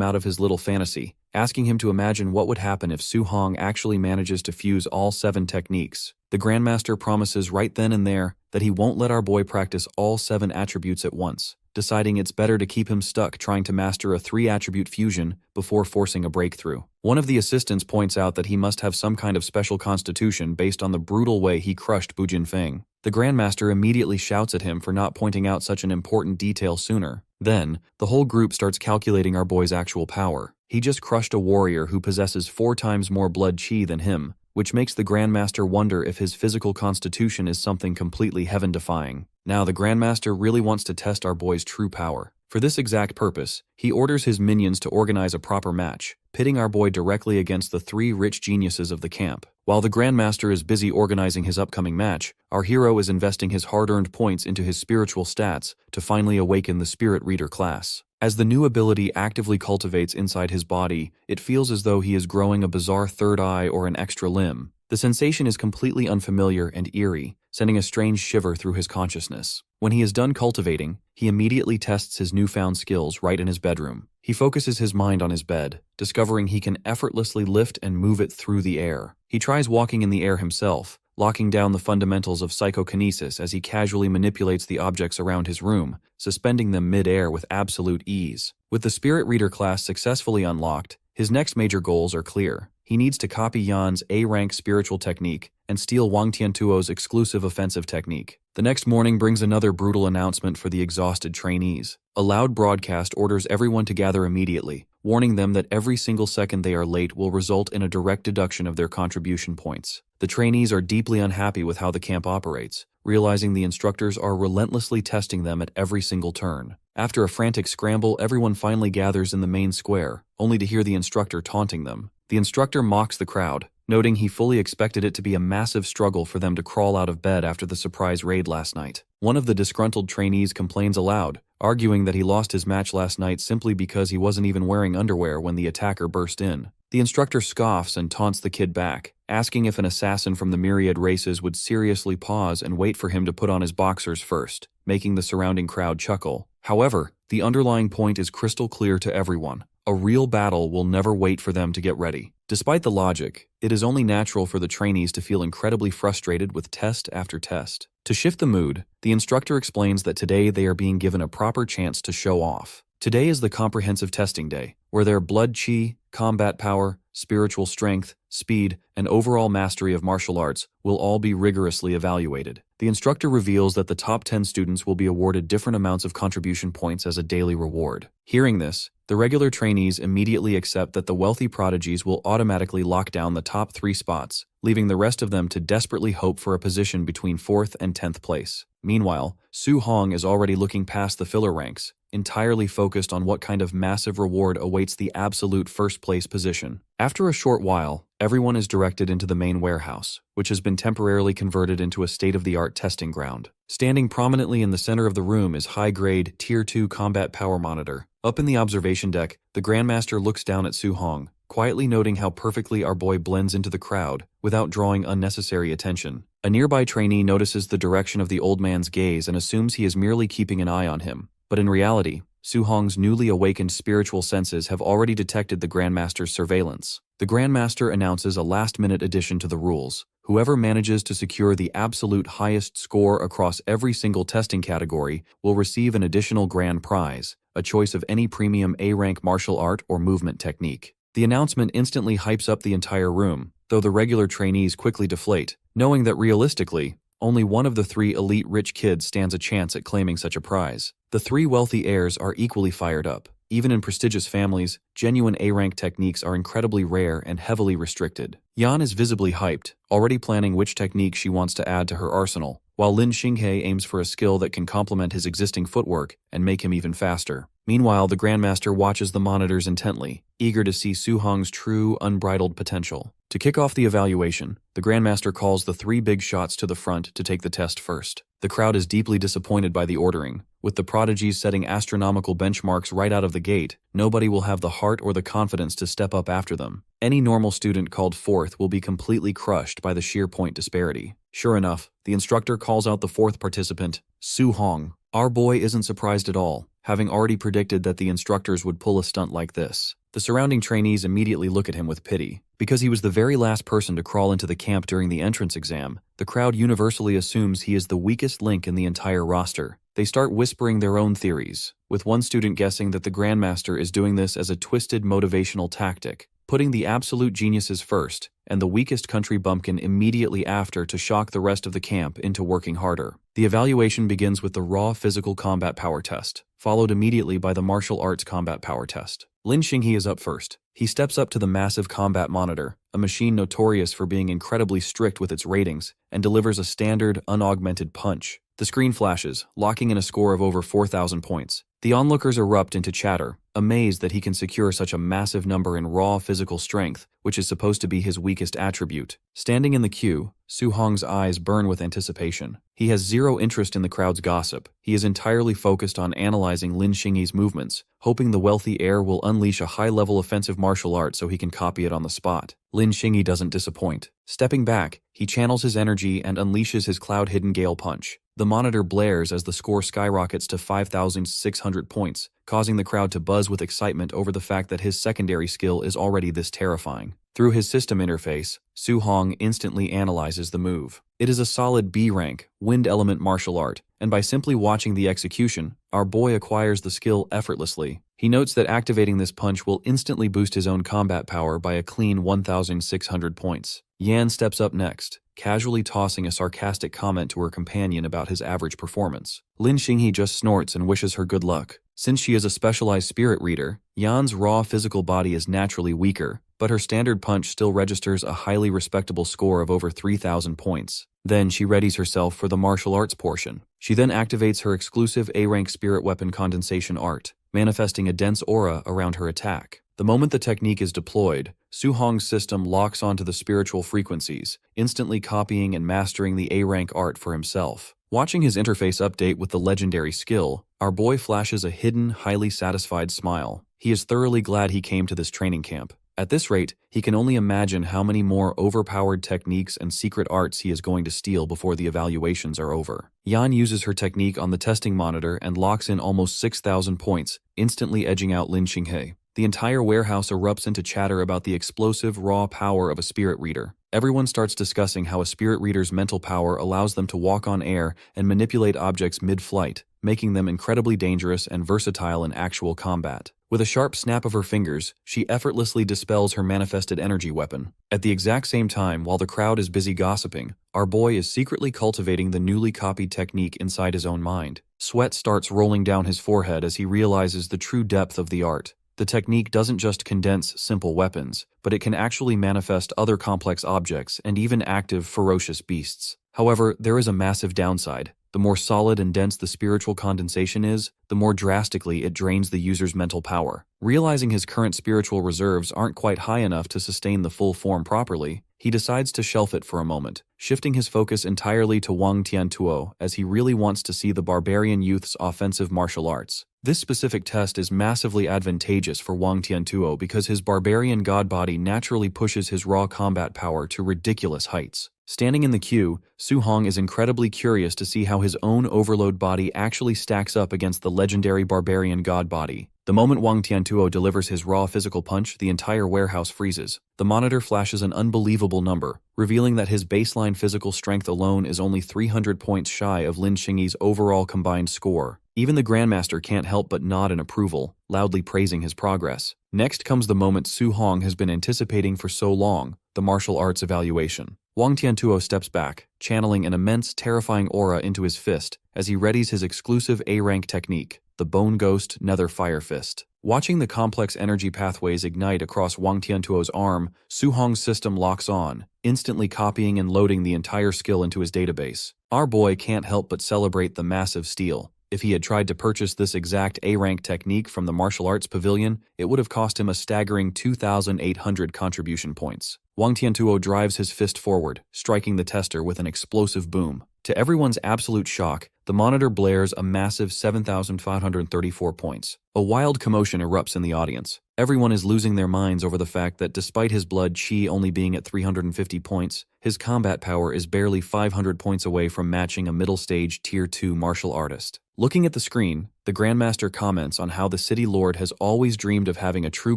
out of his little fantasy, asking him to imagine what would happen if Su Hong actually manages to fuse all 7 techniques. The Grandmaster promises right then and there that he won't let our boy practice all 7 attributes at once, deciding it's better to keep him stuck trying to master a 3-attribute fusion before forcing a breakthrough. One of the assistants points out that he must have some kind of special constitution based on the brutal way he crushed Bu Jinfeng. The Grandmaster immediately shouts at him for not pointing out such an important detail sooner. Then, the whole group starts calculating our boy's actual power. He just crushed a warrior who possesses 4 times more blood chi than him, which makes the Grandmaster wonder if his physical constitution is something completely heaven-defying. Now the Grandmaster really wants to test our boy's true power. For this exact purpose, he orders his minions to organize a proper match, pitting our boy directly against the 3 rich geniuses of the camp. While the Grandmaster is busy organizing his upcoming match, our hero is investing his hard-earned points into his spiritual stats to finally awaken the Spirit Reader class. As the new ability actively cultivates inside his body, it feels as though he is growing a bizarre third eye or an extra limb. The sensation is completely unfamiliar and eerie, sending a strange shiver through his consciousness. When he is done cultivating, he immediately tests his newfound skills right in his bedroom. He focuses his mind on his bed, discovering he can effortlessly lift and move it through the air. He tries walking in the air himself, locking down the fundamentals of psychokinesis as he casually manipulates the objects around his room, suspending them mid-air with absolute ease. With the Spirit Reader class successfully unlocked, his next major goals are clear. He needs to copy Yan's A-rank spiritual technique and steal Wang Tiantuo's exclusive offensive technique. The next morning brings another brutal announcement for the exhausted trainees. A loud broadcast orders everyone to gather immediately, warning them that every single second they are late will result in a direct deduction of their contribution points. The trainees are deeply unhappy with how the camp operates, realizing the instructors are relentlessly testing them at every single turn. After a frantic scramble, everyone finally gathers in the main square, only to hear the instructor taunting them. The instructor mocks the crowd, noting he fully expected it to be a massive struggle for them to crawl out of bed after the surprise raid last night. One of the disgruntled trainees complains aloud, arguing that he lost his match last night simply because he wasn't even wearing underwear when the attacker burst in. The instructor scoffs and taunts the kid back, asking if an assassin from the myriad races would seriously pause and wait for him to put on his boxers first, making the surrounding crowd chuckle. However, the underlying point is crystal clear to everyone. A real battle will never wait for them to get ready. Despite the logic, it is only natural for the trainees to feel incredibly frustrated with test after test. To shift the mood, the instructor explains that today they are being given a proper chance to show off. Today is the comprehensive testing day, where their blood chi, combat power, spiritual strength, speed, and overall mastery of martial arts will all be rigorously evaluated. The instructor reveals that the top 10 students will be awarded different amounts of contribution points as a daily reward. Hearing this, the regular trainees immediately accept that the wealthy prodigies will automatically lock down the top 3 spots, leaving the rest of them to desperately hope for a position between 4th and 10th place. Meanwhile, Su Hong is already looking past the filler ranks, entirely focused on what kind of massive reward awaits the absolute first-place position. After a short while, everyone is directed into the main warehouse, which has been temporarily converted into a state-of-the-art testing ground. Standing prominently in the center of the room is high-grade Tier 2 combat power monitor. Up in the observation deck, the Grandmaster looks down at Su Hong, quietly noting how perfectly our boy blends into the crowd without drawing unnecessary attention. A nearby trainee notices the direction of the old man's gaze and assumes he is merely keeping an eye on him. But in reality, Su Hong's newly awakened spiritual senses have already detected the Grandmaster's surveillance. The Grandmaster announces a last-minute addition to the rules. Whoever manages to secure the absolute highest score across every single testing category will receive an additional grand prize, a choice of any premium A-rank martial art or movement technique. The announcement instantly hypes up the entire room, though the regular trainees quickly deflate, knowing that realistically, only one of the 3 elite rich kids stands a chance at claiming such a prize. The 3 wealthy heirs are equally fired up. Even in prestigious families, genuine A-rank techniques are incredibly rare and heavily restricted. Yan is visibly hyped, already planning which technique she wants to add to her arsenal, while Lin Xinghe aims for a skill that can complement his existing footwork and make him even faster. Meanwhile, the Grandmaster watches the monitors intently, eager to see Su Hong's true, unbridled potential. To kick off the evaluation, the Grandmaster calls the 3 big shots to the front to take the test first. The crowd is deeply disappointed by the ordering. With the prodigies setting astronomical benchmarks right out of the gate, nobody will have the heart or the confidence to step up after them. Any normal student called forth will be completely crushed by the sheer point disparity. Sure enough, the instructor calls out the 4th participant, Su Hong. Our boy isn't surprised at all, having already predicted that the instructors would pull a stunt like this. The surrounding trainees immediately look at him with pity. Because he was the very last person to crawl into the camp during the entrance exam, the crowd universally assumes he is the weakest link in the entire roster. They start whispering their own theories, with one student guessing that the Grandmaster is doing this as a twisted motivational tactic, putting the absolute geniuses first, and the weakest country bumpkin immediately after to shock the rest of the camp into working harder. The evaluation begins with the raw physical combat power test, followed immediately by the martial arts combat power test. Lin Xinghe is up first. He steps up to the massive combat monitor, a machine notorious for being incredibly strict with its ratings, and delivers a standard, unaugmented punch. The screen flashes, locking in a score of over 4,000 points. The onlookers erupt into chatter, amazed that he can secure such a massive number in raw physical strength, which is supposed to be his weakest attribute. Standing in the queue, Su Hong's eyes burn with anticipation. He has zero interest in the crowd's gossip. He is entirely focused on analyzing Lin Xinghe's movements, hoping the wealthy heir will unleash a high-level offensive martial art so he can copy it on the spot. Lin Xinghe doesn't disappoint. Stepping back, he channels his energy and unleashes his cloud-hidden gale punch. The monitor blares as the score skyrockets to 5,600 points, causing the crowd to buzz with excitement over the fact that his secondary skill is already this terrifying. Through his system interface, Su Hong instantly analyzes the move. It is a solid B-rank, wind element martial art, and by simply watching the execution, our boy acquires the skill effortlessly. He notes that activating this punch will instantly boost his own combat power by a clean 1,600 points. Yan steps up next, casually tossing a sarcastic comment to her companion about his average performance. Lin Xinghe just snorts and wishes her good luck. Since she is a specialized spirit reader, Yan's raw physical body is naturally weaker, but her standard punch still registers a highly respectable score of over 3,000 points. Then she readies herself for the martial arts portion. She then activates her exclusive A-rank spirit weapon condensation art, manifesting a dense aura around her attack. The moment the technique is deployed, Su Hong's system locks onto the spiritual frequencies, instantly copying and mastering the A-rank art for himself. Watching his interface update with the legendary skill, our boy flashes a hidden, highly satisfied smile. He is thoroughly glad he came to this training camp. At this rate, he can only imagine how many more overpowered techniques and secret arts he is going to steal before the evaluations are over. Yan uses her technique on the testing monitor and locks in almost 6,000 points, instantly edging out Lin Xinghe. The entire warehouse erupts into chatter about the explosive, raw power of a spirit reader. Everyone starts discussing how a spirit reader's mental power allows them to walk on air and manipulate objects mid-flight, making them incredibly dangerous and versatile in actual combat. With a sharp snap of her fingers, she effortlessly dispels her manifested energy weapon. At the exact same time, while the crowd is busy gossiping, our boy is secretly cultivating the newly copied technique inside his own mind. Sweat starts rolling down his forehead as he realizes the true depth of the art. The technique doesn't just condense simple weapons, but it can actually manifest other complex objects and even active, ferocious beasts. However, there is a massive downside. The more solid and dense the spiritual condensation is, the more drastically it drains the user's mental power. Realizing his current spiritual reserves aren't quite high enough to sustain the full form properly, he decides to shelf it for a moment, shifting his focus entirely to Wang Tiantuo as he really wants to see the barbarian youth's offensive martial arts. This specific test is massively advantageous for Wang Tiantuo because his barbarian god body naturally pushes his raw combat power to ridiculous heights. Standing in the queue, Su Hong is incredibly curious to see how his own overload body actually stacks up against the legendary barbarian god body. The moment Wang Tiantuo delivers his raw physical punch, the entire warehouse freezes. The monitor flashes an unbelievable number, revealing that his baseline physical strength alone is only 300 points shy of Lin Xingyi's overall combined score. Even the Grandmaster can't help but nod in approval, loudly praising his progress. Next comes the moment Su Hong has been anticipating for so long, the martial arts evaluation. Wang Tiantuo steps back, channeling an immense, terrifying aura into his fist as he readies his exclusive A-rank technique, the Bone Ghost Nether Fire Fist. Watching the complex energy pathways ignite across Wang Tiantuo's arm, Su Hong's system locks on, instantly copying and loading the entire skill into his database. Our boy can't help but celebrate the massive steal. If he had tried to purchase this exact A-rank technique from the martial arts pavilion, it would have cost him a staggering 2,800 contribution points. Wang Tiantuo drives his fist forward, striking the tester with an explosive boom. To everyone's absolute shock, the monitor blares a massive 7,534 points. A wild commotion erupts in the audience. Everyone is losing their minds over the fact that despite his blood chi only being at 350 points, his combat power is barely 500 points away from matching a middle-stage Tier 2 martial artist. Looking at the screen, the Grandmaster comments on how the City Lord has always dreamed of having a true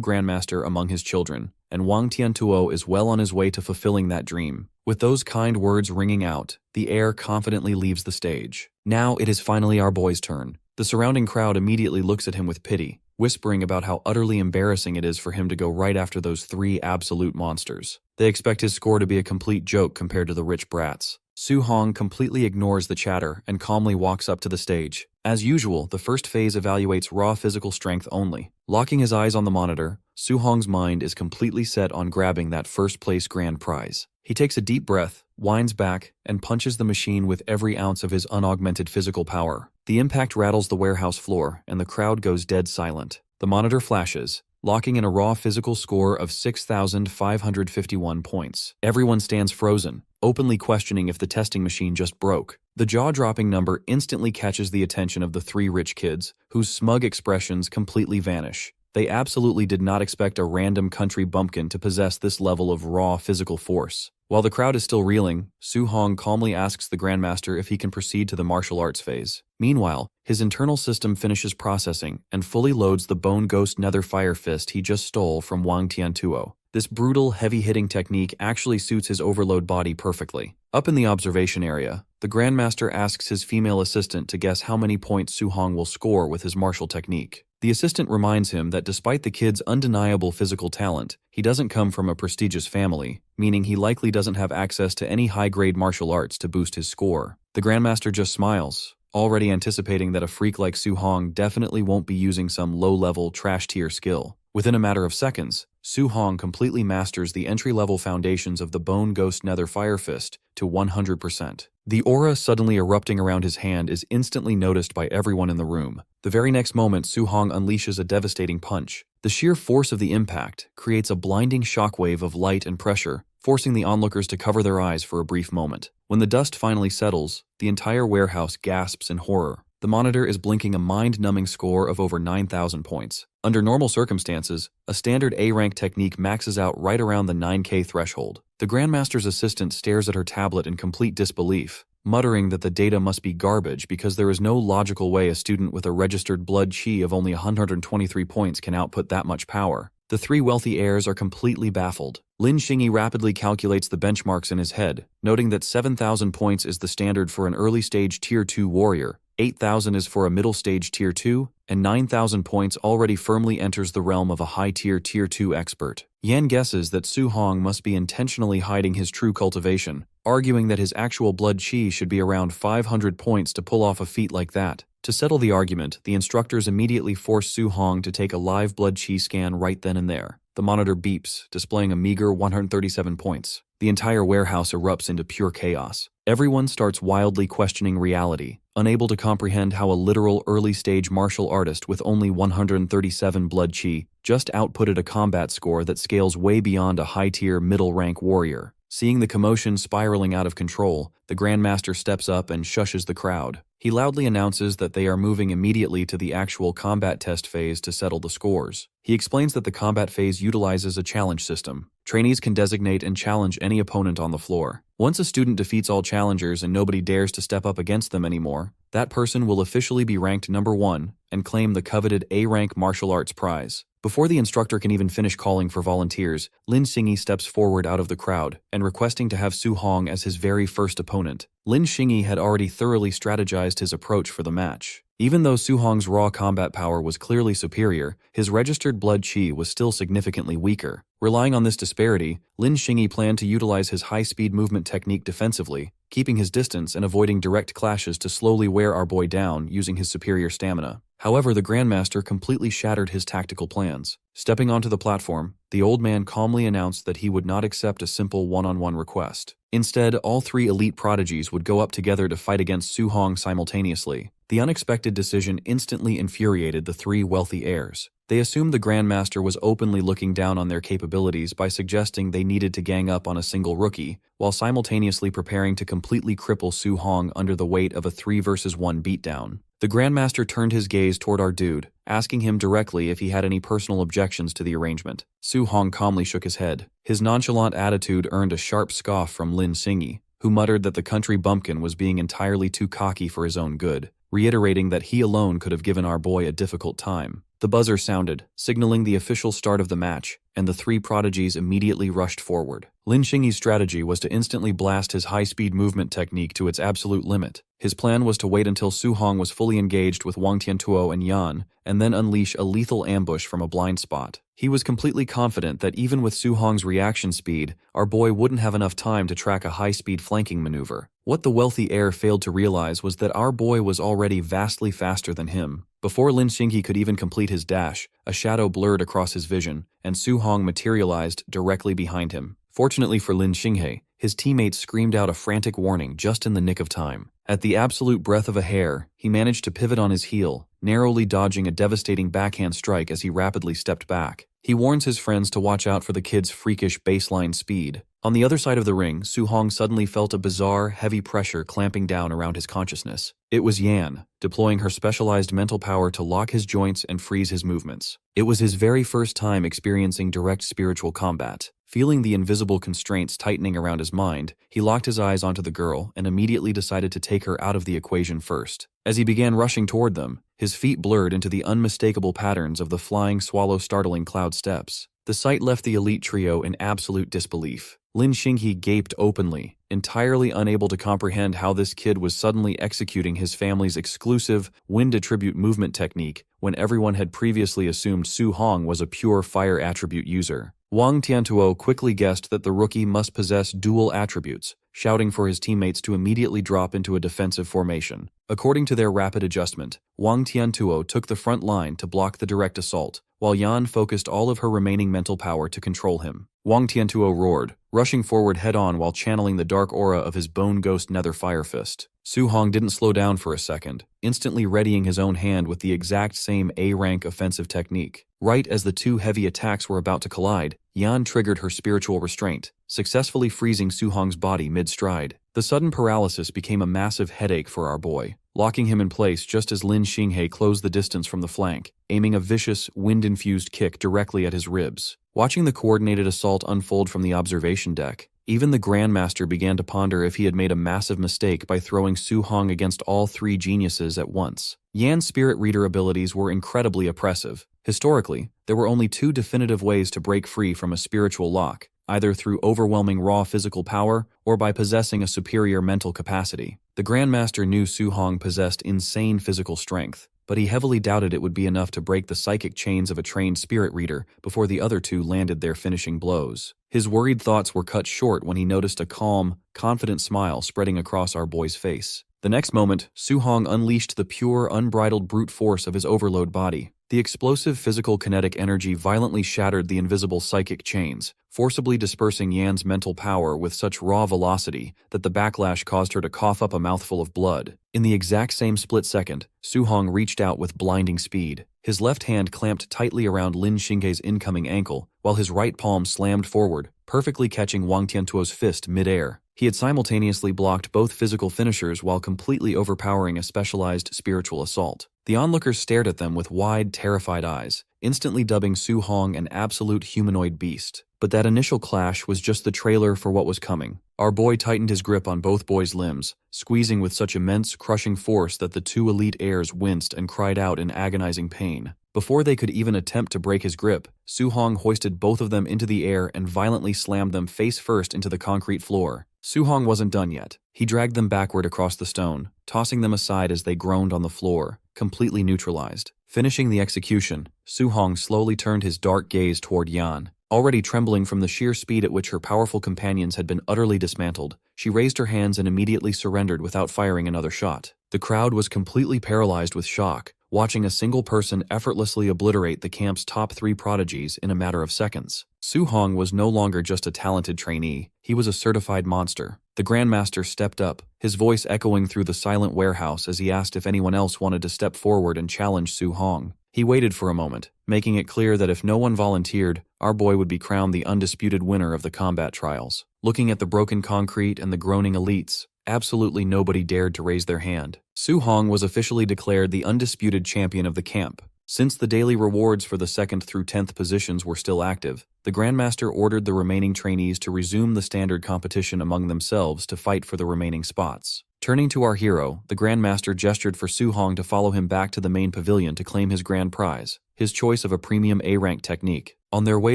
Grandmaster among his children, and Wang Tiantuo is well on his way to fulfilling that dream. With those kind words ringing out, the heir confidently leaves the stage. Now it is finally our boy's turn. The surrounding crowd immediately looks at him with pity, whispering about how utterly embarrassing it is for him to go right after those three absolute monsters. They expect his score to be a complete joke compared to the rich brats. Su Hong completely ignores the chatter and calmly walks up to the stage. As usual, the first phase evaluates raw physical strength only. Locking his eyes on the monitor, Su Hong's mind is completely set on grabbing that first-place grand prize. He takes a deep breath, winds back, and punches the machine with every ounce of his unaugmented physical power. The impact rattles the warehouse floor, and the crowd goes dead silent. The monitor flashes, locking in a raw physical score of 6,551 points. Everyone stands frozen, openly questioning if the testing machine just broke. The jaw-dropping number instantly catches the attention of the three rich kids, whose smug expressions completely vanish. They absolutely did not expect a random country bumpkin to possess this level of raw physical force. While the crowd is still reeling, Su Hong calmly asks the Grandmaster if he can proceed to the martial arts phase. Meanwhile, his internal system finishes processing and fully loads the Bone Ghost Nether Fire Fist he just stole from Wang Tiantuo. This brutal, heavy-hitting technique actually suits his overload body perfectly. Up in the observation area, the Grandmaster asks his female assistant to guess how many points Su Hong will score with his martial technique. The assistant reminds him that despite the kid's undeniable physical talent, he doesn't come from a prestigious family, meaning he likely doesn't have access to any high-grade martial arts to boost his score. The Grandmaster just smiles, already anticipating that a freak like Su Hong definitely won't be using some low-level, trash-tier skill. Within a matter of seconds, Su Hong completely masters the entry-level foundations of the Bone Ghost Nether Fire Fist to 100%. The aura suddenly erupting around his hand is instantly noticed by everyone in the room. The very next moment, Su Hong unleashes a devastating punch. The sheer force of the impact creates a blinding shockwave of light and pressure, forcing the onlookers to cover their eyes for a brief moment. When the dust finally settles, the entire warehouse gasps in horror. The monitor is blinking a mind-numbing score of over 9,000 points. Under normal circumstances, a standard A-rank technique maxes out right around the 9K threshold. The Grandmaster's assistant stares at her tablet in complete disbelief, muttering that the data must be garbage because there is no logical way a student with a registered blood chi of only 123 points can output that much power. The three wealthy heirs are completely baffled. Lin Xingyi rapidly calculates the benchmarks in his head, noting that 7,000 points is the standard for an early-stage Tier 2 warrior, 8,000 is for a middle-stage Tier 2, and 9,000 points already firmly enters the realm of a high-tier Tier 2 expert. Yan guesses that Su Hong must be intentionally hiding his true cultivation, arguing that his actual blood chi should be around 500 points to pull off a feat like that. To settle the argument, the instructors immediately force Su Hong to take a live blood chi scan right then and there. The monitor beeps, displaying a meager 137 points. The entire warehouse erupts into pure chaos. Everyone starts wildly questioning reality, unable to comprehend how a literal early-stage martial artist with only 137 blood chi just outputted a combat score that scales way beyond a high-tier middle-rank warrior. Seeing the commotion spiraling out of control, the Grandmaster steps up and shushes the crowd. He loudly announces that they are moving immediately to the actual combat test phase to settle the scores. He explains that the combat phase utilizes a challenge system. Trainees can designate and challenge any opponent on the floor. Once a student defeats all challengers and nobody dares to step up against them anymore, that person will officially be ranked number 1 and claim the coveted A-rank martial arts prize. Before the instructor can even finish calling for volunteers, Lin Xingyi steps forward out of the crowd and requesting to have Su Hong as his very first opponent. Lin Xingyi had already thoroughly strategized his approach for the match. Even though Su Hong's raw combat power was clearly superior, his registered blood chi was still significantly weaker. Relying on this disparity, Lin Xingyi planned to utilize his high-speed movement technique defensively, keeping his distance and avoiding direct clashes to slowly wear our boy down using his superior stamina. However, the Grandmaster completely shattered his tactical plans. Stepping onto the platform, the old man calmly announced that he would not accept a simple one-on-one request. Instead, all three elite prodigies would go up together to fight against Su Hong simultaneously. The unexpected decision instantly infuriated the three wealthy heirs. They assumed the Grandmaster was openly looking down on their capabilities by suggesting they needed to gang up on a single rookie, while simultaneously preparing to completely cripple Su Hong under the weight of a 3 versus 1 beatdown. The Grandmaster turned his gaze toward our dude, asking him directly if he had any personal objections to the arrangement. Su Hong calmly shook his head. His nonchalant attitude earned a sharp scoff from Lin Xingyi, who muttered that the country bumpkin was being entirely too cocky for his own good, reiterating that he alone could have given our boy a difficult time. The buzzer sounded, signaling the official start of the match, and the three prodigies immediately rushed forward. Lin Xingyi's strategy was to instantly blast his high-speed movement technique to its absolute limit. His plan was to wait until Su Hong was fully engaged with Wang Tiantuo and Yan, and then unleash a lethal ambush from a blind spot. He was completely confident that even with Su Hong's reaction speed, our boy wouldn't have enough time to track a high-speed flanking maneuver. What the wealthy heir failed to realize was that our boy was already vastly faster than him. Before Lin Xingyi could even complete his dash, a shadow blurred across his vision, and Su Hong materialized directly behind him. Fortunately for Lin Xingyi, his teammates screamed out a frantic warning just in the nick of time. At the absolute breath of a hair, he managed to pivot on his heel, narrowly dodging a devastating backhand strike as he rapidly stepped back. He warns his friends to watch out for the kid's freakish baseline speed. On the other side of the ring, Su Hong suddenly felt a bizarre, heavy pressure clamping down around his consciousness. It was Yan, deploying her specialized mental power to lock his joints and freeze his movements. It was his very first time experiencing direct spiritual combat. Feeling the invisible constraints tightening around his mind, he locked his eyes onto the girl and immediately decided to take her out of the equation first. As he began rushing toward them, his feet blurred into the unmistakable patterns of the flying swallow startling cloud steps. The sight left the elite trio in absolute disbelief. Lin Xingyi gaped openly, entirely unable to comprehend how this kid was suddenly executing his family's exclusive wind attribute movement technique when everyone had previously assumed Su Hong was a pure fire attribute user. Wang Tiantuo quickly guessed that the rookie must possess dual attributes, shouting for his teammates to immediately drop into a defensive formation. According to their rapid adjustment, Wang Tiantuo took the front line to block the direct assault, while Yan focused all of her remaining mental power to control him. Wang Tiantuo roared, rushing forward head-on while channeling the dark aura of his bone ghost nether fire fist. Su Hong didn't slow down for a second, instantly readying his own hand with the exact same A-rank offensive technique. Right as the two heavy attacks were about to collide, Yan triggered her spiritual restraint, successfully freezing Su Hong's body mid-stride. The sudden paralysis became a massive headache for our boy. locking him in place just as Lin Xinghe closed the distance from the flank, aiming a vicious, wind-infused kick directly at his ribs. Watching the coordinated assault unfold from the observation deck, even the Grandmaster began to ponder if he had made a massive mistake by throwing Su Hong against all three geniuses at once. Yan's spirit reader abilities were incredibly oppressive. Historically, there were only two definitive ways to break free from a spiritual lock, either through overwhelming raw physical power or by possessing a superior mental capacity. The Grandmaster knew Su Hong possessed insane physical strength, but he heavily doubted it would be enough to break the psychic chains of a trained spirit reader before the other two landed their finishing blows. His worried thoughts were cut short when he noticed a calm, confident smile spreading across our boy's face. The next moment, Su Hong unleashed the pure, unbridled brute force of his overload body. The explosive physical kinetic energy violently shattered the invisible psychic chains, forcibly dispersing Yan's mental power with such raw velocity that the backlash caused her to cough up a mouthful of blood. In the exact same split second, Su Hong reached out with blinding speed. His left hand clamped tightly around Lin Xinghe's incoming ankle, while his right palm slammed forward, perfectly catching Wang Tiantuo's fist mid-air. He had simultaneously blocked both physical finishers while completely overpowering a specialized spiritual assault. The onlookers stared at them with wide, terrified eyes, instantly dubbing Su Hong an absolute humanoid beast. But that initial clash was just the trailer for what was coming. Our boy tightened his grip on both boys' limbs, squeezing with such immense, crushing force that the two elite heirs winced and cried out in agonizing pain. Before they could even attempt to break his grip, Su Hong hoisted both of them into the air and violently slammed them face first into the concrete floor. Su Hong wasn't done yet. He dragged them backward across the stone, tossing them aside as they groaned on the floor, completely neutralized. Finishing the execution, Su Hong slowly turned his dark gaze toward Yan. Already trembling from the sheer speed at which her powerful companions had been utterly dismantled, she raised her hands and immediately surrendered without firing another shot. The crowd was completely paralyzed with shock, watching a single person effortlessly obliterate the camp's top three prodigies in a matter of seconds. Su Hong was no longer just a talented trainee, he was a certified monster. The Grandmaster stepped up, his voice echoing through the silent warehouse as he asked if anyone else wanted to step forward and challenge Su Hong. He waited for a moment, making it clear that if no one volunteered, our boy would be crowned the undisputed winner of the combat trials. Looking at the broken concrete and the groaning elites, absolutely nobody dared to raise their hand. Su Hong was officially declared the undisputed champion of the camp. Since the daily rewards for the 2nd through 10th positions were still active, the Grandmaster ordered the remaining trainees to resume the standard competition among themselves to fight for the remaining spots. Turning to our hero, the Grandmaster gestured for Su Hong to follow him back to the main pavilion to claim his grand prize, his choice of a premium A-rank technique. On their way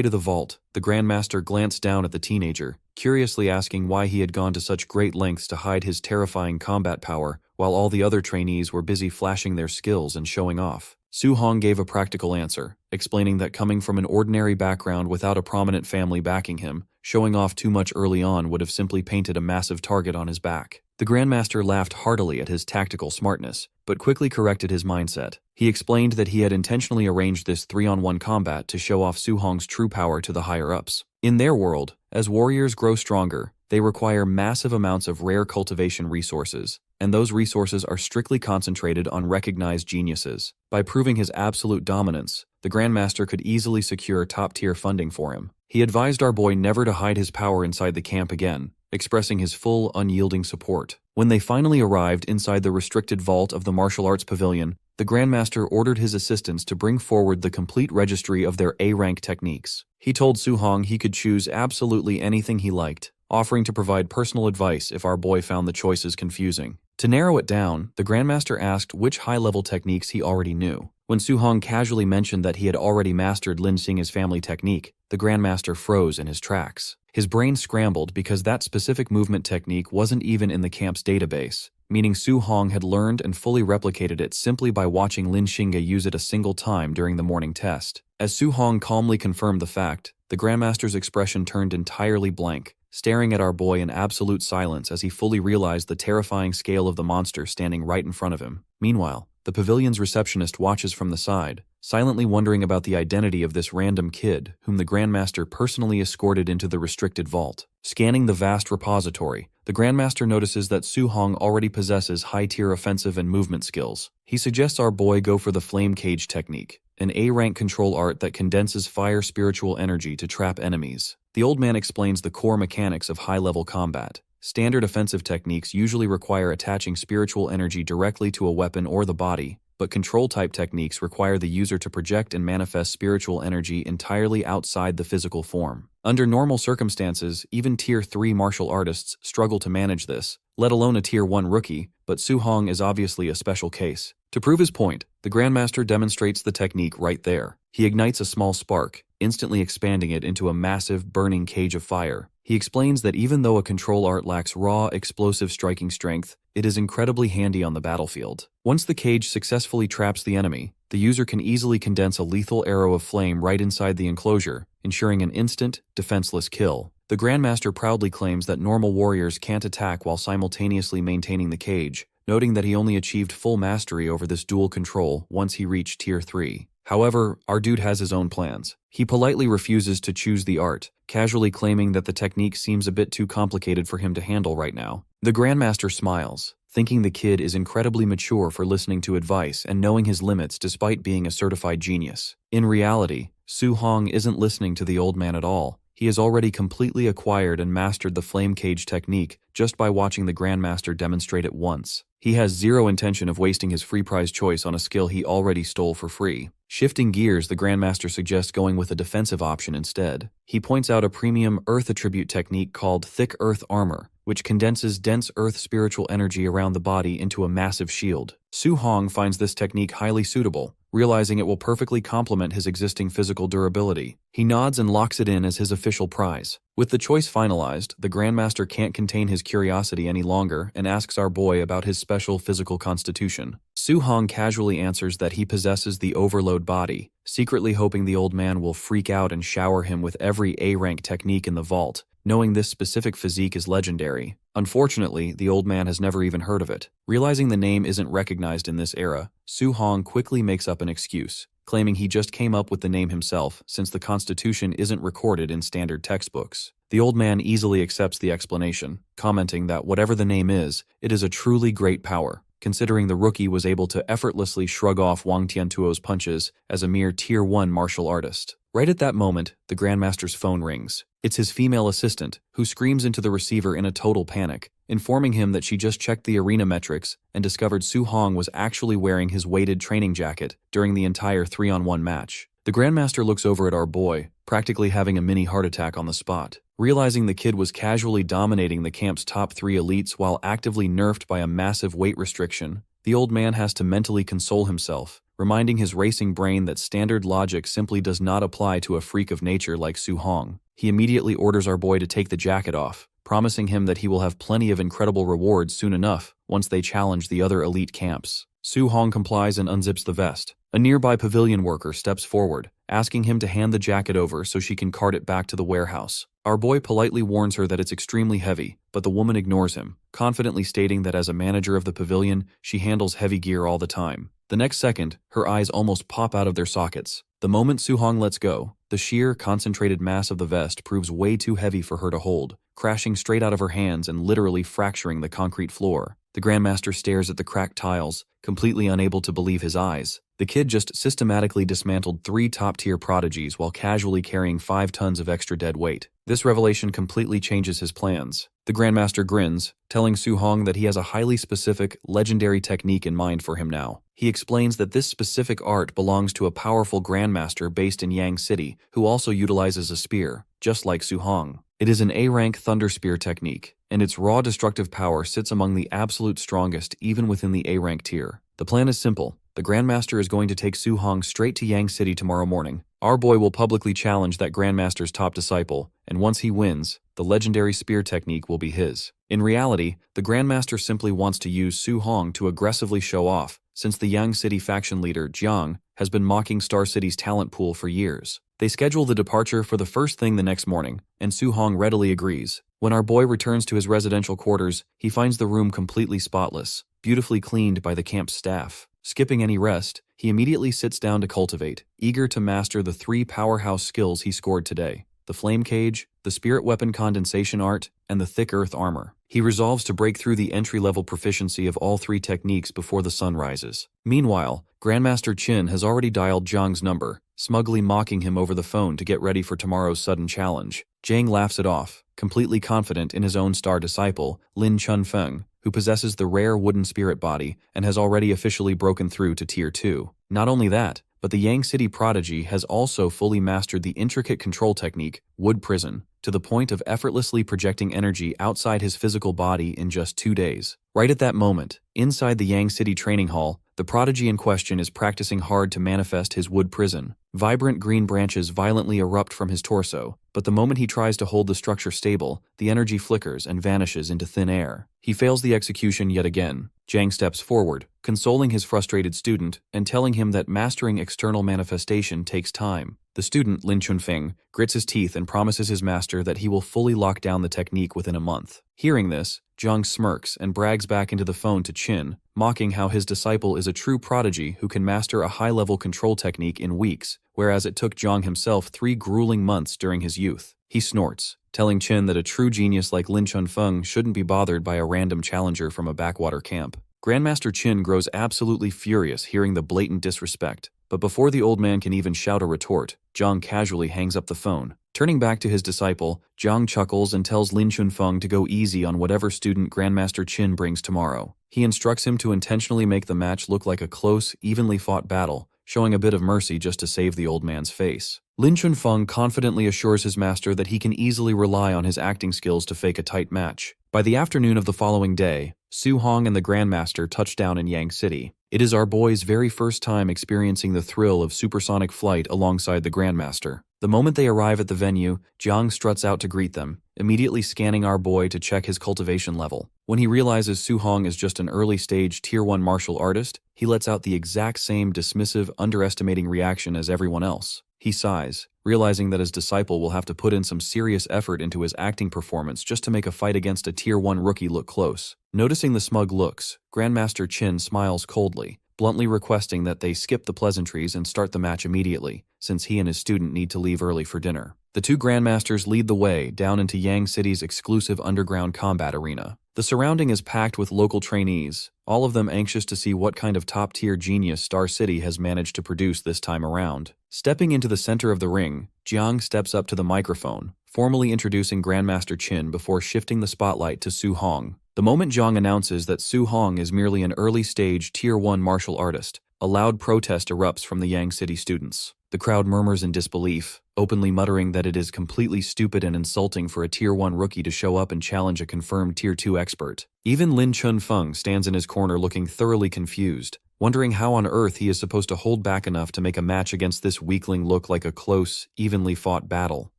to the vault, the Grandmaster glanced down at the teenager, curiously asking why he had gone to such great lengths to hide his terrifying combat power, while all the other trainees were busy flashing their skills and showing off. Su Hong gave a practical answer, explaining that coming from an ordinary background without a prominent family backing him, showing off too much early on would have simply painted a massive target on his back. The Grandmaster laughed heartily at his tactical smartness, but quickly corrected his mindset. He explained that he had intentionally arranged this 3-on-1 combat to show off Su Hong's true power to the higher-ups. In their world, as warriors grow stronger, they require massive amounts of rare cultivation resources, and those resources are strictly concentrated on recognized geniuses. By proving his absolute dominance, the Grandmaster could easily secure top-tier funding for him. He advised our boy never to hide his power inside the camp again, expressing his full, unyielding support. When they finally arrived inside the restricted vault of the martial arts pavilion, the Grandmaster ordered his assistants to bring forward the complete registry of their A-rank techniques. He told Su Hong he could choose absolutely anything he liked, offering to provide personal advice if our boy found the choices confusing. To narrow it down, the Grandmaster asked which high-level techniques he already knew. When Su Hong casually mentioned that he had already mastered Lin Xing's family technique, the Grandmaster froze in his tracks. His brain scrambled because that specific movement technique wasn't even in the camp's database, meaning Su Hong had learned and fully replicated it simply by watching Lin Xingge use it a single time during the morning test. As Su Hong calmly confirmed the fact, the Grandmaster's expression turned entirely blank, staring at our boy in absolute silence as he fully realized the terrifying scale of the monster standing right in front of him. Meanwhile, the pavilion's receptionist watches from the side, silently wondering about the identity of this random kid whom the Grandmaster personally escorted into the restricted vault. Scanning the vast repository, the Grandmaster notices that Su Hong already possesses high-tier offensive and movement skills. He suggests our boy go for the flame cage technique, an A-rank control art that condenses fire spiritual energy to trap enemies. The old man explains the core mechanics of high-level combat, Standard offensive techniques usually require attaching spiritual energy directly to a weapon or the body, but control-type techniques require the user to project and manifest spiritual energy entirely outside the physical form. Under normal circumstances, even Tier 3 martial artists struggle to manage this, let alone a Tier 1 rookie, but Su Hong is obviously a special case. To prove his point, the Grandmaster demonstrates the technique right there. He ignites a small spark, instantly expanding it into a massive, burning cage of fire. He explains that even though a control art lacks raw, explosive striking strength, it is incredibly handy on the battlefield. Once the cage successfully traps the enemy, the user can easily condense a lethal arrow of flame right inside the enclosure, ensuring an instant, defenseless kill. The Grandmaster proudly claims that normal warriors can't attack while simultaneously maintaining the cage, noting that he only achieved full mastery over this dual control once he reached Tier 3. However, our dude has his own plans. He politely refuses to choose the art, casually claiming that the technique seems a bit too complicated for him to handle right now. The Grandmaster smiles, thinking the kid is incredibly mature for listening to advice and knowing his limits despite being a certified genius. In reality, Su Hong isn't listening to the old man at all. He has already completely acquired and mastered the flame cage technique just by watching the Grandmaster demonstrate it once. He has zero intention of wasting his free prize choice on a skill he already stole for free. Shifting gears, the Grandmaster suggests going with a defensive option instead. He points out a premium earth attribute technique called thick earth armor, which condenses dense earth spiritual energy around the body into a massive shield. Su Hong finds this technique highly suitable, realizing it will perfectly complement his existing physical durability. He nods and locks it in as his official prize. With the choice finalized, the Grandmaster can't contain his curiosity any longer and asks our boy about his special physical constitution. Su Hong casually answers that he possesses the overload body, secretly hoping the old man will freak out and shower him with every A-rank technique in the vault, knowing this specific physique is legendary. Unfortunately, the old man has never even heard of it. Realizing the name isn't recognized in this era, Su Hong quickly makes up an excuse, claiming he just came up with the name himself since the Constitution isn't recorded in standard textbooks. The old man easily accepts the explanation, commenting that whatever the name is, it is a truly great power, considering the rookie was able to effortlessly shrug off Wang Tiantuo's punches as a mere Tier 1 martial artist. Right at that moment, the Grandmaster's phone rings. It's his female assistant, who screams into the receiver in a total panic, informing him that she just checked the arena metrics and discovered Su Hong was actually wearing his weighted training jacket during the entire 3-on-1 match. The Grandmaster looks over at our boy, practically having a mini heart attack on the spot. Realizing the kid was casually dominating the camp's top 3 elites while actively nerfed by a massive weight restriction, the old man has to mentally console himself, reminding his racing brain that standard logic simply does not apply to a freak of nature like Su Hong. He immediately orders our boy to take the jacket off, promising him that he will have plenty of incredible rewards soon enough once they challenge the other elite camps. Su Hong complies and unzips the vest. A nearby pavilion worker steps forward, asking him to hand the jacket over so she can cart it back to the warehouse. Our boy politely warns her that it's extremely heavy, but the woman ignores him, confidently stating that as a manager of the pavilion, she handles heavy gear all the time. The next second, her eyes almost pop out of their sockets. The moment Su Hong lets go, the sheer, concentrated mass of the vest proves way too heavy for her to hold, crashing straight out of her hands and literally fracturing the concrete floor. The Grandmaster stares at the cracked tiles, completely unable to believe his eyes. The kid just systematically dismantled 3 top-tier prodigies while casually carrying 5 tons of extra dead weight. This revelation completely changes his plans. The Grandmaster grins, telling Su Hong that he has a highly specific, legendary technique in mind for him now. He explains that this specific art belongs to a powerful Grandmaster based in Yang City who also utilizes a spear, just like Su Hong. It is an A-rank Thunder Spear technique, and its raw destructive power sits among the absolute strongest even within the A-rank tier. The plan is simple. The Grandmaster is going to take Su Hong straight to Yang City tomorrow morning. Our boy will publicly challenge that Grandmaster's top disciple, and once he wins, the legendary spear technique will be his. In reality, the Grandmaster simply wants to use Su Hong to aggressively show off, since the Yang City faction leader, Jiang, has been mocking Star City's talent pool for years. They schedule the departure for the first thing the next morning, and Su Hong readily agrees. When our boy returns to his residential quarters, he finds the room completely spotless, beautifully cleaned by the camp's staff. Skipping any rest, he immediately sits down to cultivate, eager to master the 3 powerhouse skills he scored today: the flame cage, the spirit weapon condensation art, and the thick earth armor. He resolves to break through the entry-level proficiency of all 3 techniques before the sun rises. Meanwhile, Grandmaster Qin has already dialed Zhang's number, smugly mocking him over the phone to get ready for tomorrow's sudden challenge. Zhang laughs it off, completely confident in his own star disciple, Lin Chunfeng, who possesses the rare wooden spirit body and has already officially broken through to Tier 2. Not only that, but the Yang City prodigy has also fully mastered the intricate control technique, Wood Prison, to the point of effortlessly projecting energy outside his physical body in just 2 days. Right at that moment, inside the Yang City training hall, the prodigy in question is practicing hard to manifest his wood prison. Vibrant green branches violently erupt from his torso, but the moment he tries to hold the structure stable, the energy flickers and vanishes into thin air. He fails the execution yet again. Jiang steps forward, consoling his frustrated student and telling him that mastering external manifestation takes time. The student, Lin Chunfeng, grits his teeth and promises his master that he will fully lock down the technique within a month. Hearing this, Jiang smirks and brags back into the phone to Qin, mocking how his disciple is a true prodigy who can master a high-level control technique in weeks, whereas it took Jiang himself 3 grueling months during his youth. He snorts, telling Qin that a true genius like Lin Chunfeng shouldn't be bothered by a random challenger from a backwater camp. Grandmaster Qin grows absolutely furious hearing the blatant disrespect, but before the old man can even shout a retort, Jiang casually hangs up the phone. Turning back to his disciple, Jiang chuckles and tells Lin Chunfeng to go easy on whatever student Grandmaster Qin brings tomorrow. He instructs him to intentionally make the match look like a close, evenly fought battle, showing a bit of mercy just to save the old man's face. Lin Chunfeng confidently assures his master that he can easily rely on his acting skills to fake a tight match. By the afternoon of the following day, Su Hong and the Grandmaster touch down in Yang City. It is our boy's very first time experiencing the thrill of supersonic flight alongside the Grandmaster. The moment they arrive at the venue, Jiang struts out to greet them, immediately scanning our boy to check his cultivation level. When he realizes Su Hong is just an early-stage Tier 1 martial artist, he lets out the exact same dismissive, underestimating reaction as everyone else. He sighs, realizing that his disciple will have to put in some serious effort into his acting performance just to make a fight against a Tier 1 rookie look close. Noticing the smug looks, Grandmaster Qin smiles coldly, bluntly requesting that they skip the pleasantries and start the match immediately, since he and his student need to leave early for dinner. The two Grandmasters lead the way down into Yang City's exclusive underground combat arena. The surrounding is packed with local trainees, all of them anxious to see what kind of top-tier genius Star City has managed to produce this time around. Stepping into the center of the ring, Jiang steps up to the microphone, formally introducing Grandmaster Qin before shifting the spotlight to Su Hong. The moment Jiang announces that Su Hong is merely an early-stage Tier 1 martial artist, a loud protest erupts from the Yang City students. The crowd murmurs in disbelief, openly muttering that it is completely stupid and insulting for a Tier 1 rookie to show up and challenge a confirmed Tier 2 expert. Even Lin Chunfeng stands in his corner looking thoroughly confused, wondering how on earth he is supposed to hold back enough to make a match against this weakling look like a close, evenly fought battle.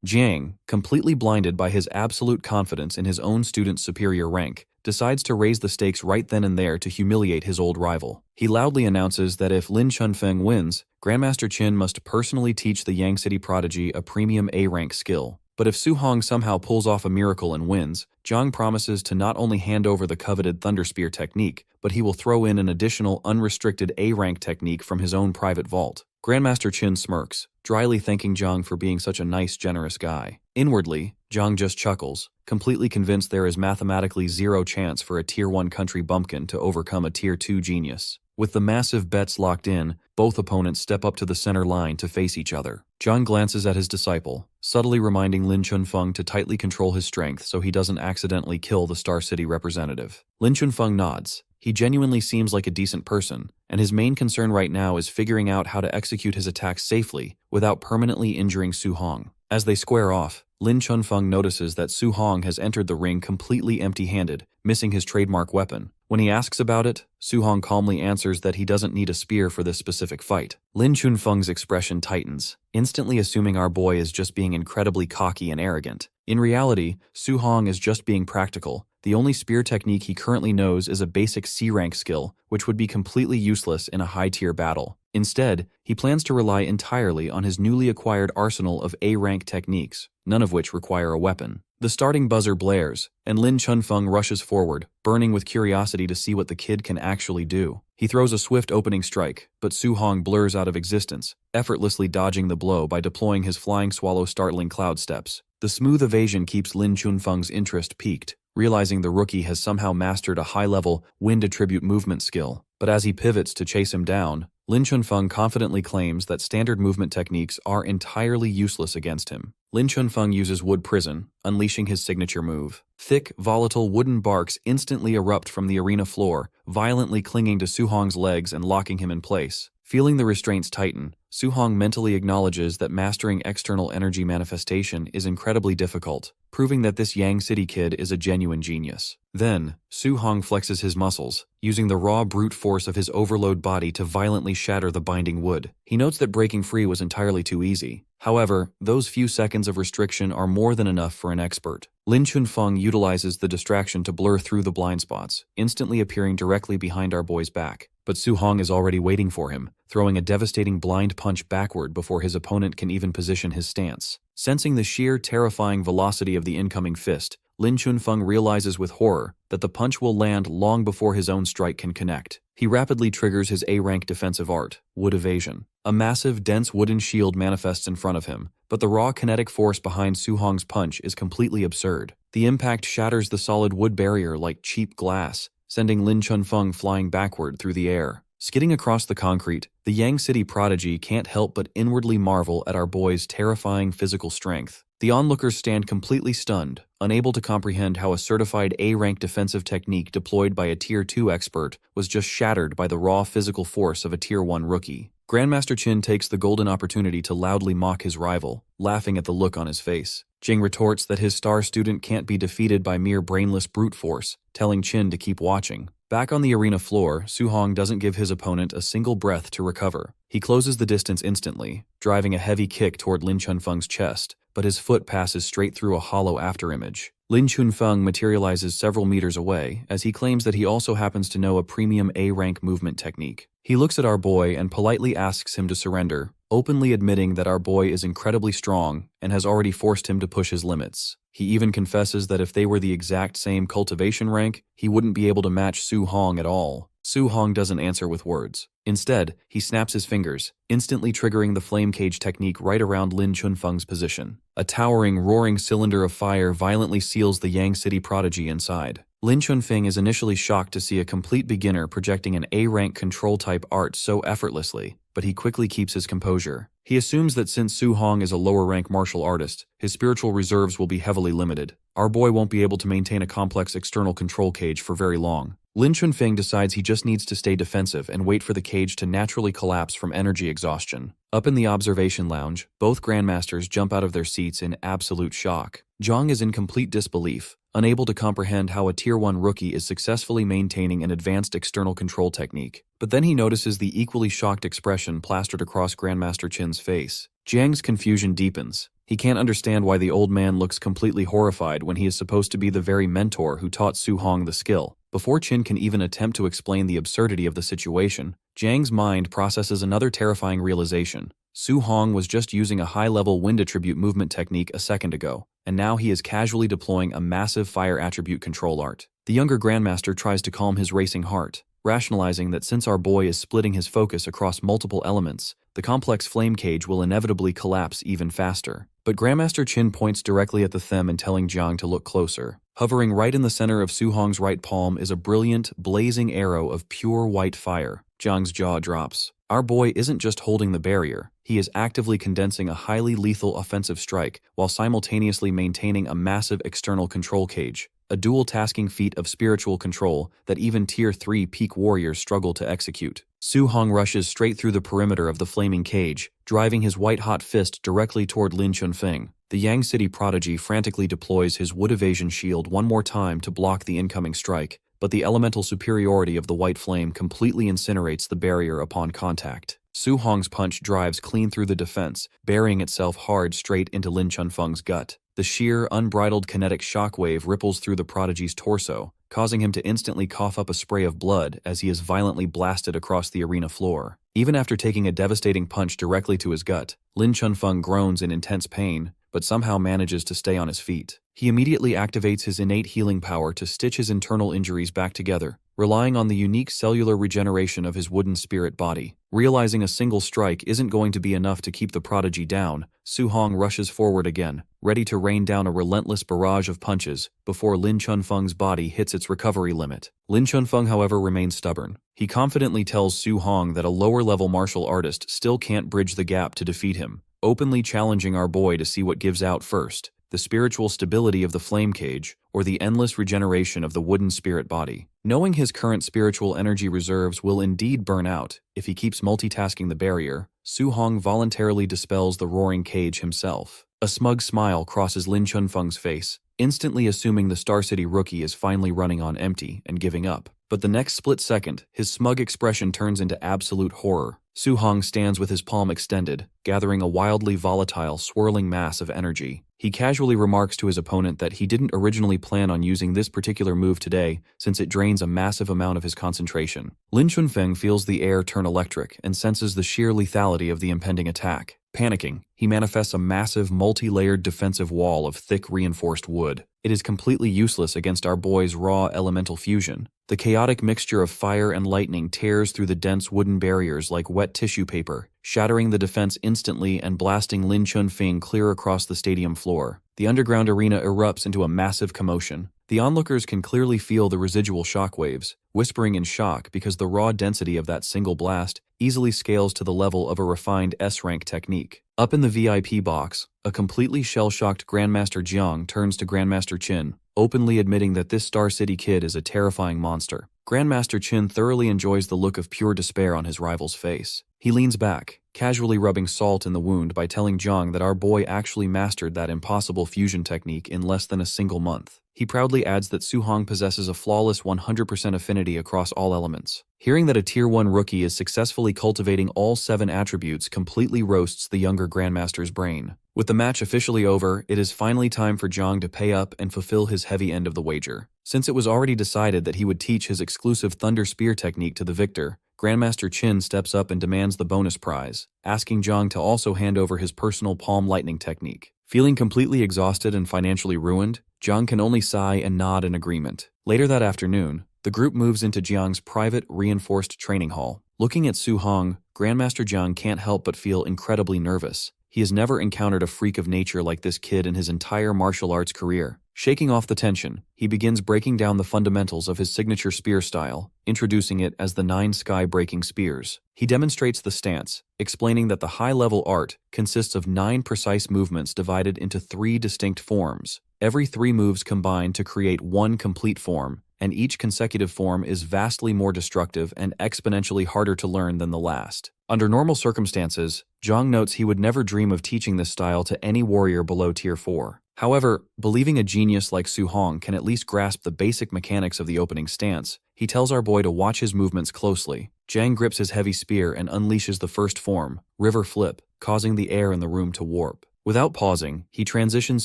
Jiang, completely blinded by his absolute confidence in his own student's superior rank, decides to raise the stakes right then and there to humiliate his old rival. He loudly announces that if Lin Chunfeng wins, Grandmaster Qin must personally teach the Yang City prodigy a premium A-rank skill. But if Su Hong somehow pulls off a miracle and wins, Jiang promises to not only hand over the coveted Thunder Spear technique, but he will throw in an additional unrestricted A-rank technique from his own private vault. Grandmaster Qin smirks, dryly thanking Jiang for being such a nice, generous guy. Inwardly, Jiang just chuckles, completely convinced there is mathematically zero chance for a Tier 1 country bumpkin to overcome a Tier 2 genius. With the massive bets locked in, both opponents step up to the center line to face each other. Jiang glances at his disciple, subtly reminding Lin Chunfeng to tightly control his strength so he doesn't accidentally kill the Star City representative. Lin Chunfeng nods. He genuinely seems like a decent person, and his main concern right now is figuring out how to execute his attacks safely without permanently injuring Su Hong. As they square off, Lin Chunfeng notices that Su Hong has entered the ring completely empty-handed, missing his trademark weapon. When he asks about it, Su Hong calmly answers that he doesn't need a spear for this specific fight. Lin Chunfeng's expression tightens, instantly assuming our boy is just being incredibly cocky and arrogant. In reality, Su Hong is just being practical. The only spear technique he currently knows is a basic C-rank skill, which would be completely useless in a high-tier battle. Instead, he plans to rely entirely on his newly acquired arsenal of A-rank techniques, none of which require a weapon. The starting buzzer blares, and Lin Chunfeng rushes forward, burning with curiosity to see what the kid can actually do. He throws a swift opening strike, but Su Hong blurs out of existence, effortlessly dodging the blow by deploying his flying swallow startling cloud steps. The smooth evasion keeps Lin Chunfeng's interest piqued, realizing the rookie has somehow mastered a high-level wind attribute movement skill. But as he pivots to chase him down, Lin Chunfeng confidently claims that standard movement techniques are entirely useless against him. Lin Chunfeng uses Wood Prison, unleashing his signature move. Thick, volatile wooden barks instantly erupt from the arena floor, violently clinging to Su Hong's legs and locking him in place. Feeling the restraints tighten, Su Hong mentally acknowledges that mastering external energy manifestation is incredibly difficult, proving that this Yang City kid is a genuine genius. Then, Su Hong flexes his muscles, using the raw brute force of his overload body to violently shatter the binding wood. He notes that breaking free was entirely too easy. However, those few seconds of restriction are more than enough for an expert. Lin Chunfeng utilizes the distraction to blur through the blind spots, instantly appearing directly behind our boy's back. But Su Hong is already waiting for him, throwing a devastating blind punch backward before his opponent can even position his stance. Sensing the sheer, terrifying velocity of the incoming fist, Lin Chunfeng realizes with horror that the punch will land long before his own strike can connect. He rapidly triggers his A-rank defensive art, Wood Evasion. A massive, dense wooden shield manifests in front of him, but the raw kinetic force behind Su Hong's punch is completely absurd. The impact shatters the solid wood barrier like cheap glass, sending Lin Chunfeng flying backward through the air. Skidding across the concrete, the Yang City prodigy can't help but inwardly marvel at our boy's terrifying physical strength. The onlookers stand completely stunned, unable to comprehend how a certified A-rank defensive technique deployed by a Tier 2 expert was just shattered by the raw physical force of a Tier 1 rookie. Grandmaster Qin takes the golden opportunity to loudly mock his rival, laughing at the look on his face. Jing retorts that his star student can't be defeated by mere brainless brute force, telling Qin to keep watching. Back on the arena floor, Su Hong doesn't give his opponent a single breath to recover. He closes the distance instantly, driving a heavy kick toward Lin Chunfeng's chest, but his foot passes straight through a hollow afterimage. Lin Chunfeng materializes several meters away, as he claims that he also happens to know a premium A-rank movement technique. He looks at our boy and politely asks him to surrender, openly admitting that our boy is incredibly strong and has already forced him to push his limits. He even confesses that if they were the exact same cultivation rank, he wouldn't be able to match Su Hong at all. Su Hong doesn't answer with words. Instead, he snaps his fingers, instantly triggering the flame cage technique right around Lin Chunfeng's position. A towering, roaring cylinder of fire violently seals the Yang City prodigy inside. Lin Chunfeng is initially shocked to see a complete beginner projecting an A-rank control-type art so effortlessly, but he quickly keeps his composure. He assumes that since Su Hong is a lower-rank martial artist, his spiritual reserves will be heavily limited. Our boy won't be able to maintain a complex external control cage for very long. Lin Chunfeng decides he just needs to stay defensive and wait for the cage to naturally collapse from energy exhaustion. Up in the observation lounge, both grandmasters jump out of their seats in absolute shock. Zhang is in complete disbelief, unable to comprehend how a Tier 1 rookie is successfully maintaining an advanced external control technique. But then he notices the equally shocked expression plastered across Grandmaster Qin's face. Jiang's confusion deepens. He can't understand why the old man looks completely horrified when he is supposed to be the very mentor who taught Su Hong the skill. Before Qin can even attempt to explain the absurdity of the situation, Jiang's mind processes another terrifying realization. Su Hong was just using a high-level wind attribute movement technique a second ago, and now he is casually deploying a massive fire attribute control art. The younger Grandmaster tries to calm his racing heart, rationalizing that since our boy is splitting his focus across multiple elements, the complex flame cage will inevitably collapse even faster. But Grandmaster Qin points directly at the them and telling Jiang to look closer. Hovering right in the center of Su Hong's right palm is a brilliant, blazing arrow of pure white fire. Jiang's jaw drops. Our boy isn't just holding the barrier, he is actively condensing a highly lethal offensive strike while simultaneously maintaining a massive external control cage, a dual-tasking feat of spiritual control that even Tier 3 peak warriors struggle to execute. Su Hong rushes straight through the perimeter of the flaming cage, driving his white-hot fist directly toward Lin Chunfeng. The Yang City prodigy frantically deploys his wood evasion shield one more time to block the incoming strike, but the elemental superiority of the white flame completely incinerates the barrier upon contact. Su Hong's punch drives clean through the defense, burying itself hard straight into Lin Chunfeng's gut. The sheer, unbridled kinetic shockwave ripples through the prodigy's torso, causing him to instantly cough up a spray of blood as he is violently blasted across the arena floor. Even after taking a devastating punch directly to his gut, Lin Chunfeng groans in intense pain, but somehow manages to stay on his feet. He immediately activates his innate healing power to stitch his internal injuries back together, relying on the unique cellular regeneration of his wooden spirit body. Realizing a single strike isn't going to be enough to keep the prodigy down, Su Hong rushes forward again, ready to rain down a relentless barrage of punches before Lin Chunfeng's body hits its recovery limit. Lin Chunfeng, however, remains stubborn. He confidently tells Su Hong that a lower-level martial artist still can't bridge the gap to defeat him, openly challenging our boy to see what gives out first: the spiritual stability of the flame cage, or the endless regeneration of the wooden spirit body. Knowing his current spiritual energy reserves will indeed burn out if he keeps multitasking the barrier, Su Hong voluntarily dispels the roaring cage himself. A smug smile crosses Lin Chunfeng's face, instantly assuming the Star City rookie is finally running on empty and giving up. But the next split second, his smug expression turns into absolute horror. Su Hong stands with his palm extended, gathering a wildly volatile, swirling mass of energy. He casually remarks to his opponent that he didn't originally plan on using this particular move today, since it drains a massive amount of his concentration. Lin Chunfeng feels the air turn electric and senses the sheer lethality of the impending attack. Panicking, he manifests a massive, multi-layered defensive wall of thick, reinforced wood. It is completely useless against our boy's raw elemental fusion. The chaotic mixture of fire and lightning tears through the dense wooden barriers like wet tissue paper, shattering the defense instantly and blasting Lin Chunfeng clear across the stadium floor. The underground arena erupts into a massive commotion. The onlookers can clearly feel the residual shockwaves, whispering in shock because the raw density of that single blast easily scales to the level of a refined S-rank technique. Up in the VIP box, a completely shell-shocked Grandmaster Jiang turns to Grandmaster Qin, openly admitting that this Star City kid is a terrifying monster. Grandmaster Qin thoroughly enjoys the look of pure despair on his rival's face. He leans back, casually rubbing salt in the wound by telling Jiang that our boy actually mastered that impossible fusion technique in less than a single month. He proudly adds that Su Hong possesses a flawless 100% affinity across all elements. Hearing that a Tier 1 rookie is successfully cultivating all 7 attributes completely roasts the younger Grandmaster's brain. With the match officially over, it is finally time for Jiang to pay up and fulfill his heavy end of the wager. Since it was already decided that he would teach his exclusive Thunder Spear technique to the victor, Grandmaster Qin steps up and demands the bonus prize, asking Jiang to also hand over his personal Palm Lightning technique. Feeling completely exhausted and financially ruined, Jiang can only sigh and nod in agreement. Later that afternoon, the group moves into Jiang's private, reinforced training hall. Looking at Su Hong, Grandmaster Jiang can't help but feel incredibly nervous. He has never encountered a freak of nature like this kid in his entire martial arts career. Shaking off the tension, he begins breaking down the fundamentals of his signature spear style, introducing it as the 9 sky-breaking spears. He demonstrates the stance, explaining that the high-level art consists of 9 precise movements divided into 3 distinct forms. Every 3 moves combine to create 1 complete form, and each consecutive form is vastly more destructive and exponentially harder to learn than the last. Under normal circumstances, Jiang notes he would never dream of teaching this style to any warrior below Tier 4. However, believing a genius like Su Hong can at least grasp the basic mechanics of the opening stance, he tells our boy to watch his movements closely. Jiang grips his heavy spear and unleashes the first form, River Flip, causing the air in the room to warp. Without pausing, he transitions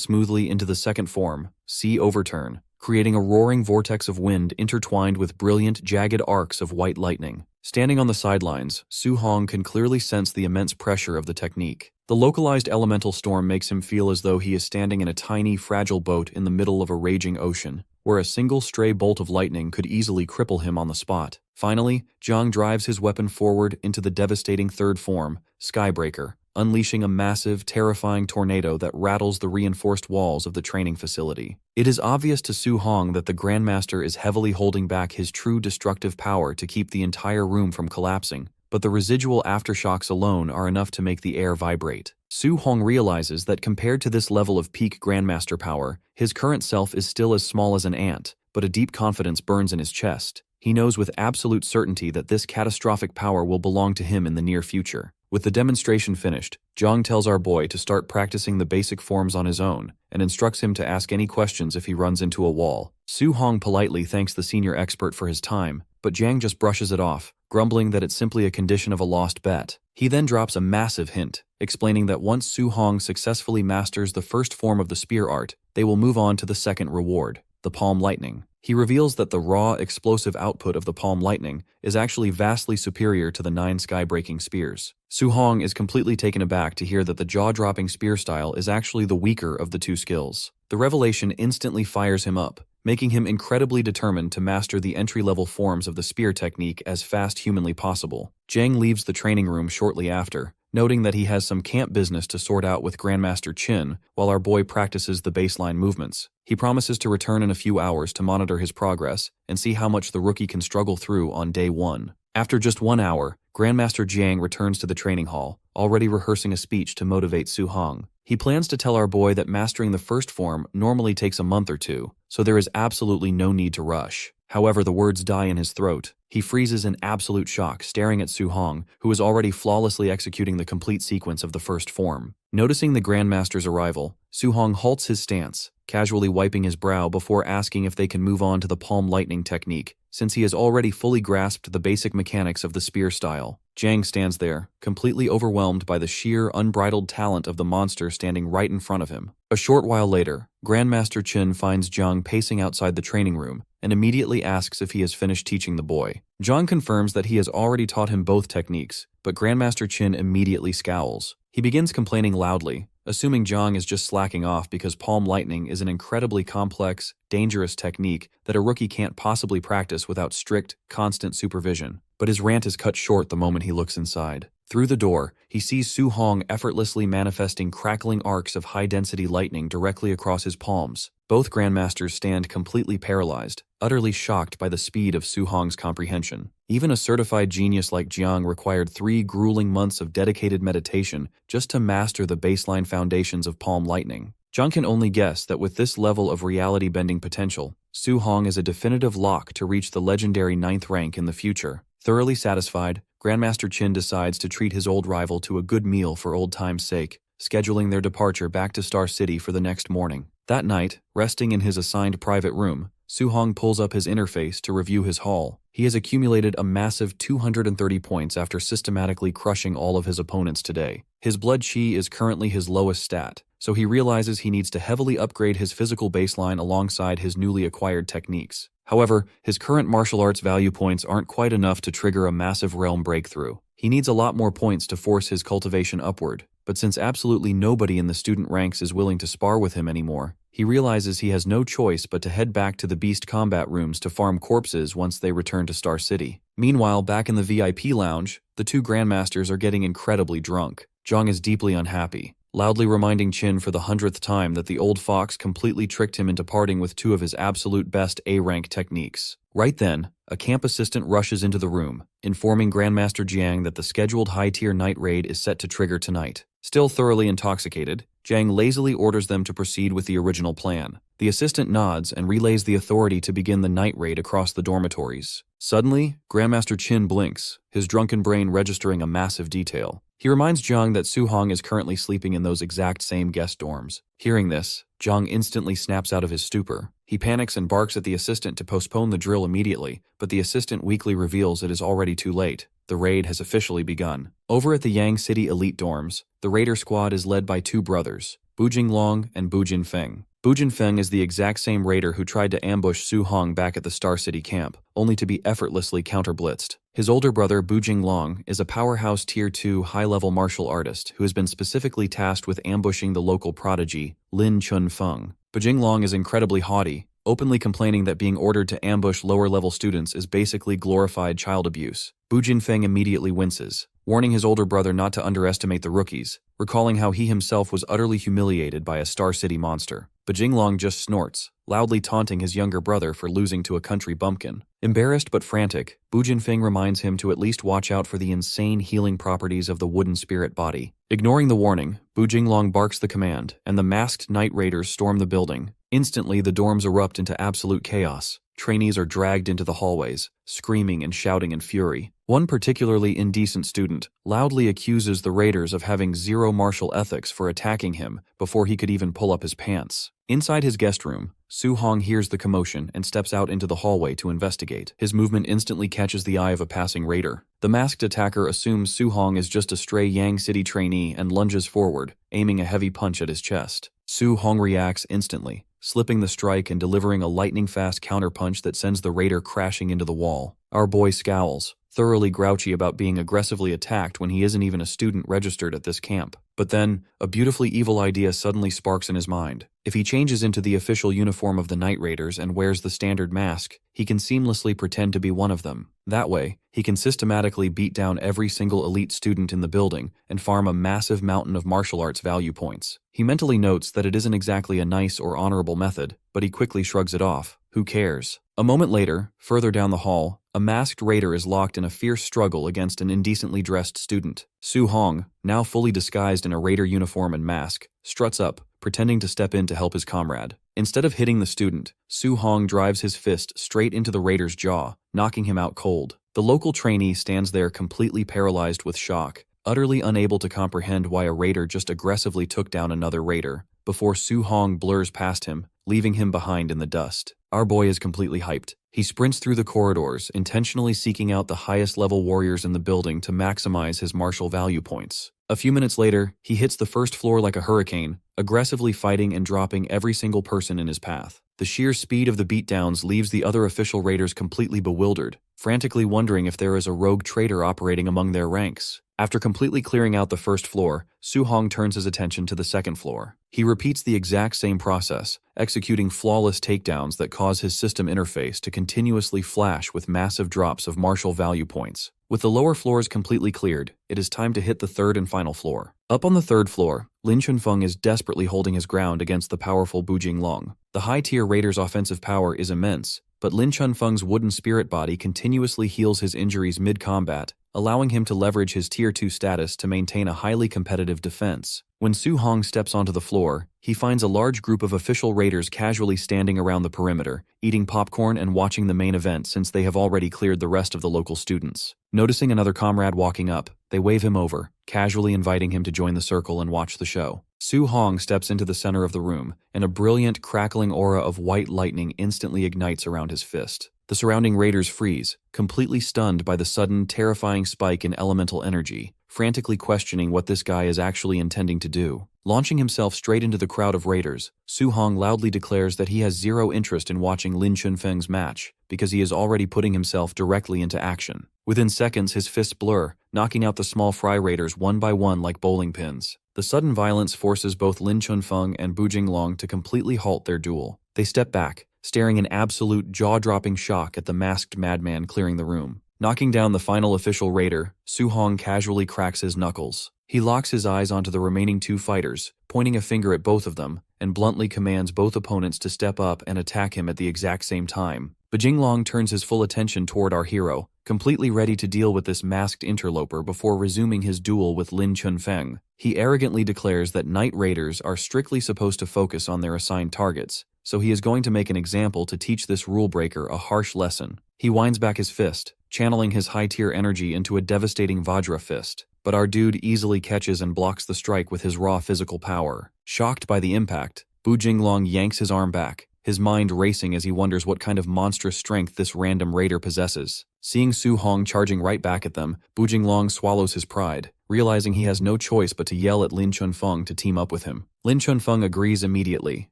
smoothly into the second form, Sea Overturn, creating a roaring vortex of wind intertwined with brilliant, jagged arcs of white lightning. Standing on the sidelines, Su Hong can clearly sense the immense pressure of the technique. The localized elemental storm makes him feel as though he is standing in a tiny, fragile boat in the middle of a raging ocean, where a single stray bolt of lightning could easily cripple him on the spot. Finally, Jiang drives his weapon forward into the devastating third form, Skybreaker, unleashing a massive, terrifying tornado that rattles the reinforced walls of the training facility. It is obvious to Su Hong that the Grandmaster is heavily holding back his true destructive power to keep the entire room from collapsing, but the residual aftershocks alone are enough to make the air vibrate. Su Hong realizes that compared to this level of peak Grandmaster power, his current self is still as small as an ant, but a deep confidence burns in his chest. He knows with absolute certainty that this catastrophic power will belong to him in the near future. With the demonstration finished, Jiang tells our boy to start practicing the basic forms on his own, and instructs him to ask any questions if he runs into a wall. Su Hong politely thanks the senior expert for his time, but Jiang just brushes it off, grumbling that it's simply a condition of a lost bet. He then drops a massive hint, explaining that once Su Hong successfully masters the first form of the spear art, they will move on to the second reward, the Palm Lightning. He reveals that the raw, explosive output of the palm lightning is actually vastly superior to the 9 sky-breaking spears. Su-hong is completely taken aback to hear that the jaw-dropping spear style is actually the weaker of the 2 skills. The revelation instantly fires him up, making him incredibly determined to master the entry-level forms of the spear technique as fast humanly possible. Jang leaves the training room shortly after, noting that he has some camp business to sort out with Grandmaster Chin while our boy practices the baseline movements. He promises to return in a few hours to monitor his progress and see how much the rookie can struggle through on day 1. After just 1 hour, Grandmaster Jiang returns to the training hall, already rehearsing a speech to motivate Su-hong. He plans to tell our boy that mastering the first form normally takes a month or 2, so there is absolutely no need to rush. However, the words die in his throat. He freezes in absolute shock, staring at Su-hong, who is already flawlessly executing the complete sequence of the first form. Noticing the Grandmaster's arrival, Su-hong halts his stance, casually wiping his brow before asking if they can move on to the palm lightning technique, since he has already fully grasped the basic mechanics of the spear style. Jang stands there, completely overwhelmed by the sheer, unbridled talent of the monster standing right in front of him. A short while later, Grandmaster Chin finds Jiang pacing outside the training room and immediately asks if he has finished teaching the boy. Jiang confirms that he has already taught him both techniques, but Grandmaster Chin immediately scowls. He begins complaining loudly, assuming Jiang is just slacking off because palm lightning is an incredibly complex, dangerous technique that a rookie can't possibly practice without strict, constant supervision. But his rant is cut short the moment he looks inside. Through the door, he sees Su-hong effortlessly manifesting crackling arcs of high-density lightning directly across his palms. Both Grandmasters stand completely paralyzed, utterly shocked by the speed of Su-hong's comprehension. Even a certified genius like Jiang required 3 grueling months of dedicated meditation just to master the baseline foundations of palm lightning. Jiang can only guess that with this level of reality-bending potential, Su-hong is a definitive lock to reach the legendary 9th rank in the future. Thoroughly satisfied, Grandmaster Chin decides to treat his old rival to a good meal for old time's sake, scheduling their departure back to Star City for the next morning. That night, resting in his assigned private room, Su-hong pulls up his interface to review his haul. He has accumulated a massive 230 points after systematically crushing all of his opponents today. His blood chi is currently his lowest stat, so he realizes he needs to heavily upgrade his physical baseline alongside his newly acquired techniques. However, his current martial arts value points aren't quite enough to trigger a massive realm breakthrough. He needs a lot more points to force his cultivation upward, but since absolutely nobody in the student ranks is willing to spar with him anymore, he realizes he has no choice but to head back to the beast combat rooms to farm corpses once they return to Star City. Meanwhile, back in the VIP lounge, the 2 Grandmasters are getting incredibly drunk. Jiang is deeply unhappy, loudly reminding Chin for the 100th time that the old fox completely tricked him into parting with 2 of his absolute best A-rank techniques. Right then, a camp assistant rushes into the room, informing Grandmaster Jiang that the scheduled high-tier night raid is set to trigger tonight. Still thoroughly intoxicated, Jiang lazily orders them to proceed with the original plan. The assistant nods and relays the authority to begin the night raid across the dormitories. Suddenly, Grandmaster Chin blinks, his drunken brain registering a massive detail. He reminds Jiang that Su-hong is currently sleeping in those exact same guest dorms. Hearing this, Jiang instantly snaps out of his stupor. He panics and barks at the assistant to postpone the drill immediately, but the assistant weakly reveals it is already too late. The raid has officially begun. Over at the Yang City elite dorms, the raider squad is led by 2 brothers, Bu Jinglong and Bu Jinfeng. Bu Jinfeng is the exact same raider who tried to ambush Su-hong back at the Star City camp, only to be effortlessly counter-blitzed. His older brother, Bu Jinglong, is a powerhouse Tier 2 high-level martial artist who has been specifically tasked with ambushing the local prodigy, Lin Chun-feng. Bu Jinglong is incredibly haughty, openly complaining that being ordered to ambush lower-level students is basically glorified child abuse. Bu Jinfeng immediately winces, warning his older brother not to underestimate the rookies, recalling how he himself was utterly humiliated by a Star City monster. But Jinglong just snorts, loudly taunting his younger brother for losing to a country bumpkin. Embarrassed but frantic, Bu Jinfeng reminds him to at least watch out for the insane healing properties of the wooden spirit body. Ignoring the warning, Bu Jinglong barks the command, and the masked night raiders storm the building. Instantly, the dorms erupt into absolute chaos. Trainees are dragged into the hallways, screaming and shouting in fury. One particularly indecent student loudly accuses the raiders of having 0 martial ethics for attacking him before he could even pull up his pants. Inside his guest room, Su-hong hears the commotion and steps out into the hallway to investigate. His movement instantly catches the eye of a passing raider. The masked attacker assumes Su-hong is just a stray Yang City trainee and lunges forward, aiming a heavy punch at his chest. Su-hong reacts instantly, slipping the strike and delivering a lightning-fast counterpunch that sends the raider crashing into the wall. Our boy scowls, thoroughly grouchy about being aggressively attacked when he isn't even a student registered at this camp. But then, a beautifully evil idea suddenly sparks in his mind. If he changes into the official uniform of the Night Raiders and wears the standard mask, he can seamlessly pretend to be one of them. That way, he can systematically beat down every single elite student in the building and farm a massive mountain of martial arts value points. He mentally notes that it isn't exactly a nice or honorable method, but he quickly shrugs it off. Who cares? A moment later, further down the hall, a masked raider is locked in a fierce struggle against an indecently dressed student. Su Hong, now fully disguised in a raider uniform and mask, struts up, pretending to step in to help his comrade. Instead of hitting the student, Su Hong drives his fist straight into the raider's jaw, knocking him out cold. The local trainee stands there completely paralyzed with shock, utterly unable to comprehend why a raider just aggressively took down another raider, before Su Hong blurs past him, leaving him behind in the dust. Our boy is completely hyped. He sprints through the corridors, intentionally seeking out the highest-level warriors in the building to maximize his martial value points. A few minutes later, he hits the first floor like a hurricane, aggressively fighting and dropping every single person in his path. The sheer speed of the beatdowns leaves the other official raiders completely bewildered, frantically wondering if there is a rogue traitor operating among their ranks. After completely clearing out the first floor, Su Hong turns his attention to the second floor. He repeats the exact same process, executing flawless takedowns that cause his system interface to continuously flash with massive drops of martial value points. With the lower floors completely cleared, it is time to hit the third and final floor. Up on the third floor, Lin Chunfeng is desperately holding his ground against the powerful Bu Jinglong. The high-tier raider's offensive power is immense, but Lin Chunfeng's wooden spirit body continuously heals his injuries mid-combat, allowing him to leverage his Tier 2 status to maintain a highly competitive defense. When Su Hong steps onto the floor, he finds a large group of official raiders casually standing around the perimeter, eating popcorn and watching the main event since they have already cleared the rest of the local students. Noticing another comrade walking up, they wave him over, casually inviting him to join the circle and watch the show. Su Hong steps into the center of the room, and a brilliant, crackling aura of white lightning instantly ignites around his fist. The surrounding raiders freeze, completely stunned by the sudden, terrifying spike in elemental energy, frantically questioning what this guy is actually intending to do. Launching himself straight into the crowd of raiders, Su Hong loudly declares that he has zero interest in watching Lin Chunfeng's match, because he is already putting himself directly into action. Within seconds, his fists blur, knocking out the small fry raiders one by one like bowling pins. The sudden violence forces both Lin Chunfeng and Bu Jinglong to completely halt their duel. They step back, staring in absolute jaw-dropping shock at the masked madman clearing the room. Knocking down the final official raider, Su Hong casually cracks his knuckles. He locks his eyes onto the remaining two fighters, pointing a finger at both of them, and bluntly commands both opponents to step up and attack him at the exact same time. Bu Jinglong turns his full attention toward our hero, completely ready to deal with this masked interloper before resuming his duel with Lin Chunfeng. He arrogantly declares that Night Raiders are strictly supposed to focus on their assigned targets, so he is going to make an example to teach this rule breaker a harsh lesson. He winds back his fist, channeling his high-tier energy into a devastating Vajra fist, but our dude easily catches and blocks the strike with his raw physical power. Shocked by the impact, Bu Jinglong yanks his arm back, his mind racing as he wonders what kind of monstrous strength this random raider possesses. Seeing Su Hong charging right back at them, Bu Jinglong swallows his pride, realizing he has no choice but to yell at Lin Chunfeng to team up with him. Lin Chunfeng agrees immediately,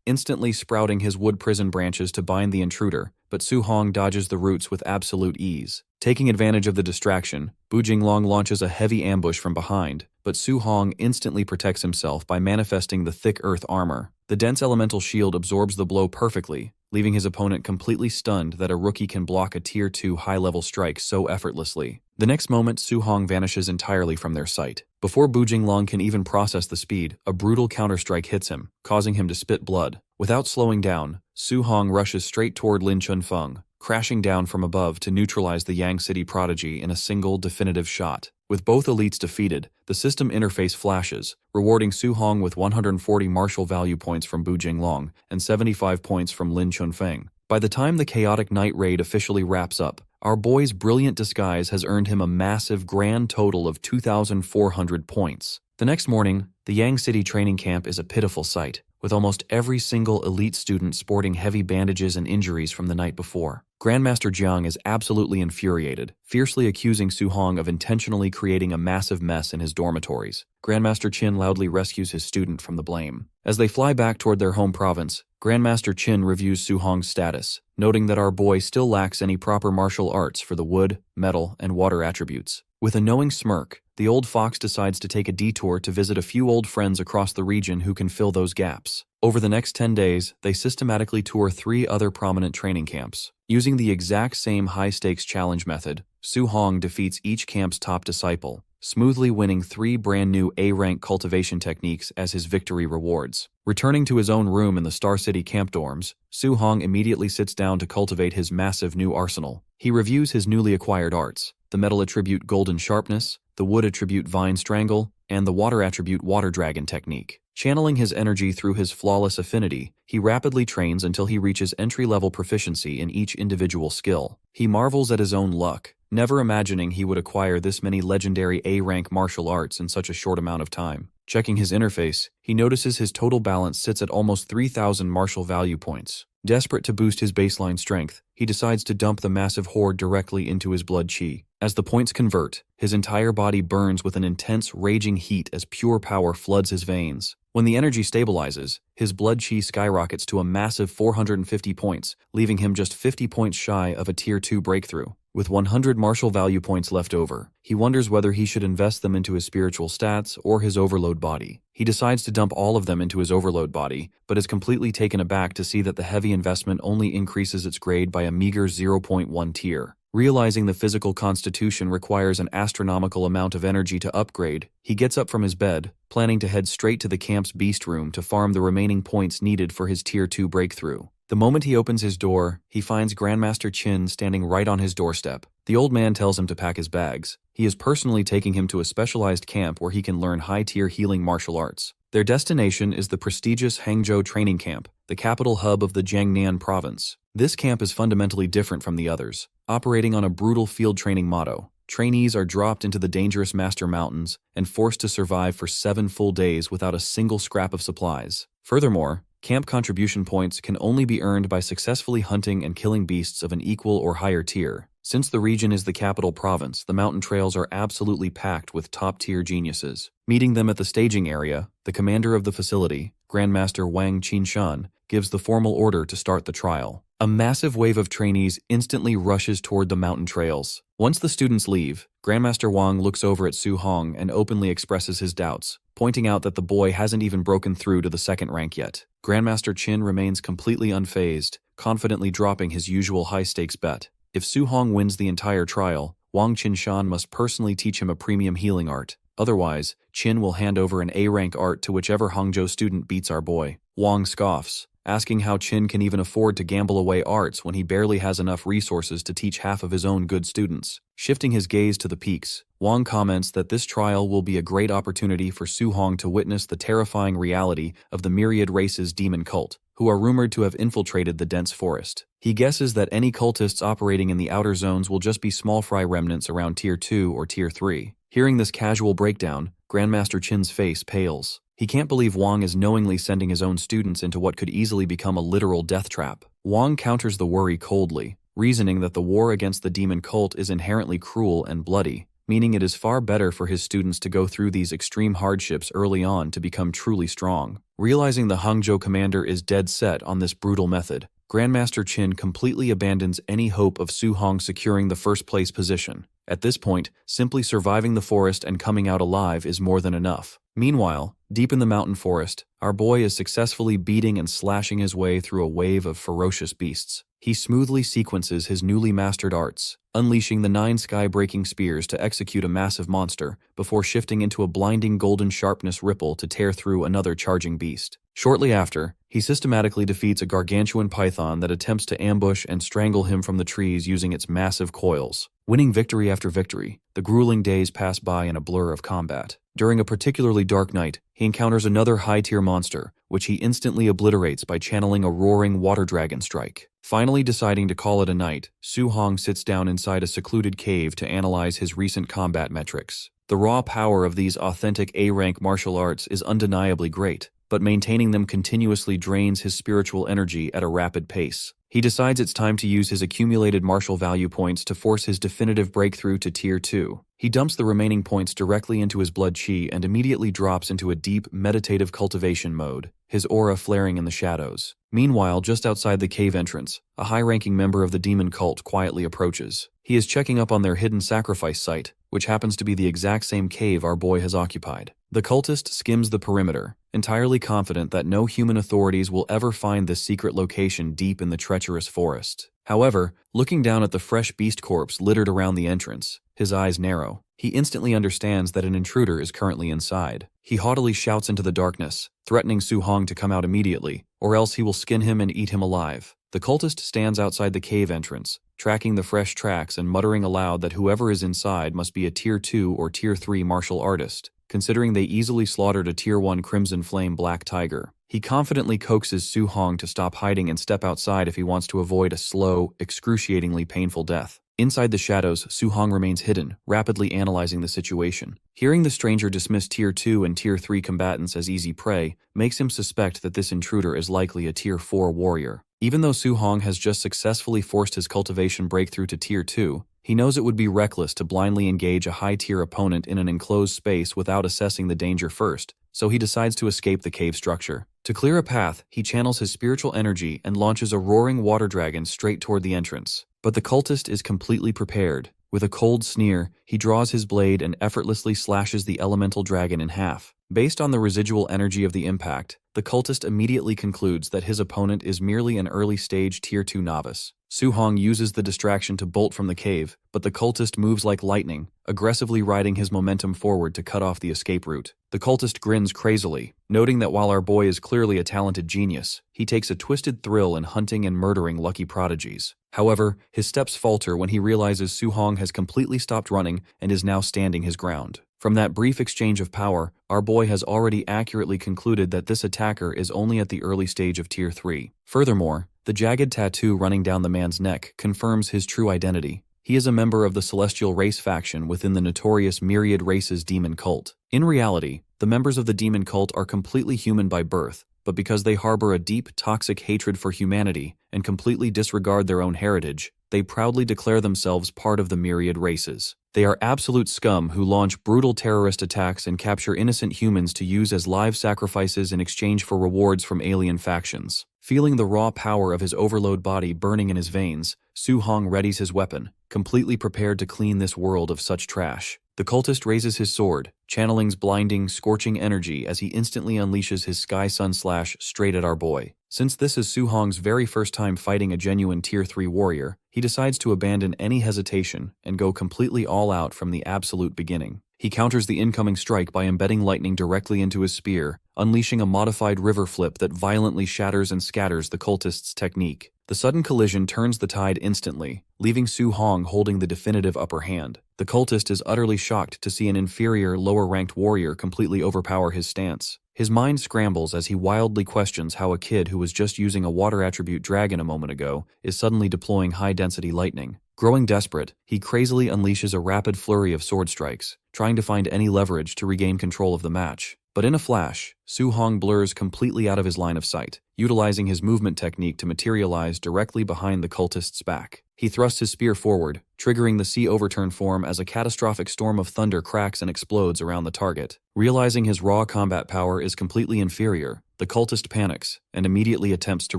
instantly sprouting his wood prison branches to bind the intruder, but Su Hong dodges the roots with absolute ease. Taking advantage of the distraction, Bu Jinglong launches a heavy ambush from behind, but Su Hong instantly protects himself by manifesting the thick earth armor. The dense elemental shield absorbs the blow perfectly, leaving his opponent completely stunned that a rookie can block a Tier 2 high-level strike so effortlessly. The next moment, Su Hong vanishes entirely from their sight. Before Bu Jinglong can even process the speed, a brutal counterstrike hits him, causing him to spit blood. Without slowing down, Su Hong rushes straight toward Lin Chunfeng, crashing down from above to neutralize the Yang City prodigy in a single, definitive shot. With both elites defeated, the system interface flashes, rewarding Su Hong with 140 martial value points from Bu Jinglong and 75 points from Lin Chunfeng. By the time the chaotic night raid officially wraps up, our boy's brilliant disguise has earned him a massive grand total of 2,400 points. The next morning, the Yang City training camp is a pitiful sight, with almost every single elite student sporting heavy bandages and injuries from the night before. Grandmaster Jiang is absolutely infuriated, fiercely accusing Su Hong of intentionally creating a massive mess in his dormitories. Grandmaster Qin loudly rescues his student from the blame. As they fly back toward their home province, Grandmaster Qin reviews Su Hong's status, noting that our boy still lacks any proper martial arts for the wood, metal, and water attributes. With a knowing smirk, the old fox decides to take a detour to visit a few old friends across the region who can fill those gaps. Over the next 10 days, they systematically tour 3 other prominent training camps. Using the exact same high-stakes challenge method, Su Hong defeats each camp's top disciple, smoothly winning 3 brand-new A-rank cultivation techniques as his victory rewards. Returning to his own room in the Star City camp dorms, Su Hong immediately sits down to cultivate his massive new arsenal. He reviews his newly acquired arts, the metal attribute Golden Sharpness, the wood attribute Vine Strangle, and the water attribute Water Dragon technique. Channeling his energy through his flawless affinity, he rapidly trains until he reaches entry-level proficiency in each individual skill. He marvels at his own luck, never imagining he would acquire this many legendary A-rank martial arts in such a short amount of time. Checking his interface, he notices his total balance sits at almost 3,000 martial value points. Desperate to boost his baseline strength, he decides to dump the massive hoard directly into his blood chi. As the points convert, his entire body burns with an intense, raging heat as pure power floods his veins. When the energy stabilizes, his blood chi skyrockets to a massive 450 points, leaving him just 50 points shy of a Tier 2 breakthrough. With 100 martial value points left over, he wonders whether he should invest them into his spiritual stats or his overload body. He decides to dump all of them into his overload body, but is completely taken aback to see that the heavy investment only increases its grade by a meager 0.1 tier. Realizing the physical constitution requires an astronomical amount of energy to upgrade, he gets up from his bed, planning to head straight to the camp's beast room to farm the remaining points needed for his Tier 2 breakthrough. The moment he opens his door, he finds Grandmaster Qin standing right on his doorstep. The old man tells him to pack his bags. He is personally taking him to a specialized camp where he can learn high-tier healing martial arts. Their destination is the prestigious Hangzhou Training Camp, the capital hub of the Jiangnan province. This camp is fundamentally different from the others, operating on a brutal field training motto. Trainees are dropped into the dangerous Master Mountains and forced to survive for 7 full days without a single scrap of supplies. Furthermore, camp contribution points can only be earned by successfully hunting and killing beasts of an equal or higher tier. Since the region is the capital province, the mountain trails are absolutely packed with top-tier geniuses. Meeting them at the staging area, the commander of the facility, Grandmaster Wang Qinshan, gives the formal order to start the trial. A massive wave of trainees instantly rushes toward the mountain trails. Once the students leave, Grandmaster Wang looks over at Su Hong and openly expresses his doubts, pointing out that the boy hasn't even broken through to the 2nd rank yet. Grandmaster Qin remains completely unfazed, confidently dropping his usual high-stakes bet. If Su Hong wins the entire trial, Wang Qinshan must personally teach him a premium healing art. Otherwise, Qin will hand over an A-rank art to whichever Hangzhou student beats our boy. Wang scoffs, asking how Qin can even afford to gamble away arts when he barely has enough resources to teach half of his own good students. Shifting his gaze to the peaks, Wang comments that this trial will be a great opportunity for Su Hong to witness the terrifying reality of the Myriad Race's demon cult, who are rumored to have infiltrated the dense forest. He guesses that any cultists operating in the outer zones will just be small fry remnants around Tier 2 or Tier 3. Hearing this casual breakdown, Grandmaster Qin's face pales. He can't believe Wang is knowingly sending his own students into what could easily become a literal death trap. Wang counters the worry coldly, reasoning that the war against the demon cult is inherently cruel and bloody, meaning it is far better for his students to go through these extreme hardships early on to become truly strong. Realizing the Hangzhou commander is dead set on this brutal method, Grandmaster Qin completely abandons any hope of Su Hong securing the first-place position. At this point, simply surviving the forest and coming out alive is more than enough. Meanwhile, deep in the mountain forest, our boy is successfully beating and slashing his way through a wave of ferocious beasts. He smoothly sequences his newly mastered arts, unleashing the 9 sky-breaking spears to execute a massive monster, before shifting into a blinding golden sharpness ripple to tear through another charging beast. Shortly after, he systematically defeats a gargantuan python that attempts to ambush and strangle him from the trees using its massive coils. Winning victory after victory, the grueling days pass by in a blur of combat. During a particularly dark night, he encounters another high-tier monster, which he instantly obliterates by channeling a roaring water dragon strike. Finally deciding to call it a night, Su Hong sits down inside a secluded cave to analyze his recent combat metrics. The raw power of these authentic A-rank martial arts is undeniably great, but maintaining them continuously drains his spiritual energy at a rapid pace. He decides it's time to use his accumulated martial value points to force his definitive breakthrough to Tier 2. He dumps the remaining points directly into his blood chi and immediately drops into a deep, meditative cultivation mode, his aura flaring in the shadows. Meanwhile, just outside the cave entrance, a high-ranking member of the demon cult quietly approaches. He is checking up on their hidden sacrifice site, which happens to be the exact same cave our boy has occupied. The cultist skims the perimeter, entirely confident that no human authorities will ever find this secret location deep in the treacherous forest. However, looking down at the fresh beast corpse littered around the entrance, his eyes narrow. He instantly understands that an intruder is currently inside. He haughtily shouts into the darkness, threatening Su Hong to come out immediately, or else he will skin him and eat him alive. The cultist stands outside the cave entrance, tracking the fresh tracks and muttering aloud that whoever is inside must be a Tier 2 or Tier 3 martial artist, considering they easily slaughtered a Tier 1 Crimson Flame Black Tiger. He confidently coaxes Su Hong to stop hiding and step outside if he wants to avoid a slow, excruciatingly painful death. Inside the shadows, Su Hong remains hidden, rapidly analyzing the situation. Hearing the stranger dismiss Tier 2 and Tier 3 combatants as easy prey makes him suspect that this intruder is likely a Tier 4 warrior. Even though Su Hong has just successfully forced his cultivation breakthrough to Tier 2, he knows it would be reckless to blindly engage a high-tier opponent in an enclosed space without assessing the danger first, so he decides to escape the cave structure. To clear a path, he channels his spiritual energy and launches a roaring water dragon straight toward the entrance. But the cultist is completely prepared. With a cold sneer, he draws his blade and effortlessly slashes the elemental dragon in half. Based on the residual energy of the impact, the cultist immediately concludes that his opponent is merely an early-stage Tier 2 novice. Su Hong uses the distraction to bolt from the cave, but the cultist moves like lightning, aggressively riding his momentum forward to cut off the escape route. The cultist grins crazily, noting that while our boy is clearly a talented genius, he takes a twisted thrill in hunting and murdering lucky prodigies. However, his steps falter when he realizes Su Hong has completely stopped running and is now standing his ground. From that brief exchange of power, our boy has already accurately concluded that this attacker is only at the early stage of Tier 3. Furthermore, the jagged tattoo running down the man's neck confirms his true identity. He is a member of the Celestial Race faction within the notorious Myriad Races demon cult. In reality, the members of the demon cult are completely human by birth, but because they harbor a deep, toxic hatred for humanity and completely disregard their own heritage, they proudly declare themselves part of the Myriad Races. They are absolute scum who launch brutal terrorist attacks and capture innocent humans to use as live sacrifices in exchange for rewards from alien factions. Feeling the raw power of his overload body burning in his veins, Su Hong readies his weapon, completely prepared to clean this world of such trash. The cultist raises his sword, channeling's blinding, scorching energy as he instantly unleashes his Sky Sun Slash straight at our boy. Since this is Su Hong's very first time fighting a genuine Tier 3 warrior, he decides to abandon any hesitation and go completely all out from the absolute beginning. He counters the incoming strike by embedding lightning directly into his spear, unleashing a modified river flip that violently shatters and scatters the cultist's technique. The sudden collision turns the tide instantly, leaving Su Hong holding the definitive upper hand. The cultist is utterly shocked to see an inferior, lower-ranked warrior completely overpower his stance. His mind scrambles as he wildly questions how a kid who was just using a water attribute dragon a moment ago is suddenly deploying high-density lightning. Growing desperate, he crazily unleashes a rapid flurry of sword strikes, trying to find any leverage to regain control of the match. But in a flash, Su Hong blurs completely out of his line of sight, utilizing his movement technique to materialize directly behind the cultist's back. He thrusts his spear forward, triggering the sea overturn form as a catastrophic storm of thunder cracks and explodes around the target. Realizing his raw combat power is completely inferior, the cultist panics and immediately attempts to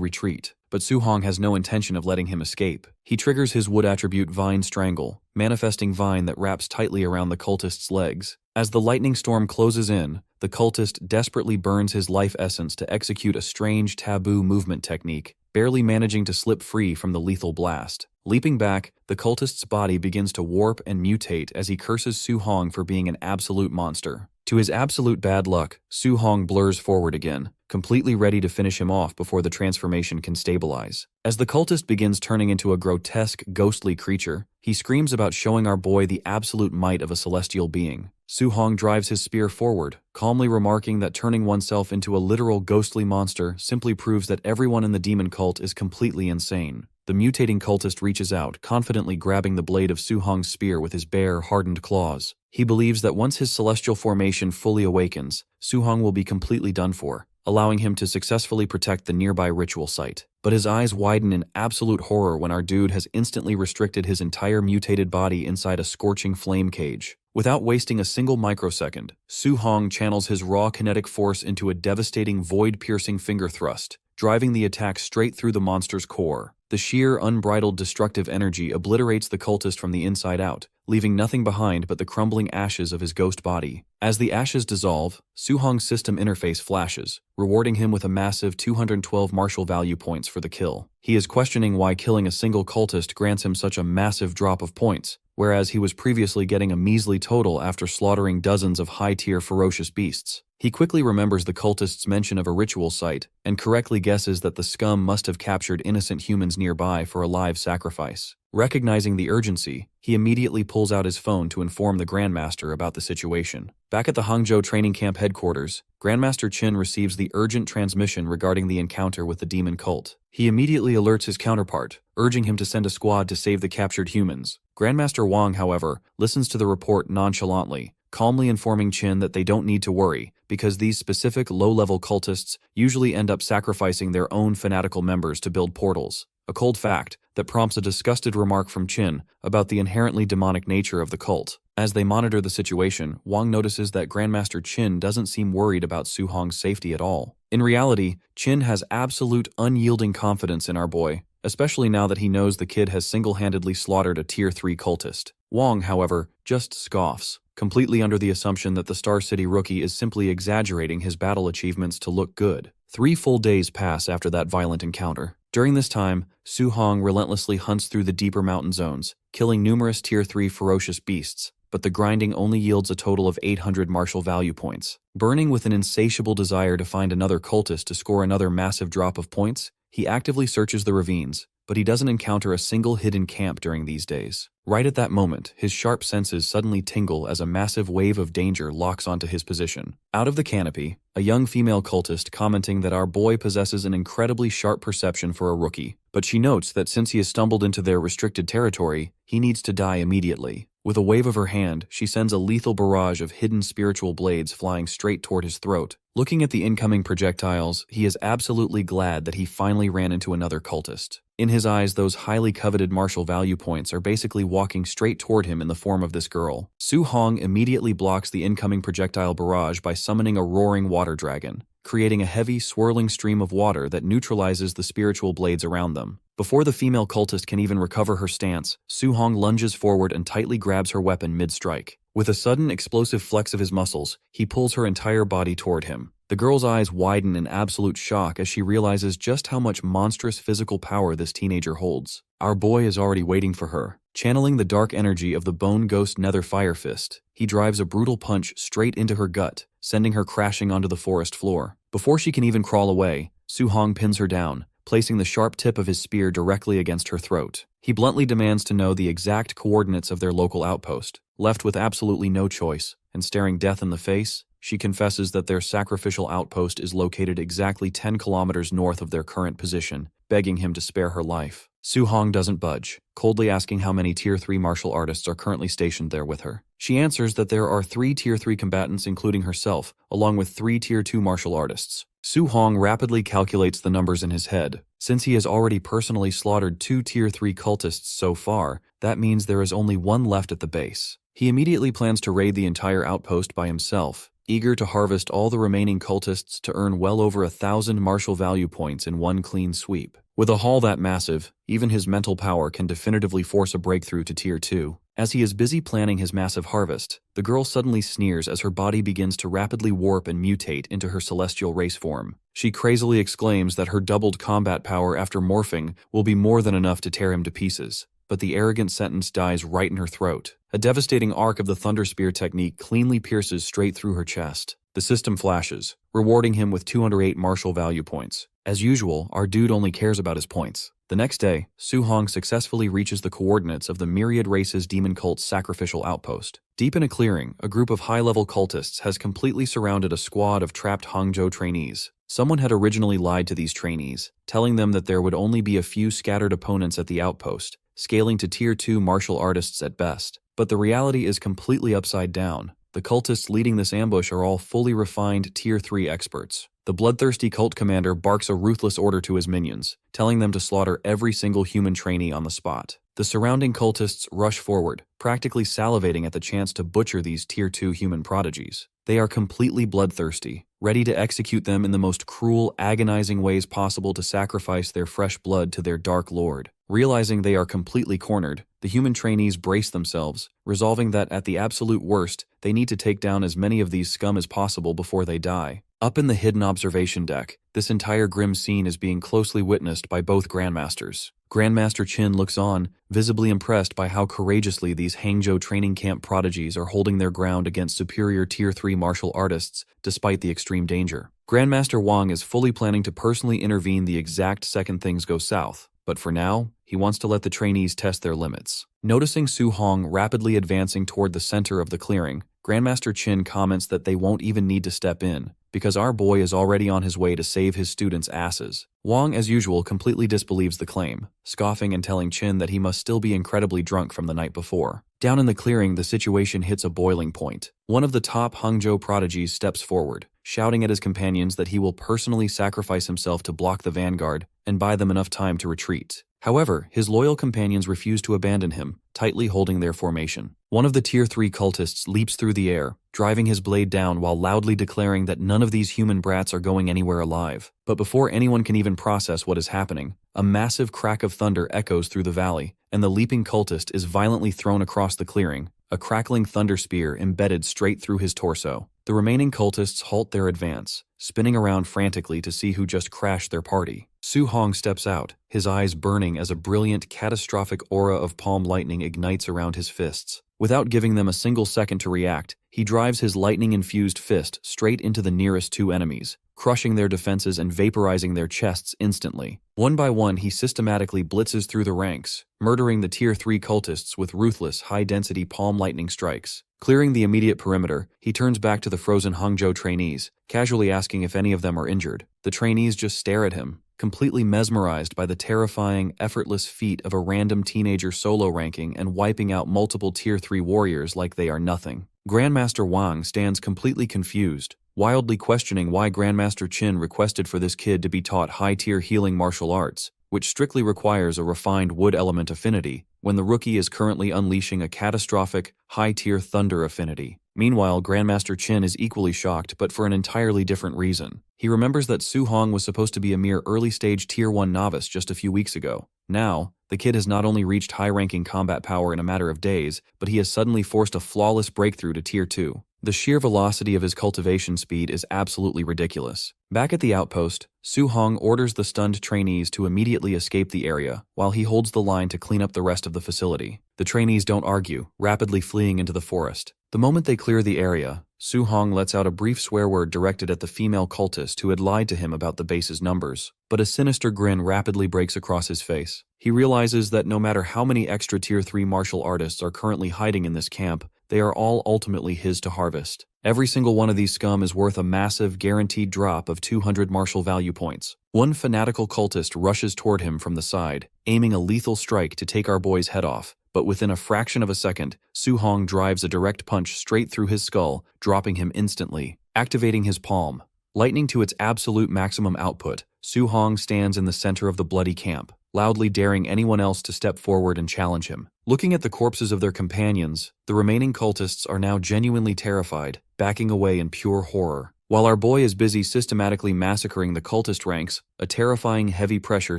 retreat. But Su Hong has no intention of letting him escape. He triggers his wood attribute Vine Strangle, manifesting vine that wraps tightly around the cultist's legs. As the lightning storm closes in, the cultist desperately burns his life essence to execute a strange taboo movement technique, barely managing to slip free from the lethal blast. Leaping back, the cultist's body begins to warp and mutate as he curses Su Hong for being an absolute monster. To his absolute bad luck, Su Hong blurs forward again, completely ready to finish him off before the transformation can stabilize. As the cultist begins turning into a grotesque, ghostly creature, he screams about showing our boy the absolute might of a celestial being. Su Hong drives his spear forward, calmly remarking that turning oneself into a literal ghostly monster simply proves that everyone in the demon cult is completely insane. The mutating cultist reaches out, confidently grabbing the blade of Su Hong's spear with his bare, hardened claws. He believes that once his celestial formation fully awakens, Su Hong will be completely done for, allowing him to successfully protect the nearby ritual site. but his eyes widen in absolute horror when our dude has instantly restricted his entire mutated body inside a scorching flame cage. Without wasting a single microsecond, Su-hong channels his raw kinetic force into a devastating void-piercing finger thrust, driving the attack straight through the monster's core. The sheer, unbridled destructive energy obliterates the cultist from the inside out, leaving nothing behind but the crumbling ashes of his ghost body. As the ashes dissolve, Su-hong's system interface flashes, rewarding him with a massive 212 martial value points for the kill. He is questioning why killing a single cultist grants him such a massive drop of points, whereas he was previously getting a measly total after slaughtering dozens of high-tier ferocious beasts. He quickly remembers the cultist's mention of a ritual site, and correctly guesses that the scum must have captured innocent humans nearby for a live sacrifice. Recognizing the urgency, he immediately pulls out his phone to inform the Grandmaster about the situation. Back at the Hangzhou training camp headquarters, Grandmaster Qin receives the urgent transmission regarding the encounter with the demon cult. He immediately alerts his counterpart, urging him to send a squad to save the captured humans. Grandmaster Wang, however, listens to the report nonchalantly, calmly informing Qin that they don't need to worry, because these specific low-level cultists usually end up sacrificing their own fanatical members to build portals. A cold fact that prompts a disgusted remark from Qin about the inherently demonic nature of the cult. As they monitor the situation, Wang notices that Grandmaster Qin doesn't seem worried about Su-hong's safety at all. In reality, Qin has absolute unyielding confidence in our boy, especially now that he knows the kid has single-handedly slaughtered a Tier 3 cultist. Wang, however, just scoffs, completely under the assumption that the Star City rookie is simply exaggerating his battle achievements to look good. 3 full days pass after that violent encounter. During this time, Su-hong relentlessly hunts through the deeper mountain zones, killing numerous Tier 3 ferocious beasts, but the grinding only yields a total of 800 martial value points. Burning with an insatiable desire to find another cultist to score another massive drop of points, he actively searches the ravines, but he doesn't encounter a single hidden camp during these days. Right at that moment, his sharp senses suddenly tingle as a massive wave of danger locks onto his position. Out of the canopy, a young female cultist commenting that our boy possesses an incredibly sharp perception for a rookie, but she notes that since he has stumbled into their restricted territory, he needs to die immediately. With a wave of her hand, she sends a lethal barrage of hidden spiritual blades flying straight toward his throat. Looking at the incoming projectiles, he is absolutely glad that he finally ran into another cultist. In his eyes, those highly coveted martial value points are basically walking straight toward him in the form of this girl. Su-hong immediately blocks the incoming projectile barrage by summoning a roaring water dragon, creating a heavy, swirling stream of water that neutralizes the spiritual blades around them. Before the female cultist can even recover her stance, Su-hong lunges forward and tightly grabs her weapon mid-strike. With a sudden, explosive flex of his muscles, he pulls her entire body toward him. The girl's eyes widen in absolute shock as she realizes just how much monstrous physical power this teenager holds. Our boy is already waiting for her. Channeling the dark energy of the Bone Ghost Nether Fire Fist, he drives a brutal punch straight into her gut, sending her crashing onto the forest floor. Before she can even crawl away, Su-hong pins her down, placing the sharp tip of his spear directly against her throat. He bluntly demands to know the exact coordinates of their local outpost. Left with absolutely no choice, and staring death in the face, she confesses that their sacrificial outpost is located exactly 10 kilometers north of their current position, begging him to spare her life. Su-hong doesn't budge, coldly asking how many Tier 3 martial artists are currently stationed there with her. She answers that there are 3 Tier 3 combatants including herself, along with 3 Tier 2 martial artists. Su-hong rapidly calculates the numbers in his head. Since he has already personally slaughtered 2 Tier 3 cultists so far, that means there is only 1 left at the base. He immediately plans to raid the entire outpost by himself, eager to harvest all the remaining cultists to earn well over 1,000 martial value points in one clean sweep. With a haul that massive, even his mental power can definitively force a breakthrough to Tier 2. As he is busy planning his massive harvest, the girl suddenly sneers as her body begins to rapidly warp and mutate into her celestial race form. She crazily exclaims that her doubled combat power after morphing will be more than enough to tear him to pieces. But the arrogant sentence dies right in her throat. A devastating arc of the Thunder Spear technique cleanly pierces straight through her chest. The system flashes, rewarding him with 208 martial value points. As usual, our dude only cares about his points. The next day, Su-hong successfully reaches the coordinates of the Myriad Races Demon Cult's sacrificial outpost. Deep in a clearing, a group of high-level cultists has completely surrounded a squad of trapped Hangzhou trainees. Someone had originally lied to these trainees, telling them that there would only be a few scattered opponents at the outpost, scaling to Tier 2 martial artists at best. But the reality is completely upside down. The cultists leading this ambush are all fully refined Tier 3 experts. The bloodthirsty cult commander barks a ruthless order to his minions, telling them to slaughter every single human trainee on the spot. The surrounding cultists rush forward, practically salivating at the chance to butcher these Tier 2 human prodigies. They are completely bloodthirsty, ready to execute them in the most cruel, agonizing ways possible to sacrifice their fresh blood to their dark lord. Realizing they are completely cornered, the human trainees brace themselves, resolving that at the absolute worst, they need to take down as many of these scum as possible before they die. Up in the hidden observation deck, this entire grim scene is being closely witnessed by both Grandmasters. Grandmaster Chin looks on, visibly impressed by how courageously these Hangzhou training camp prodigies are holding their ground against superior Tier 3 martial artists, despite the extreme danger. Grandmaster Wang is fully planning to personally intervene the exact second things go south, but for now, he wants to let the trainees test their limits. Noticing Su Hong rapidly advancing toward the center of the clearing, Grandmaster Chin comments that they won't even need to step in, because our boy is already on his way to save his students' asses. Wang, as usual, completely disbelieves the claim, scoffing and telling Chin that he must still be incredibly drunk from the night before. Down in the clearing, the situation hits a boiling point. One of the top Hangzhou prodigies steps forward, shouting at his companions that he will personally sacrifice himself to block the vanguard and buy them enough time to retreat. However, his loyal companions refuse to abandon him, tightly holding their formation. One of the Tier 3 cultists leaps through the air, driving his blade down while loudly declaring that none of these human brats are going anywhere alive. But before anyone can even process what is happening, a massive crack of thunder echoes through the valley, and the leaping cultist is violently thrown across the clearing, a crackling thunder spear embedded straight through his torso. The remaining cultists halt their advance, spinning around frantically to see who just crashed their party. Su Hong steps out, his eyes burning as a brilliant, catastrophic aura of palm lightning ignites around his fists. Without giving them a single second to react, he drives his lightning-infused fist straight into the nearest two enemies, crushing their defenses and vaporizing their chests instantly. One by one, he systematically blitzes through the ranks, murdering the Tier 3 cultists with ruthless, high-density palm lightning strikes. Clearing the immediate perimeter, he turns back to the frozen Hangzhou trainees, casually asking if any of them are injured. The trainees just stare at him, completely mesmerized by the terrifying, effortless feat of a random teenager solo ranking and wiping out multiple Tier 3 warriors like they are nothing. Grandmaster Wang stands completely confused, wildly questioning why Grandmaster Chin requested for this kid to be taught high-tier healing martial arts, which strictly requires a refined wood element affinity, when the rookie is currently unleashing a catastrophic, high-tier thunder affinity. Meanwhile, Grandmaster Chin is equally shocked, but for an entirely different reason. He remembers that Su Hong was supposed to be a mere early-stage Tier 1 novice just a few weeks ago. Now, the kid has not only reached high-ranking combat power in a matter of days, but he has suddenly forced a flawless breakthrough to Tier 2. The sheer velocity of his cultivation speed is absolutely ridiculous. Back at the outpost, Su Hong orders the stunned trainees to immediately escape the area, while he holds the line to clean up the rest of the facility. The trainees don't argue, rapidly fleeing into the forest. The moment they clear the area, Su Hong lets out a brief swear word directed at the female cultist who had lied to him about the base's numbers, but a sinister grin rapidly breaks across his face. He realizes that no matter how many extra Tier 3 martial artists are currently hiding in this camp, they are all ultimately his to harvest. Every single one of these scum is worth a massive, guaranteed drop of 200 martial value points. One fanatical cultist rushes toward him from the side, aiming a lethal strike to take our boy's head off, but within a fraction of a second, Su Hong drives a direct punch straight through his skull, dropping him instantly. Activating his palm. Lightning to its absolute maximum output, Su Hong stands in the center of the bloody camp, loudly daring anyone else to step forward and challenge him. Looking at the corpses of their companions, the remaining cultists are now genuinely terrified, backing away in pure horror. While our boy is busy systematically massacring the cultist ranks, a terrifying heavy pressure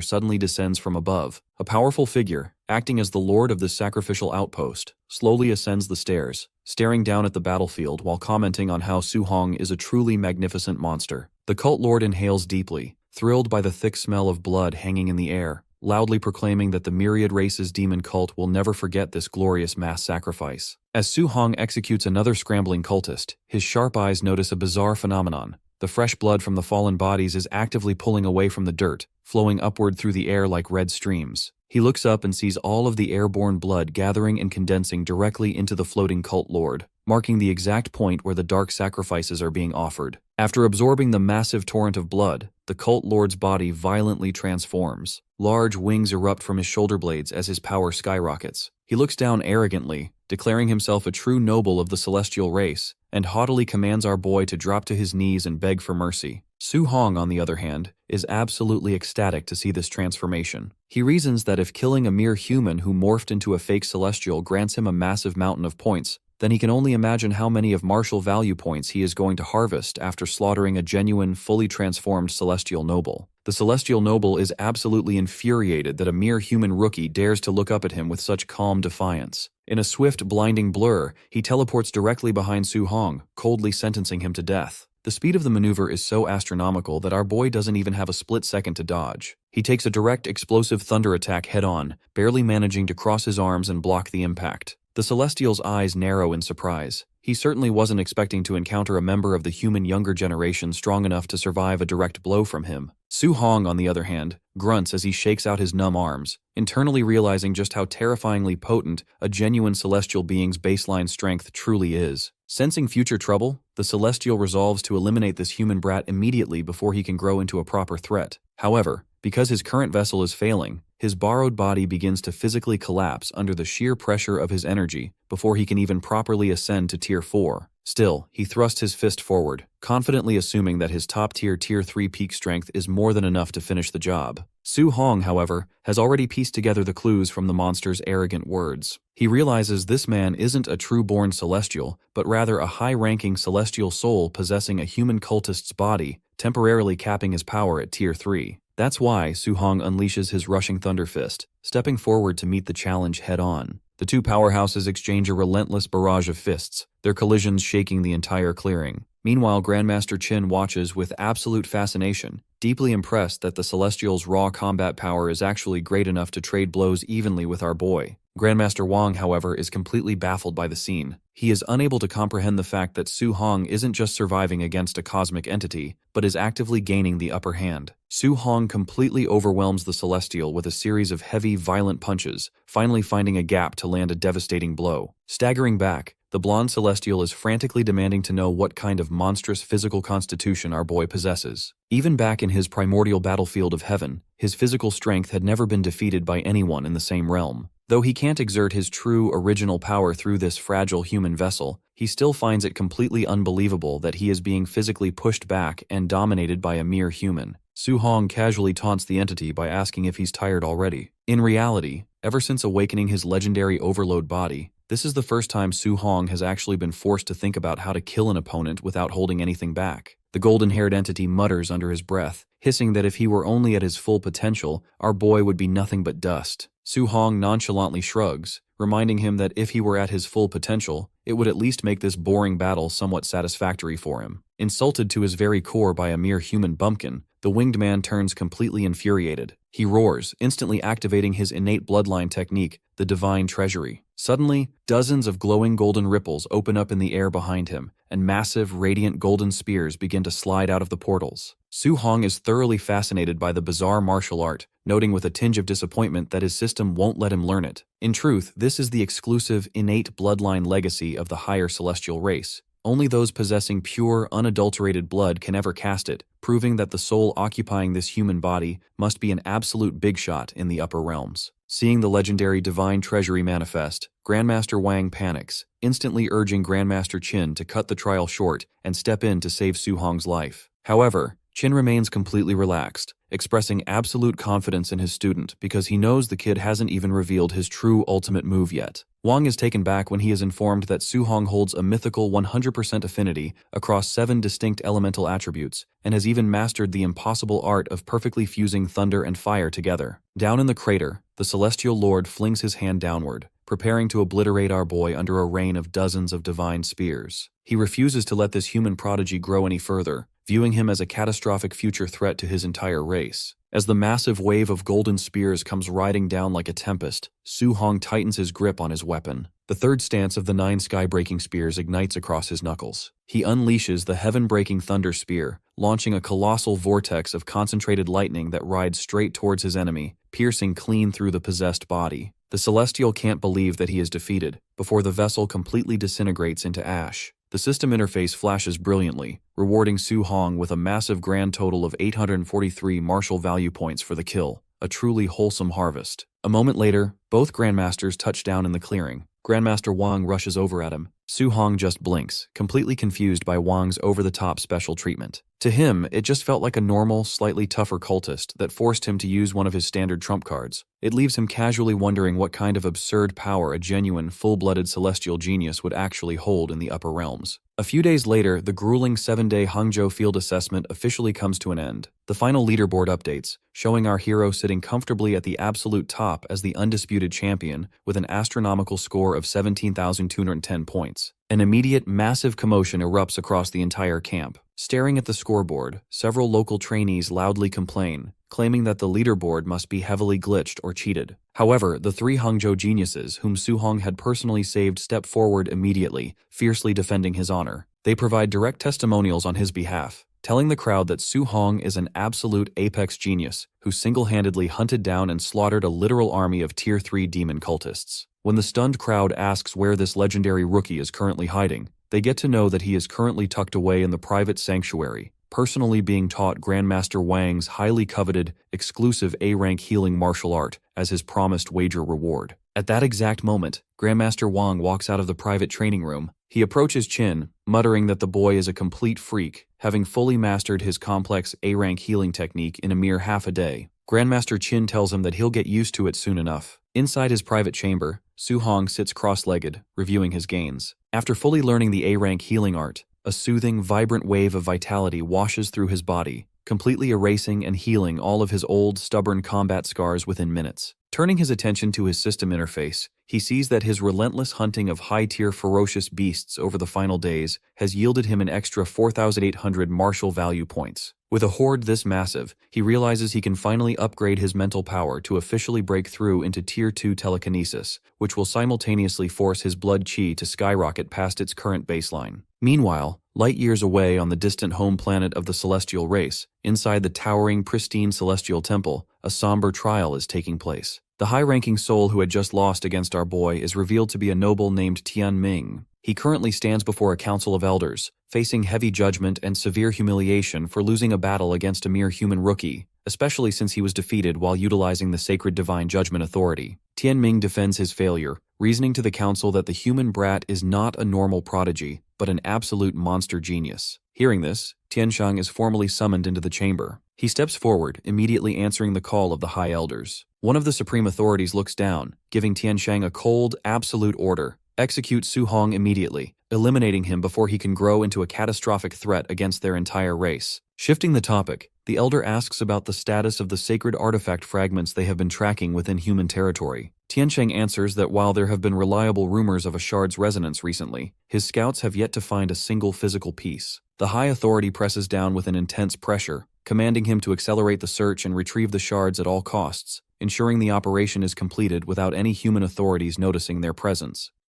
suddenly descends from above. A powerful figure, acting as the lord of this sacrificial outpost, slowly ascends the stairs, staring down at the battlefield while commenting on how Su Hong is a truly magnificent monster. The cult lord inhales deeply, thrilled by the thick smell of blood hanging in the air, loudly proclaiming that the myriad races demon cult will never forget this glorious mass sacrifice. As Su Hong executes another scrambling cultist, his sharp eyes notice a bizarre phenomenon. The fresh blood from the fallen bodies is actively pulling away from the dirt, flowing upward through the air like red streams. He looks up and sees all of the airborne blood gathering and condensing directly into the floating cult lord, marking the exact point where the dark sacrifices are being offered. After absorbing the massive torrent of blood, the cult lord's body violently transforms. Large wings erupt from his shoulder blades as his power skyrockets. He looks down arrogantly, declaring himself a true noble of the celestial race, and haughtily commands our boy to drop to his knees and beg for mercy. Su Hong, on the other hand, is absolutely ecstatic to see this transformation. He reasons that if killing a mere human who morphed into a fake celestial grants him a massive mountain of points, then he can only imagine how many of martial value points he is going to harvest after slaughtering a genuine, fully transformed celestial noble. The celestial noble is absolutely infuriated that a mere human rookie dares to look up at him with such calm defiance. In a swift, blinding blur, he teleports directly behind Su Hong, coldly sentencing him to death. The speed of the maneuver is so astronomical that our boy doesn't even have a split second to dodge. He takes a direct, explosive thunder attack head-on, barely managing to cross his arms and block the impact. The Celestial's eyes narrow in surprise. He certainly wasn't expecting to encounter a member of the human younger generation strong enough to survive a direct blow from him. Su Hong, on the other hand, grunts as he shakes out his numb arms, internally realizing just how terrifyingly potent a genuine celestial being's baseline strength truly is. Sensing future trouble, the Celestial resolves to eliminate this human brat immediately before he can grow into a proper threat. However, because his current vessel is failing, his borrowed body begins to physically collapse under the sheer pressure of his energy before he can even properly ascend to Tier 4. Still, he thrusts his fist forward, confidently assuming that his top-tier Tier 3 peak strength is more than enough to finish the job. Su Hong, however, has already pieced together the clues from the monster's arrogant words. He realizes this man isn't a true-born celestial, but rather a high-ranking celestial soul possessing a human cultist's body, temporarily capping his power at Tier 3. That's why Su Hong unleashes his rushing Thunder Fist, stepping forward to meet the challenge head-on. The two powerhouses exchange a relentless barrage of fists, their collisions shaking the entire clearing. Meanwhile, Grandmaster Qin watches with absolute fascination, deeply impressed that the Celestial's raw combat power is actually great enough to trade blows evenly with our boy. Grandmaster Wang, however, is completely baffled by the scene. He is unable to comprehend the fact that Su Hong isn't just surviving against a cosmic entity, but is actively gaining the upper hand. Su Hong completely overwhelms the Celestial with a series of heavy, violent punches, finally finding a gap to land a devastating blow. Staggering back, the blonde Celestial is frantically demanding to know what kind of monstrous physical constitution our boy possesses. Even back in his primordial battlefield of heaven, his physical strength had never been defeated by anyone in the same realm. Though he can't exert his true original power through this fragile human vessel, he still finds it completely unbelievable that he is being physically pushed back and dominated by a mere human. Su Hong casually taunts the entity by asking if he's tired already. In reality, ever since awakening his legendary overload body, this is the first time Su Hong has actually been forced to think about how to kill an opponent without holding anything back. The golden-haired entity mutters under his breath, hissing that if he were only at his full potential, our boy would be nothing but dust. Su Hong nonchalantly shrugs, reminding him that if he were at his full potential, it would at least make this boring battle somewhat satisfactory for him. Insulted to his very core by a mere human bumpkin, the winged man turns completely infuriated. He roars, instantly activating his innate bloodline technique, the Divine Treasury. Suddenly, dozens of glowing golden ripples open up in the air behind him, and massive, radiant golden spears begin to slide out of the portals. Su Hong is thoroughly fascinated by the bizarre martial art, noting with a tinge of disappointment that his system won't let him learn it. In truth, this is the exclusive, innate bloodline legacy of the higher celestial race. Only those possessing pure, unadulterated blood can ever cast it, proving that the soul occupying this human body must be an absolute big shot in the upper realms. Seeing the legendary Divine Treasury manifest, Grandmaster Wang panics, instantly urging Grandmaster Qin to cut the trial short and step in to save Su Hong's life. However, Qin remains completely relaxed, expressing absolute confidence in his student because he knows the kid hasn't even revealed his true ultimate move yet. Wang is taken back when he is informed that Su Hong holds a mythical 100% affinity across 7 distinct elemental attributes and has even mastered the impossible art of perfectly fusing thunder and fire together. Down in the crater, the Celestial Lord flings his hand downward, preparing to obliterate our boy under a rain of dozens of divine spears. He refuses to let this human prodigy grow any further, viewing him as a catastrophic future threat to his entire race. As the massive wave of golden spears comes riding down like a tempest, Su Hong tightens his grip on his weapon. The third stance of the 9 sky-breaking spears ignites across his knuckles. He unleashes the heaven-breaking thunder spear, launching a colossal vortex of concentrated lightning that rides straight towards his enemy, piercing clean through the possessed body. The Celestial can't believe that he is defeated, before the vessel completely disintegrates into ash. The system interface flashes brilliantly, rewarding Su Hong with a massive grand total of 843 martial value points for the kill, a truly wholesome harvest. A moment later, both Grandmasters touch down in the clearing. Grandmaster Wang rushes over at him. Su Hong just blinks, completely confused by Wang's over-the-top special treatment. To him, it just felt like a normal, slightly tougher cultist that forced him to use one of his standard trump cards. It leaves him casually wondering what kind of absurd power a genuine, full-blooded celestial genius would actually hold in the upper realms. A few days later, the grueling 7-day Hangzhou field assessment officially comes to an end. The final leaderboard updates, showing our hero sitting comfortably at the absolute top as the undisputed champion with an astronomical score of 17,210 points. An immediate, massive commotion erupts across the entire camp. Staring at the scoreboard, several local trainees loudly complain, claiming that the leaderboard must be heavily glitched or cheated. However, the 3 Hangzhou geniuses whom Su Hong had personally saved step forward immediately, fiercely defending his honor. They provide direct testimonials on his behalf, telling the crowd that Su Hong is an absolute apex genius who single-handedly hunted down and slaughtered a literal army of Tier 3 demon cultists. When the stunned crowd asks where this legendary rookie is currently hiding, they get to know that he is currently tucked away in the private sanctuary, personally being taught Grandmaster Wang's highly coveted, exclusive A-rank healing martial art as his promised wager reward. At that exact moment, Grandmaster Wang walks out of the private training room. He approaches Qin, muttering that the boy is a complete freak, having fully mastered his complex A-rank healing technique in a mere half a day. Grandmaster Qin tells him that he'll get used to it soon enough. Inside his private chamber, Su Hong sits cross-legged, reviewing his gains. After fully learning the A-rank healing art, a soothing, vibrant wave of vitality washes through his body, completely erasing and healing all of his old, stubborn combat scars within minutes. Turning his attention to his system interface, he sees that his relentless hunting of high-tier ferocious beasts over the final days has yielded him an extra 4,800 martial value points. With a horde this massive, he realizes he can finally upgrade his mental power to officially break through into Tier 2 telekinesis, which will simultaneously force his blood chi to skyrocket past its current baseline. Meanwhile, light years away on the distant home planet of the celestial race, inside the towering, pristine celestial temple, a somber trial is taking place. The high-ranking soul who had just lost against our boy is revealed to be a noble named Tian Ming. He currently stands before a council of elders, facing heavy judgment and severe humiliation for losing a battle against a mere human rookie, especially since he was defeated while utilizing the sacred divine judgment authority. Tian Ming defends his failure, reasoning to the council that the human brat is not a normal prodigy, but an absolute monster genius. Hearing this, Tianshang is formally summoned into the chamber. He steps forward, immediately answering the call of the high elders. One of the supreme authorities looks down, giving Tianshang a cold, absolute order. Execute Su Hong immediately, eliminating him before he can grow into a catastrophic threat against their entire race. Shifting the topic, the elder asks about the status of the sacred artifact fragments they have been tracking within human territory. Tiansheng answers that while there have been reliable rumors of a shard's resonance recently, his scouts have yet to find a single physical piece. The high authority presses down with an intense pressure, commanding him to accelerate the search and retrieve the shards at all costs, ensuring the operation is completed without any human authorities noticing their presence.